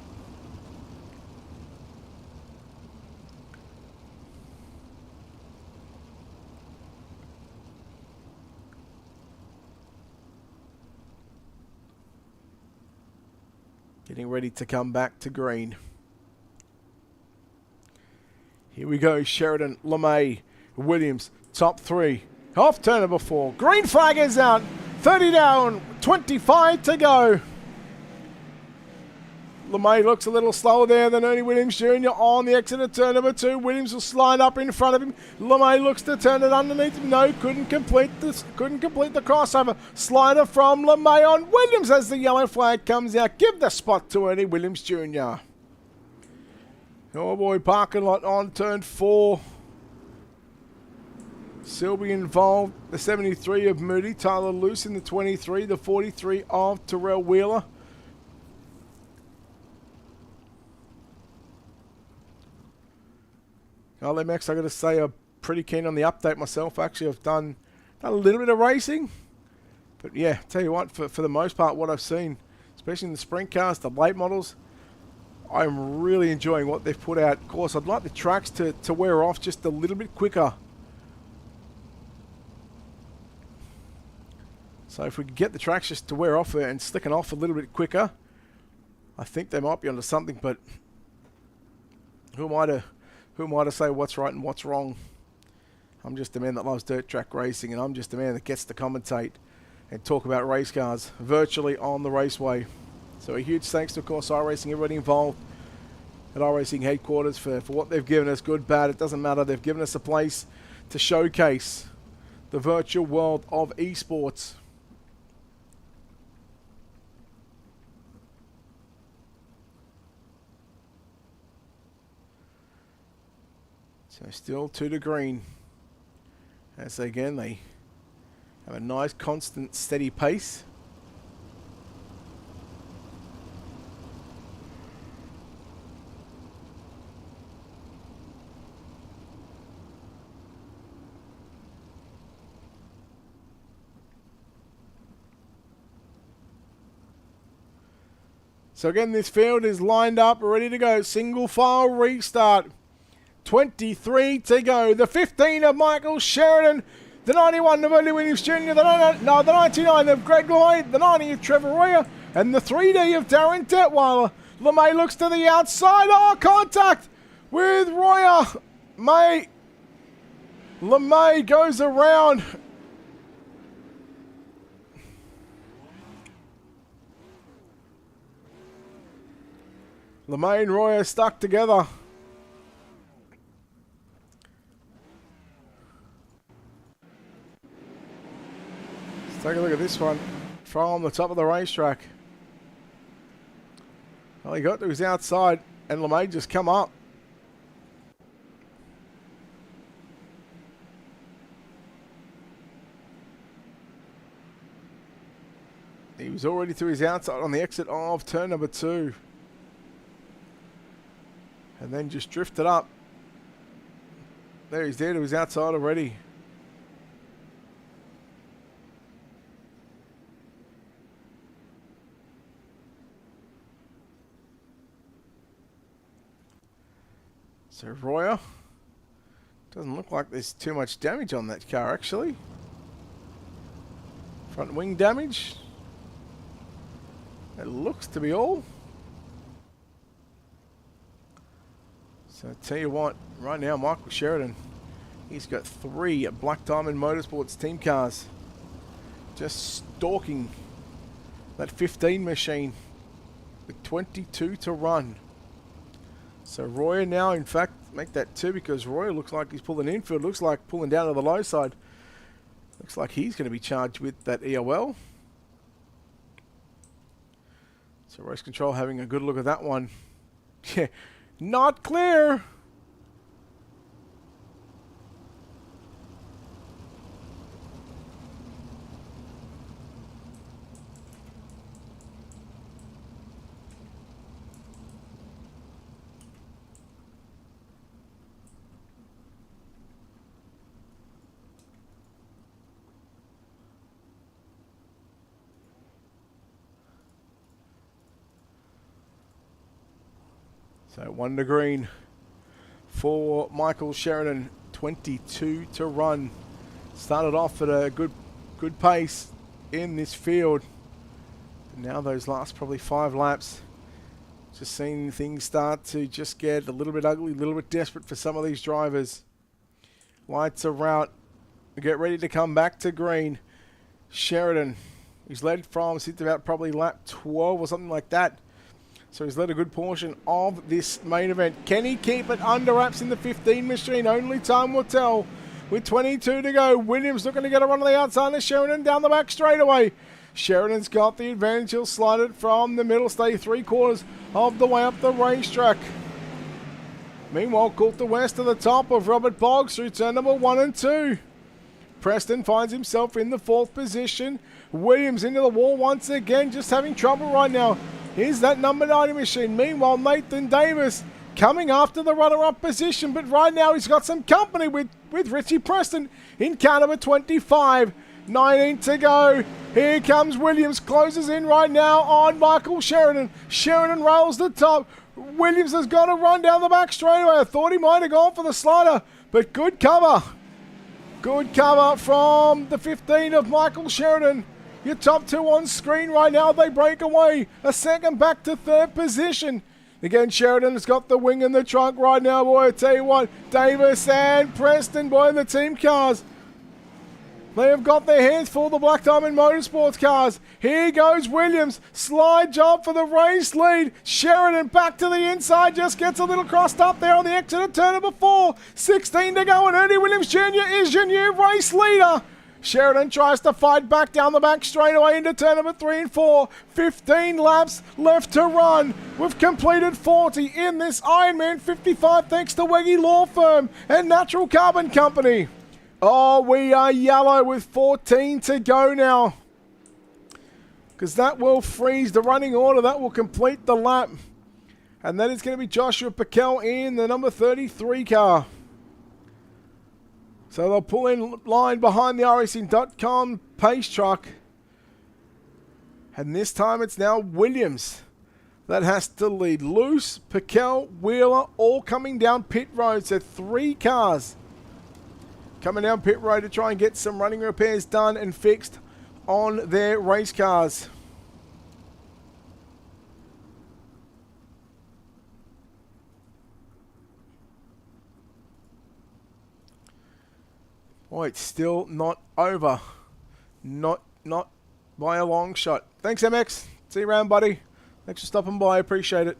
Getting ready to come back to green. Here we go. Sheridan, LeMay, Williams, top 3. Off turn number 4. Green flag is out. 30 down, 25 to go. LeMay looks a little slower there than Ernie Williams Jr. on the exit of turn number 2. Williams will slide up in front of him. LeMay looks to turn it underneath him. No, couldn't complete the crossover. Slider from LeMay on Williams as the yellow flag comes out. Give the spot to Ernie Williams Jr. Oh boy, parking lot on turn 4. Silby involved, the 73 of Moody. Tyler Luce in the 23, the 43 of Terrell Wheeler. LMX, I got to say, I'm pretty keen on the update myself. Actually, I've done a little bit of racing. But yeah, tell you what, for the most part, what I've seen, especially in the sprint cars, the late models, I'm really enjoying what they've put out. Of course, I'd like the tracks to wear off just a little bit quicker. So if we could get the tracks just to wear off and slicking off a little bit quicker, I think they might be onto something. But who am I to say what's right and what's wrong? I'm just a man that loves dirt track racing, and I'm just a man that gets to commentate and talk about race cars virtually on the raceway. So a huge thanks to, of course, iRacing, everybody involved at iRacing headquarters for what they've given us, good, bad, it doesn't matter. They've given us a place to showcase the virtual world of esports. So still 2 to green. As again, they have a nice, constant, steady pace. So again, this field is lined up, ready to go. Single file restart. 23 to go. The 15 of Michael Sheridan. The 91 of Early Williams Jr. The 99 of Greg Lloyd. The 90 of Trevor Royer. And the 3D of Darren Detweiler. LeMay looks to the outside. Oh, contact with Royer. LeMay goes around. LeMay and Royer stuck together. Take a look at this one from the top of the racetrack. Well, he got to his outside and LeMay just come up. He was already to his outside on the exit of turn number 2. And then just drifted up. There, he's there to his outside already. So Royer, doesn't look like there's too much damage on that car actually. Front wing damage. It looks to be all. So I tell you what, right now Michael Sheridan, he's got 3 Black Diamond Motorsports team cars just stalking that 15 machine with 22 to run. So Royer now, in fact, make that 2 because Royer looks like he's pulling infield. Looks like pulling down to the low side. Looks like he's going to be charged with that EOL. So race control having a good look at that one. Yeah, not clear. So 1 to green for Michael Sheridan, 22 to run. Started off at a good pace in this field. And now those last probably 5 laps, just seeing things start to just get a little bit ugly, a little bit desperate for some of these drivers. Lights are out. We get ready to come back to green. Sheridan, he's led from since about probably lap 12 or something like that. So he's led a good portion of this main event. Can he keep it under wraps in the 15 machine? Only time will tell. With 22 to go, Williams looking to get a run on the outside of Sheridan down the back straightaway. Sheridan's got the advantage. He'll slide it from the middle, stay 3/4 of the way up the racetrack. Meanwhile, Coulter West to the top of Robert Boggs through turn number 1 and 2. Preston finds himself in the 4th position. Williams into the wall once again, just having trouble right now. Here's that number 90 machine. Meanwhile, Nathan Davis coming after the runner-up position, but right now he's got some company with Richie Preston in car number 25. 19 to go. Here comes Williams, closes in right now on Michael Sheridan. Sheridan rails the top. Williams has got to run down the back straightaway. I thought he might have gone for the slider, but good cover. Good cover from the 15 of Michael Sheridan. Your top 2 on screen right now. They break away. A second back to 3rd position. Again, Sheridan has got the wing in the trunk right now, boy. I tell you what, Davis and Preston, boy, in the team cars. They have got their hands full, the Black Diamond Motorsports cars. Here goes Williams. Slide job for the race lead. Sheridan back to the inside. Just gets a little crossed up there on the exit of turn number 4. 16 to go, and Ernie Williams Jr. is your new race leader. Sheridan tries to fight back down the back straightaway into turn number 3 and 4. 15 laps left to run. We've completed 40 in this Ironman 55 thanks to Wegge Law Firm and Natural Carbon Company. Oh, we are yellow with 14 to go now. Because that will freeze the running order. That will complete the lap. And then it's going to be Joshua Piquel in the number 33 car. So they'll pull in line behind the iRacing.com pace truck. And this time it's now Williams that has to lead. Luce, Piquel, Wheeler, all coming down pit road. So 3 cars coming down pit road to try and get some running repairs done and fixed on their race cars. Boy, it's still not over. Not by a long shot. Thanks, MX. See you around, buddy. Thanks for stopping by. I appreciate it.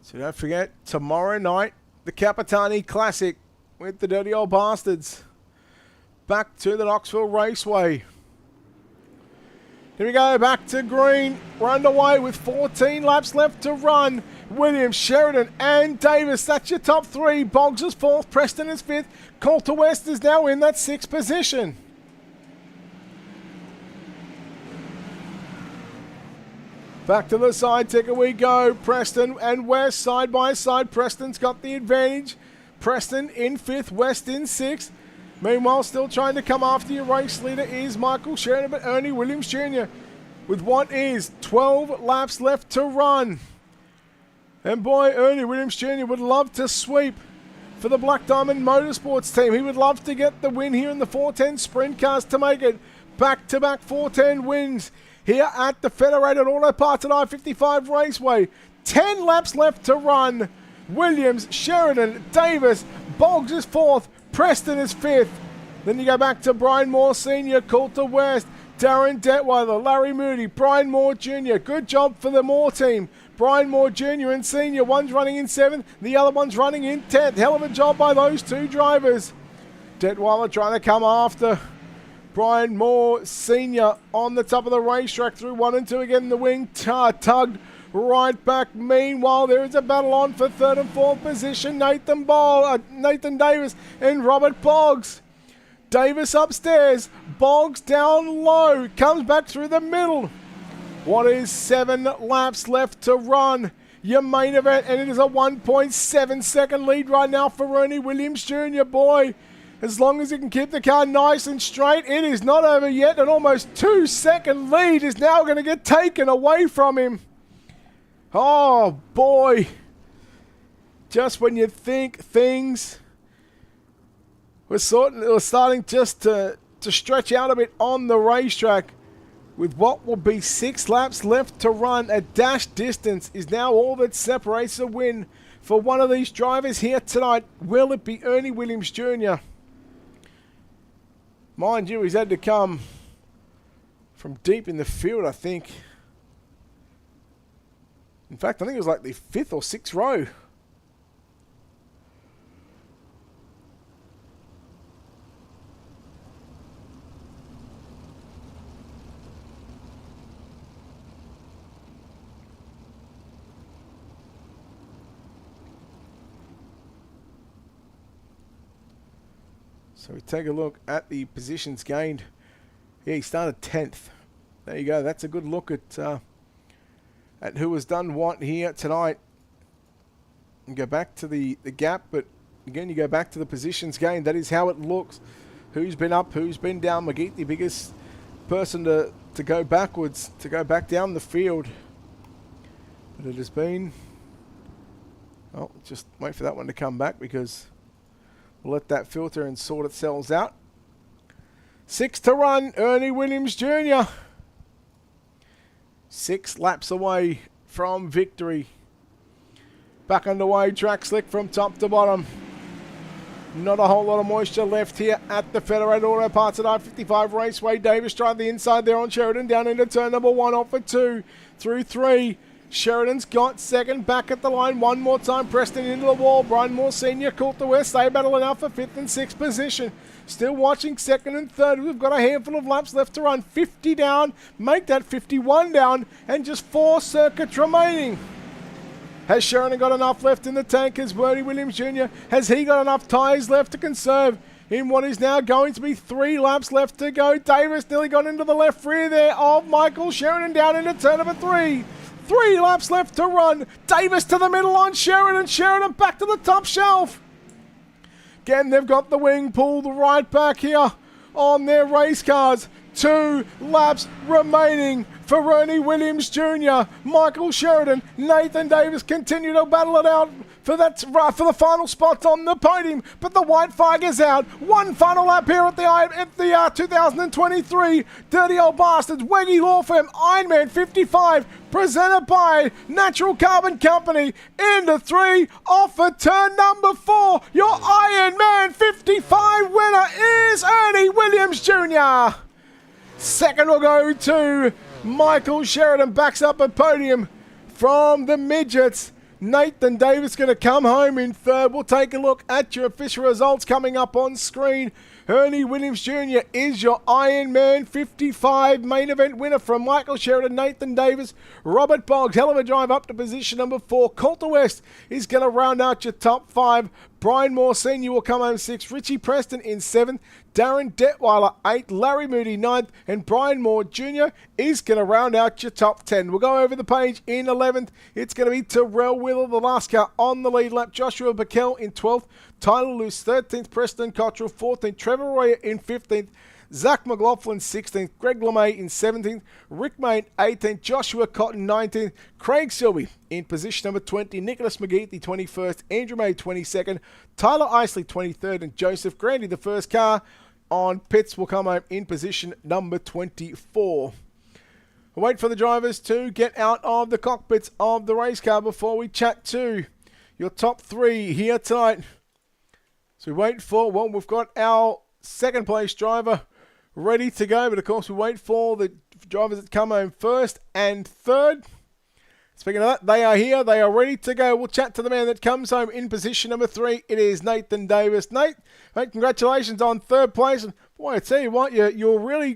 So don't forget, tomorrow night, the Capitani Classic with the Dirty Old Bastards. Back to the Knoxville Raceway. Here we go, back to green. We're underway with 14 laps left to run. Williams, Sheridan and Davis, that's your top 3. Boggs is 4th, Preston is 5th. Coulter West is now in that 6th position. Back to the side ticker we go. Preston and West side by side. Preston's got the advantage. Preston in 5th, West in 6th. Meanwhile, still trying to come after your race leader is Michael Sheridan, but Ernie Williams Jr. with what is 12 laps left to run. And boy, Ernie Williams Jr. would love to sweep for the Black Diamond Motorsports team. He would love to get the win here in the 410 sprint cars to make it back-to-back 410 wins here at the Federated Auto Parts at I-55 Raceway. 10 laps left to run. Williams, Sheridan, Davis, Boggs is 4th, Preston is 5th. Then you go back to Brian Moore Sr., Coulter West, Darren Detweiler, Larry Moody, Brian Moore Jr. Good job for the Moore team. Brian Moore Jr. and Sr., one's running in 7th, the other one's running in 10th. Hell of a job by those 2 drivers. Detweiler trying to come after Brian Moore Sr. on the top of the racetrack through 1 and 2 again in the wing. Tugged right back. Meanwhile, there is a battle on for 3rd and 4th position. Nathan Davis and Robert Boggs. Davis upstairs. Boggs down low. Comes back through the middle. What is 7 laps left to run? Your main event, and it is a 1.7 second lead right now for Ernie Williams Jr. Boy, as long as he can keep the car nice and straight, it is not over yet. An almost 2 second lead is now going to get taken away from him. Oh boy. Just when you think things were starting just to stretch out a bit on the racetrack, with what will be 6 laps left to run, a dash distance is now all that separates a win for one of these drivers here tonight. Will it be Ernie Williams Jr.? Mind you, he's had to come from deep in the field, I think. In fact, I think it was like the 5th or 6th row. So we take a look at the positions gained. Yeah, he started 10th. There you go. That's a good look at who has done what here tonight. And go back to the gap, but again, you go back to the positions gained. That is how it looks. Who's been up, who's been down. McGeet, the biggest person to go backwards, to go back down the field. But it has been... Oh, just wait for that one to come back because... We'll let that filter and sort itself out. 6 to run, Ernie Williams Jr. 6 laps away from victory. Back underway, track slick from top to bottom. Not a whole lot of moisture left here at the Federated Auto Parts at I-55 Raceway. Davis tried the inside there on Sheridan, down into turn number 1, off for 2, through 3. Sheridan's got second, back at the line one more time. Preston into the wall. Brian Moore Sr. Coulter West. They battling out for 5th and 6th position. Still watching 2nd and 3rd. We've got a handful of laps left to run. 50 down. Make that 51 down. And just 4 circuits remaining. Has Sheridan got enough left in the tank? Has Ernie Williams Jr.? Has he got enough tyres left to conserve in what is now going to be 3 laps left to go? Davis nearly got into the left rear there of Michael Sheridan, down into turn number 3. 3 laps left to run. Davis to the middle on Sheridan. Sheridan back to the top shelf. Again, they've got the wing pulled right back here on their race cars. 2 laps remaining for Ernie Williams Jr. Michael Sheridan, Nathan Davis continue to battle it out for the final spot on the podium, but the white flag is out. One final lap here at the 2023 Dirty Old Bastards Wegge Law Firm Ironman 55, presented by Natural Carbon Company. Into 3, off for turn number 4. Your Ironman 55 winner is Ernie Williams Jr. Second will go to Michael Sheridan, backs up a podium from the midgets. Nathan Davis going to come home in 3rd. We'll take a look at your official results coming up on screen. Ernie Williams Jr. is your Ironman 55 main event winner from Michael Sheridan, Nathan Davis, Robert Boggs. Hell of a drive up to position number 4. Coulter West is going to round out your top 5. Brian Moore Sr. will come home 6th. Richie Preston in 7th. Darren Detweiler 8th. Larry Moody 9th. And Brian Moore Jr. is going to round out your top 10. We'll go over the page in 11th. It's going to be Terrell Wheeler, the last car on the lead lap. Joshua Backel in 12th. Tyler Luce 13th. Preston Cottrell 14th. Trevor Royer in 15th. Zach McLaughlin 16th, Greg LeMay in 17th, Rick Main 18th, Joshua Cotton 19th, Craig Silby in position number 20, Nicholas McGee the 21st, Andrew May 22nd, Tyler Isley 23rd, and Joseph Grandy, the first car on pits, will come home in position number 24. We'll wait for the drivers to get out of the cockpits of the race car before we chat to your top 3 here tonight. So we wait for, well, we've got our second place driver ready to go, but of course we wait for the drivers that come home 1st and 3rd. Speaking of that, they are here, they are ready to go. We'll chat to the man that comes home in position number 3. It is Nathan Davis. Nate, mate, congratulations on 3rd place. And boy, I tell you what, you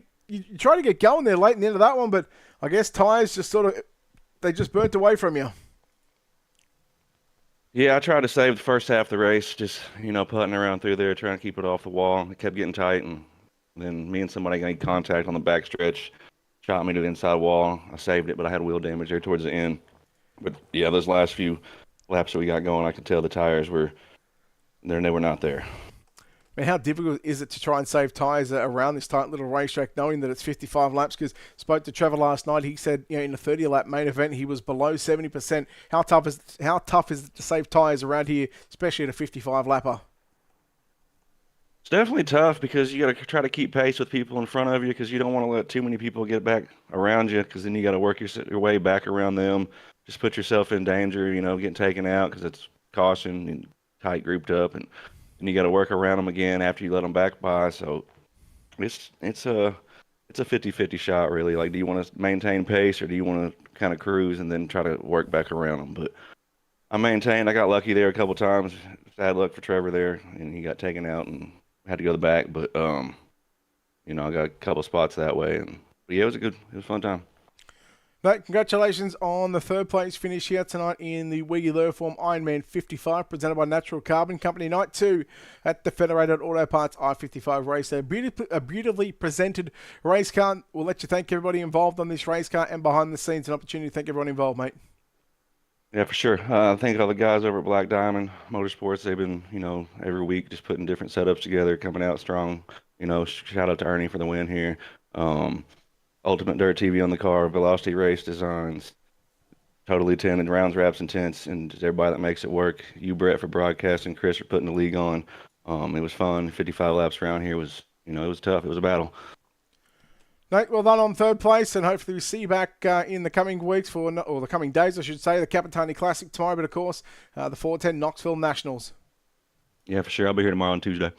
try to get going there late in the end of that one, but I guess tyres just they just burnt away from you. Yeah, I tried to save the first half of the race, just, putting around through there, trying to keep it off the wall. It kept getting tight, and then me and somebody made contact on the backstretch, shot me to the inside wall. I saved it, but I had wheel damage there towards the end. But, yeah, those last few laps that we got going, I could tell the tires were not there. I mean, how difficult is it to try and save tyres around this tight little racetrack, knowing that it's 55 laps? Because spoke to Trevor last night, he said, in the 30-lap main event, he was below 70%. How tough is it to save tyres around here, especially at a 55-lapper? It's definitely tough because you got to try to keep pace with people in front of you because you don't want to let too many people get back around you because then you got to work your way back around them. Just put yourself in danger, getting taken out because it's caution and tight grouped up, and you got to work around them again after you let them back by. So it's it's a 50-50 shot, really. Like, do you want to maintain pace or do you want to kind of cruise and then try to work back around them? But I maintained. I got lucky there a couple times. Bad luck for Trevor there, and he got taken out and had to go to the back. But you know, I got a couple spots that way, and but yeah, it was a fun time. Mate, congratulations on the third place finish here tonight in the Wegge Lurform Ironman 55, presented by Natural Carbon Company. Night 2 at the Federated Auto Parts I-55 race. A beautifully presented race car. We'll let you thank everybody involved on this race car and behind the scenes. An opportunity to thank everyone involved, mate. Yeah, for sure. Thank all the guys over at Black Diamond Motorsports. They've been, you know, every week just putting different setups together, coming out strong. You know, shout out to Ernie for the win here. Ultimate Dirt TV on the car, Velocity Race Designs, Totally Tinted, Rounds, Wraps, and Tints, and just everybody that makes it work. You, Brett, for broadcasting, Chris, for putting the league on. It was fun. 55 laps around here was, you know, it was tough. It was a battle. Nate, well done on third place, and hopefully we see you back in the coming weeks or the coming days, I should say, the Capitani Classic tomorrow, but of course, the 410 Knoxville Nationals. Yeah, for sure. I'll be here tomorrow on Tuesday.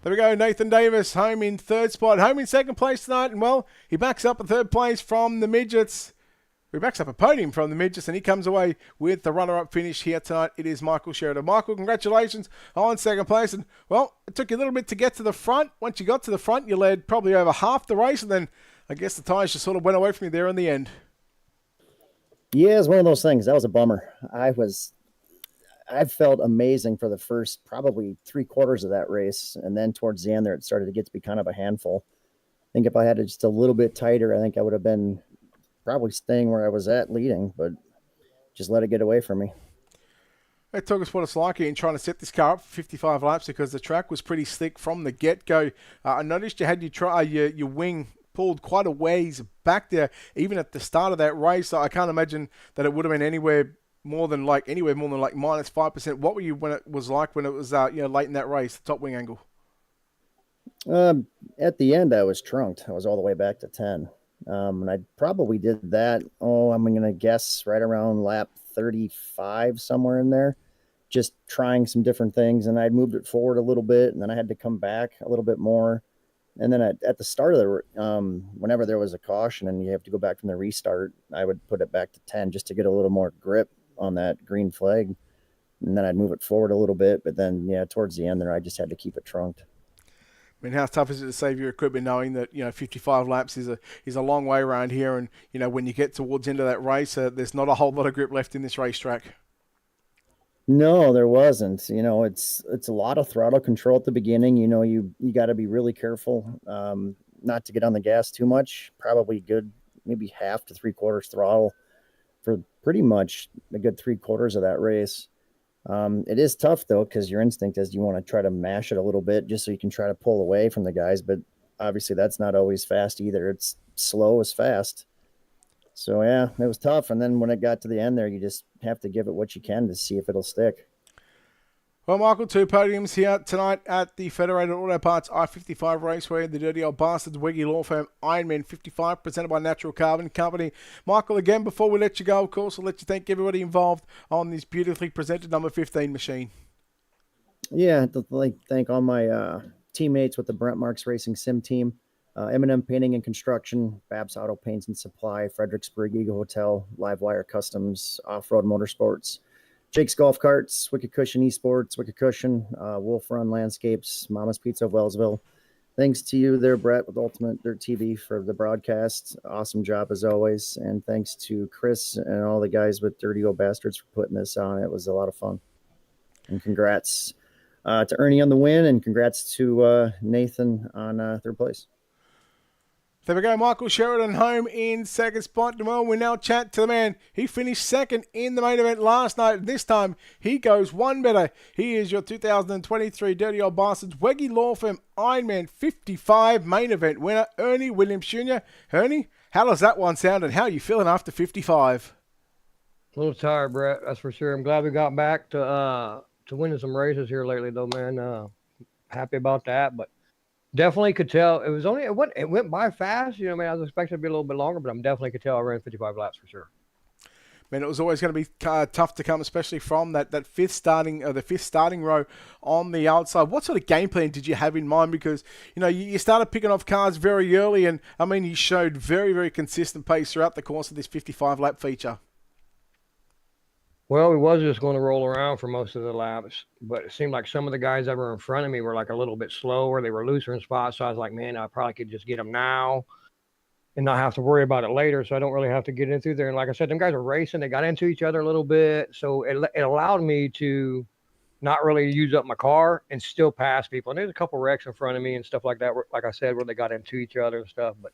There we go, Nathan Davis, home in third spot, home in second place tonight, and well, he backs up a third place from the midgets. He backs up a podium from the midgets, and he comes away with the runner-up finish here tonight. It is Michael Sheridan. Michael, congratulations on second place, and well, it took you a little bit to get to the front. Once you got to the front, you led probably over half the race, and then I guess the tyres just sort of went away from you there in the end. Yeah, it's one of those things. That was a bummer. I felt amazing for the first probably 3/4 of that race. And then towards the end there, it started to get to be kind of a handful. I think if I had it just a little bit tighter, I think I would have been probably staying where I was at leading, but just let it get away from me. Hey, talk us what it's like in trying to set this car up for 55 laps because the track was pretty slick from the get-go. I noticed you had your wing pulled quite a ways back there, even at the start of that race. So I can't imagine that it would have been anywhere more than like minus 5%. What were you when it was like when it was late in that race, the top wing angle? At the end, I was trunked. I was all the way back to 10. And I probably did that. I'm going to guess right around lap 35, somewhere in there, just trying some different things. And I moved it forward a little bit, and then I had to come back a little bit more. And then at the start of the, whenever there was a caution and you have to go back from the restart, I would put it back to 10 just to get a little more grip on that green flag. And then I'd move it forward a little bit. But then, yeah, towards the end there, I just had to keep it trunked. I mean, how tough is it to save your equipment knowing that, 55 laps is a long way around here, and, when you get towards the end of that race, there's not a whole lot of grip left in this racetrack? No, there wasn't. It's a lot of throttle control at the beginning. You got to be really careful not to get on the gas too much. Probably good, maybe half to 3/4 throttle for pretty much a good 3/4 of that race. It is tough though, because your instinct is you want to try to mash it a little bit just so you can try to pull away from the guys. But obviously that's not always fast either. It's slow as fast. So yeah, it was tough. And then when it got to the end there, you just have to give it what you can to see if it'll stick. Well, Michael, 2 podiums here tonight at the Federated Auto Parts I-55 Raceway, the Dirty Old Bastards Wegge Law Firm Ironman 55, presented by Natural Carbon Company. Michael, again, before we let you go, of course, we'll let you thank everybody involved on this beautifully presented number 15 machine. Yeah, I'd like to thank all my teammates with the Brent Marks Racing Sim team, M&M Painting and Construction, Babs Auto Paints and Supply, Fredericksburg Eagle Hotel, Livewire Customs, Off-Road Motorsports, Jake's Golf Carts, Wicked Cushion Esports, Wicked Cushion, Wolf Run Landscapes, Mama's Pizza of Wellsville. Thanks to you there, Brett, with Ultimate Dirt TV for the broadcast. Awesome job as always. And thanks to Chris and all the guys with Dirty Old Bastards for putting this on. It was a lot of fun. And congrats to Ernie on the win, and congrats to Nathan on third place. There we go, Michael Sheridan home in second spot. Well, we now chat to the man. He finished second in the main event last night. This time, he goes one better. He is your 2023 Dirty Old Bastards Wegge Law Firm Ironman 55 main event winner, Ernie Williams Jr. Ernie, how does that one sound, and how are you feeling after 55? A little tired, Brett, that's for sure. I'm glad we got back to winning some races here lately, though, man. Happy about that, but definitely could tell it went by fast. I was expecting it to be a little bit longer, but I'm definitely could tell I ran 55 laps for sure. mean, it was always going to be tough to come, especially from the fifth starting row on the outside. What sort of game plan did you have in mind? Because, you started picking off cars very early, and, I mean, you showed very, very consistent pace throughout the course of this 55-lap feature. Well, we was just going to roll around for most of the laps, but it seemed like some of the guys that were in front of me were like a little bit slower. They were looser in spots, so I was like, man, I probably could just get them now and not have to worry about it later, so I don't really have to get in through there. And like I said, them guys were racing. They got into each other a little bit, so it allowed me to not really use up my car and still pass people. And there's a couple wrecks in front of me and stuff like that, like I said, where they got into each other and stuff, but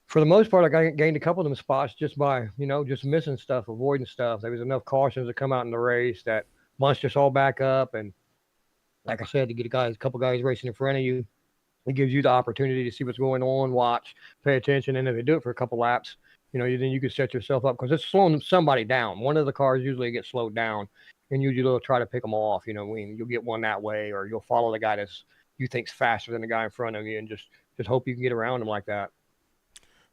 for the most part, I gained a couple of them spots just by, just missing stuff, avoiding stuff. There was enough cautions to come out in the race that bunched us all back up. And like I said, to get a couple guys racing in front of you, it gives you the opportunity to see what's going on, watch, pay attention. And if they do it for a couple laps, then you can set yourself up because it's slowing somebody down. One of the cars usually gets slowed down, and usually they'll try to pick them off. You'll get one that way, or you'll follow the guy that's you think's faster than the guy in front of you, and just hope you can get around him like that.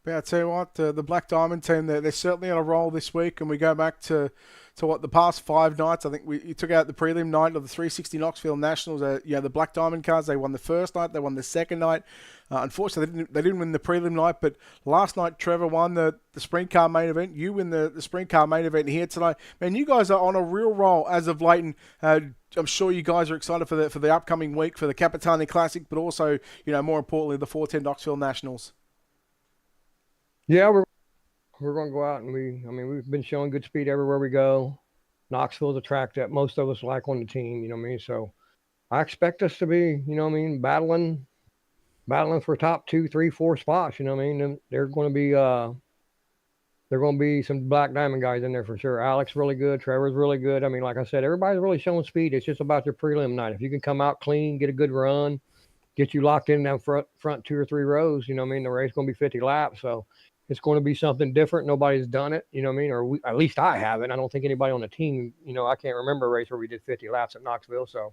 But I tell you what, the Black Diamond team, they're certainly on a roll this week, and we go back to what, the past 5 nights. I think you took out the prelim night of the 360 Knoxville Nationals. The Black Diamond cars, they won the first night, they won the second night. Unfortunately, they didn't win the prelim night, but last night Trevor won the sprint car main event. You win the sprint car main event here tonight. Man, you guys are on a real roll as of late, and I'm sure you guys are excited for the upcoming week for the Capitani Classic, but also, more importantly, the 410 Knoxville Nationals. Yeah, we're going to go out and we've been showing good speed everywhere we go. Knoxville's a track that most of us like on the team, so I expect us to be, battling for top 2, 3, 4 spots, and they're going to be some Black Diamond guys in there for sure. Alex really good, Trevor's really good. Like I said, everybody's really showing speed. It's just about your prelim night. If you can come out clean, get a good run, get you locked in down front 2 or 3 rows, the race is going to be 50 laps, so it's going to be something different. Nobody's done it, or at least I haven't. I don't think anybody on the team, I can't remember a race where we did 50 laps at Knoxville. So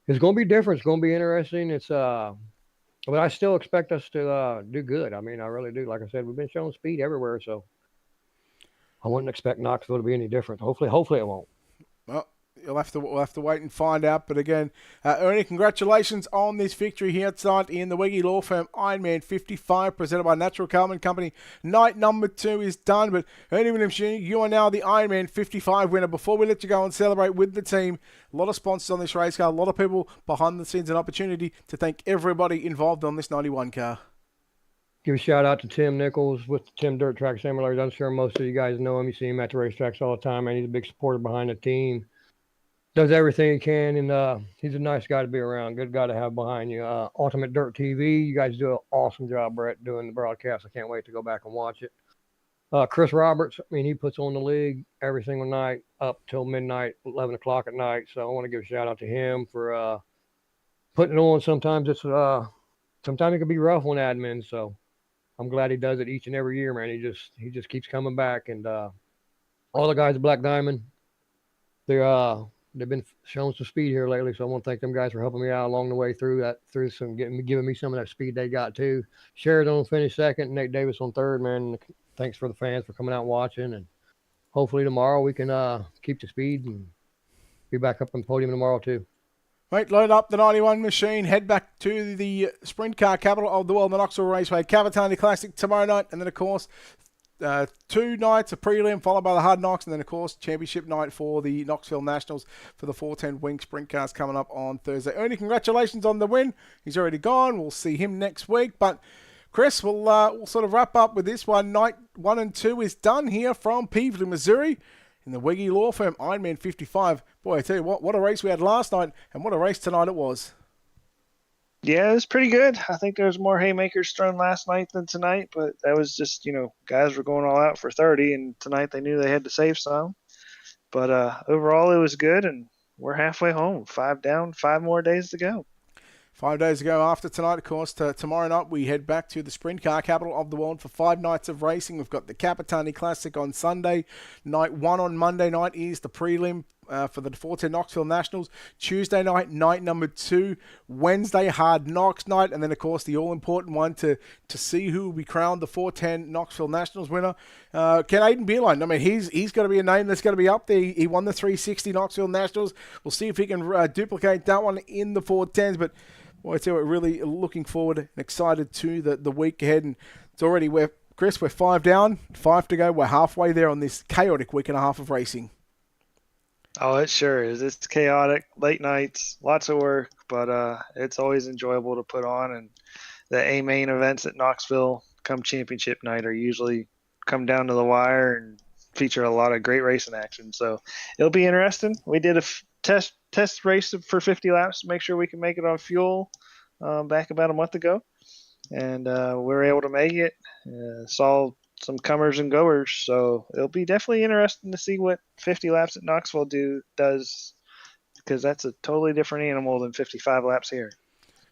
it's going to be different. It's going to be interesting. But I still expect us to do good. I really do. Like I said, we've been showing speed everywhere. So I wouldn't expect Knoxville to be any different. Hopefully it won't. Well, we'll have to wait and find out. But again, Ernie, congratulations on this victory here tonight in the Wegge Law Firm Ironman 55, presented by Natural Carbon Company. Night number 2 is done. But Ernie Williams, you are now the Ironman 55 winner. Before we let you go and celebrate with the team, a lot of sponsors on this race car, a lot of people behind the scenes, an opportunity to thank everybody involved on this 91 car. Give a shout out to Tim Nichols with the Tim Dirt Track Simulators. I'm sure most of you guys know him. You see him at the racetracks all the time, and he's a big supporter behind the team. Does everything he can, and he's a nice guy to be around. Good guy to have behind you. Ultimate Dirt TV, you guys do an awesome job, Brett, doing the broadcast. I can't wait to go back and watch it. Chris Roberts, he puts on the league every single night up till midnight, 11 o'clock at night. So I want to give a shout out to him for putting it on. Sometimes sometimes it can be rough on admin. So I'm glad he does it each and every year, man. He just keeps coming back, and all the guys at Black Diamond, they've been showing some speed here lately, so I want to thank them guys for helping me out along the way through giving me some of that speed they got too. Sheridan finished second, Nate Davis on third, man. Thanks for the fans for coming out and watching, and hopefully tomorrow we can keep the speed and be back up on the podium tomorrow too. Right, load up the 91 machine, head back to the sprint car capital of the world, the Knoxville Raceway, Capitani Classic tomorrow night, and then of course 2 nights of prelim followed by the Hard Knocks, and then of course championship night for the Knoxville Nationals for the 410 Wing Sprint Cars coming up on Thursday. Ernie, congratulations on the win. He's already gone. We'll see him next week. But Chris, we'll sort of wrap up with this one. Night 1 and 2 is done here from Peevely, Missouri, in the Wegge Law Firm Ironman 55. Boy, I tell you what a race we had last night, and what a race tonight it was. Yeah, it was pretty good. I think there was more haymakers thrown last night than tonight, but that was just, guys were going all out for 30, and tonight they knew they had to save some. But overall, it was good, and we're halfway home. 5 down, 5 more days to go. 5 days ago after tonight, of course, tomorrow night we head back to the sprint car capital of the world for 5 nights of racing. We've got the Capitani Classic on Sunday. Night 1 on Monday night is the prelim for the 410 Knoxville Nationals. Tuesday night, night number 2. Wednesday, Hard Knocks night. And then, of course, the all-important one to see who will be crowned the 410 Knoxville Nationals winner. Can Aiden Beerline. I mean, he's going to be a name that's going to be up there. He won the 360 Knoxville Nationals. We'll see if he can duplicate that one in the 410s. But boy, I tell you what, really looking forward and excited to the week ahead. And it's already, Chris, we're 5 down, 5 to go. We're halfway there on this chaotic week and a half of racing. Oh, it sure is. It's chaotic, late nights, lots of work, but it's always enjoyable to put on. And the A main events at Knoxville come championship night are usually come down to the wire and feature a lot of great racing action. So it'll be interesting. We did a test race for 50 laps to make sure we can make it on fuel back about a month ago. And we were able to make it. Saw some comers and goers. So it'll be definitely interesting to see what 50 laps at Knoxville does, because that's a totally different animal than 55 laps here.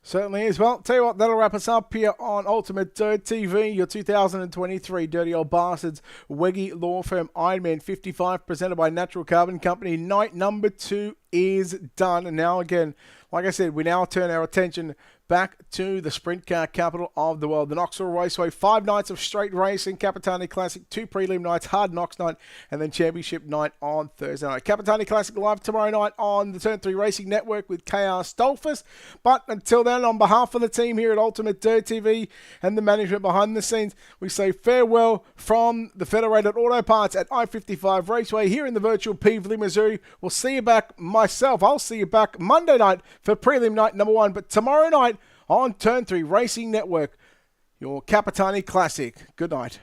Certainly is. Well, tell you what, that'll wrap us up here on Ultimate Dirt TV, your 2023 Dirty Old Bastards Wegge Law Firm Ironman 55, presented by Natural Carbon Company. Night number 2 is done. And now again, like I said, we now turn our attention back to the sprint car capital of the world, the Knoxville Raceway. 5 nights of straight racing, Capitani Classic, 2 prelim nights, Hard Knocks night, and then Championship night on Thursday night. Capitani Classic live tomorrow night on the Turn 3 Racing Network with KR Stolfus. But until then, on behalf of the team here at Ultimate Dirt TV and the management behind the scenes, we say farewell from the Federated Auto Parts at I-55 Raceway here in the virtual Peevely, Missouri. We'll see you back, I'll see you back Monday night for prelim night number 1, but tomorrow night on Turn 3 Racing Network, your Capitani Classic. Good night.